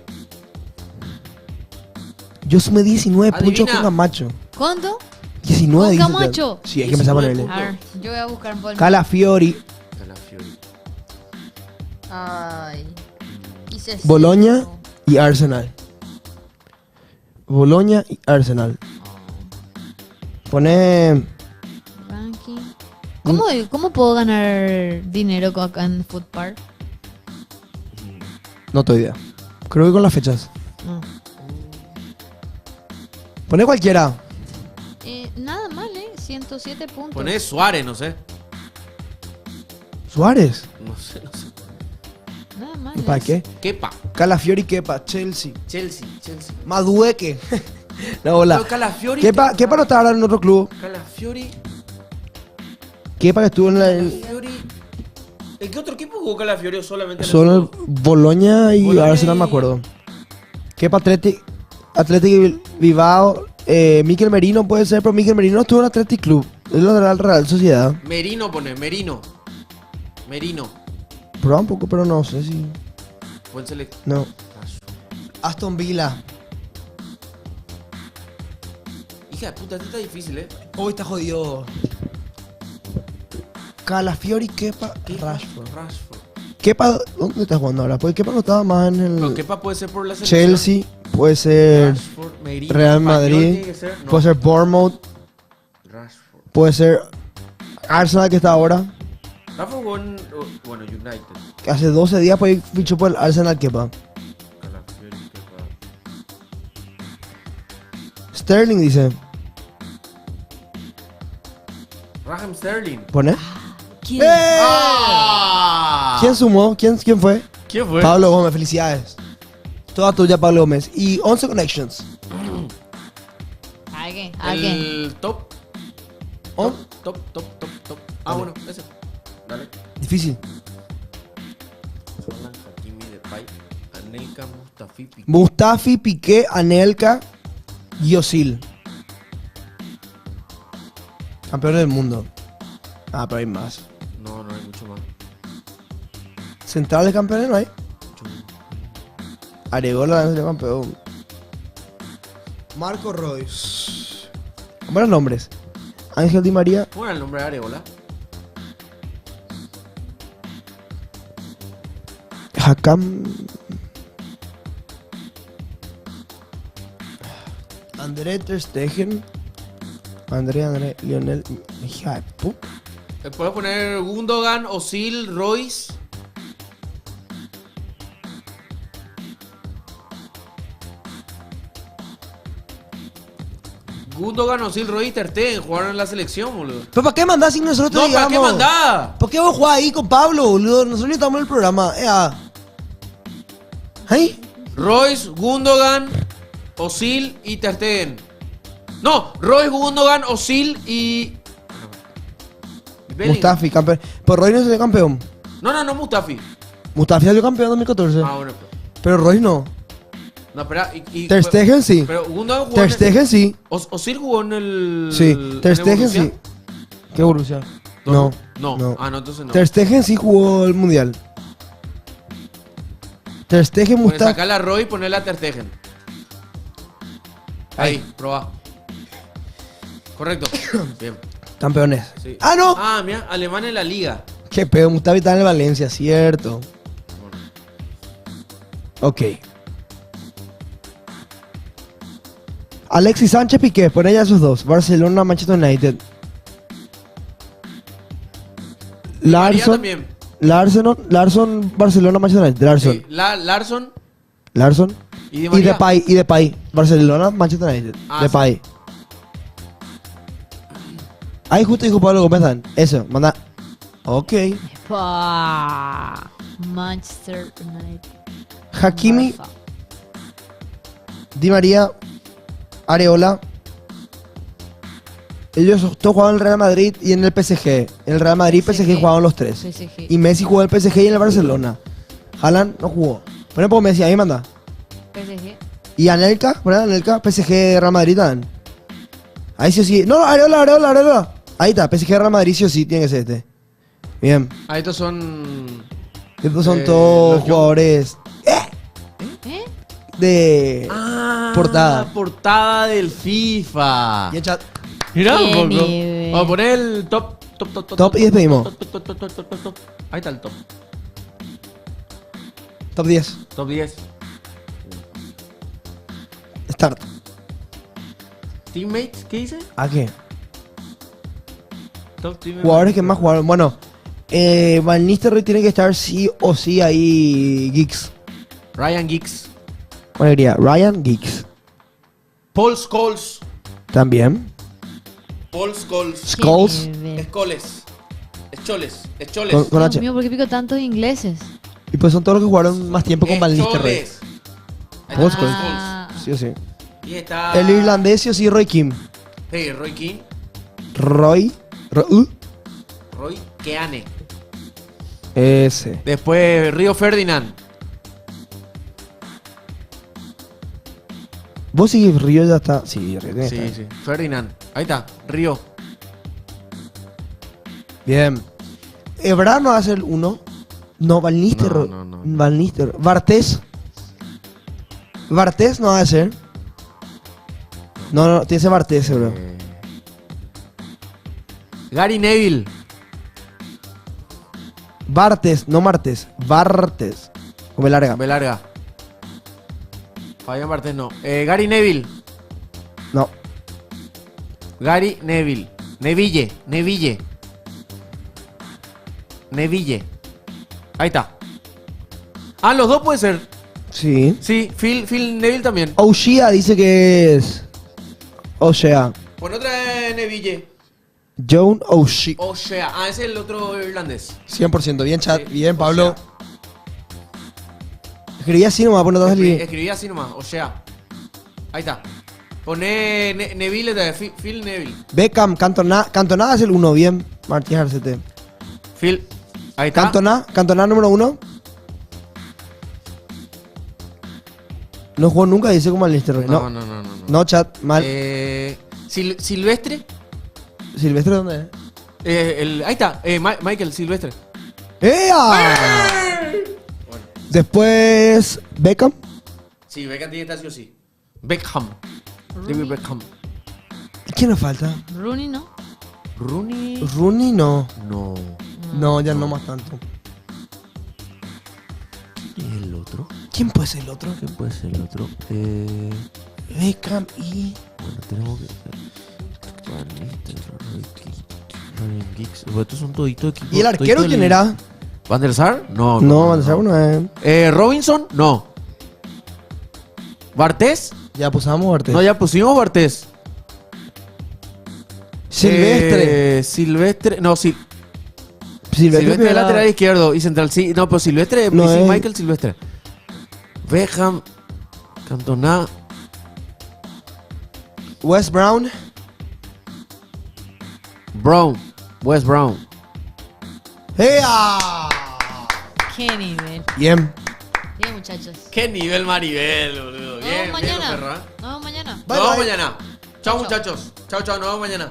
Yo sumé 19 puntos Adivina. con Camacho. ¿Cuánto? 19 ¿Con dice el Camacho? chat. Sí, hay que empezar a 19 ponerle. A ver, yo voy a buscar un poco. Calafiori, Calafiori. Ay. Hice Boloña cinco. y Arsenal. Boloña y Arsenal. Pone. Ranking. ¿Cómo puedo ganar dinero acá en Food Park? No tengo idea. Creo que con las fechas. No. Pone cualquiera. Nada mal, 107 puntos. Pone Suárez, no sé. Suárez. No sé. Nada mal. ¿Para qué? Kepa. Calafiori, Kepa, Chelsea. Chelsea. Madueque. No, hola. Pero Calafiori. Kepa no está ahora en otro club. Calafiori. Kepa que estuvo en la. Calafiori. ¿En qué otro equipo jugó Calafiori o solamente en el Solo el fútbol? Boloña y Boloña Arsenal, y- me acuerdo. Kepa Athletic Bilbao. Mikel Merino puede ser, pero Mikel Merino estuvo en Athletic Club. Es lo de la Real Sociedad. Merino pone, Merino. Prueba un poco, pero no sé si. Buen selecto. No. Aston Villa. Hija de puta, esto está difícil, Hoy está jodido. Calafiori, Kepa, Rashford. Kepa, ¿dónde está jugando ahora? Pues Kepa no estaba más en el. Pero Kepa puede ser por la selección. Chelsea, puede ser Rashford, Merino, Real Español Madrid, tiene que ser, no. puede ser Bournemouth, Rashford. puede ser Arsenal que está ahora. Rashford jugó en, bueno, United. Que hace 12 días pues fichó por el Arsenal Kepa. Calafiori, Kepa. Sterling dice. Raheem Sterling. ¿Pone? ¿Quién? ¡Ah! ¿Quién sumó? ¿Quién fue? ¿Quién fue? Pablo Gómez, felicidades. Toda tuya, Pablo Gómez. Y 11 connections. ¿A qué? ¿A qué? El top. ¿Oh? Top. Ah, Dale. bueno, ese. Dale. Difícil. Alan Hakimi de Pai. Anelka Mustafi Piqué. Mustafi, Piqué, Anelka y Özil. Campeones del mundo. Ah, pero hay más. No hay mucho más. Centrales campeones no hay. Areola es el campeón. Marco Royce. Buenos nombres. Ángel Di María. ¿Cómo era el nombre de Areola? Hakam. André Ter Stegen. André, Lionel. Hija de puta. Puedes poner Gundogan, Özil, Royce. Gundogan, Özil, Royce y Ter Stegen jugaron en la selección, boludo. ¿Pero para qué mandás si nosotros te No, digamos? ¿para qué mandás? ¿Por qué vos jugás ahí con Pablo, boludo? Nosotros estamos en el programa. ¿Ahí? Royce, Gundogan, Özil y Ter Stegen. No, Royce, Gundogan, Özil y... Bellingham. Mustafi, campeón. Pero Royce no es el campeón. No, Mustafi. Mustafi salió campeón en 2014. Ah, bueno. Pero Royce no. No, espera. Ter Stegen sí. Pero Gundogan jugó Ter Stegen sí. Özil jugó en el... Sí. Ter en Stegen Borussia. sí. ¿Qué Borussia? No. No. Ah, no, entonces no. Ter Stegen sí jugó el mundial. Ter Stegen, Puedes Mustafi. sacarle a Roy y ponerle a Ter Stegen. Ahí, probá. Correcto. Bien. Campeones. Sí. ¡Ah, no! Ah, mira, Alemania en la liga. Qué pedo, Mustafi está en el Valencia, cierto. Ok. Alexis Sánchez, Piqué, pon ya esos dos. Barcelona, Manchester United. María también. Larson, Barcelona, Manchester United. Larson. Sí, Larsson Larson. y Di María. Y Depay. Barcelona, Manchester United. Ah, Depay. Ahí justo dijo Pablo Gómez Dan. Eso, manda. Ok. Manchester United. Hakimi, Barça. Di María, Areola. Ellos todos jugaban en el Real Madrid y en el PSG. En el Real Madrid y PSG jugaban los tres. PSG. Y Messi jugó en el PSG y en el Barcelona. Haaland no jugó. Pone por Messi, ahí manda. PSG. Y Anelka, ¿verdad? Anelka, PSG, Real Madrid también. Ahí sí o sí. No, Areola. Ahí está, PSG, Real Madrid sí o sí, tiene que ser este. Bien. Ah, estos son... Estos son todos los jugadores ¿Eh? de portada. Portada del FIFA. Y el chat. Mirá un Qué poco. nivel. Vamos a poner el top. Top y despedimos. Top. Ahí está el top. Top 10. Top 10. Start. Teammates, ¿qué dice? ¿A qué? Top teammates. Jugadores que más jugaron. Bueno, Van Nistelrooy tiene que estar sí o sí ahí. Giggs. Ryan Giggs. Bueno, diría Ryan Giggs. Paul Scholes. También. Paul Scholes. Scholes. Qué nivel. Escoles. Escholes. Con Dios H. mío, ¿por qué pico tantos ingleses? Y pues son todos los que jugaron más tiempo con Van Nistelrooy. Escholes. Ahí Paul está, Scholes. Ah. Sí o sí. Y está... El irlandés sí o sí, Roy Keane. Hey, Roy Keane. Roy Keane. Ese. Después Río Ferdinand. Vos sí, Río ya está. Sí, Río tiene que Sí, estar. sí. Ferdinand. Ahí está. Río. Bien. Ebrard no va a ser el 1. No, Van Nistelrooy. No. Van Nistelrooy. Bartés no va a ser. No, tiene que ser Bartés, bro. Gary Neville. Bartés, no Martes. Bartés. Come larga. B larga. Fabián Bartés no. Gary Neville. No. Gary Neville. Neville. Ahí está. Ah, los dos puede ser. Sí. Sí, Phil Neville también. O'Shea dice que es. O'Shea. Pon otra de Neville. John O'Shea. O'Shea. Ah, ese es el otro irlandés. 100%. Bien, chat. Sí, Bien, Pablo. O'Shea. Escribí así nomás, pues no te vas a salir. Escribí así nomás, O'Shea. Ahí está. Poné Neville, Phil Neville. Beckham, Cantona es el 1. Bien, Martínez Arcete. Phil. Ahí está. Cantona número 1. No jugó nunca, dice como al Listerroy. No. No, chat, mal. Silvestre. ¿Silvestre dónde es? Ahí está, Michael Silvestre. ¡Ea! Después, Beckham. Sí, Beckham tiene que estar sí o sí. Beckham. David Beckham. ¿Y quién nos falta? Rooney, ¿no? Rooney no. No, ya no más tanto. ¿Quién es el otro? ¿Quién puede ser el otro? ¿Quién puede ser el otro? Beckham y... Bueno, tenemos que... Ryan Giggs. Estos son toditos equipos. ¿Y el arquero quién era? ¿Van der Sar? No. No, no es. ¿Robinson? No. ¿Bartés? Ya pusamos Bartés. No, ya pusimos Bartés. Silvestre. Silvestre. No, Silvestre de lateral izquierdo y central. Sí, no, pero Silvestre. No sí, es. Michael Silvestre. Beckham. Cantona. Wes Brown. Wes Brown. ¡Ea! Qué nivel. Bien. Bien, muchachos. Qué nivel Maribel, boludo. Nos Bien, vemos bien, mañana. perra. Nos vemos mañana. Nos vemos bye. mañana. Chao, muchachos. Chao, nos vemos mañana.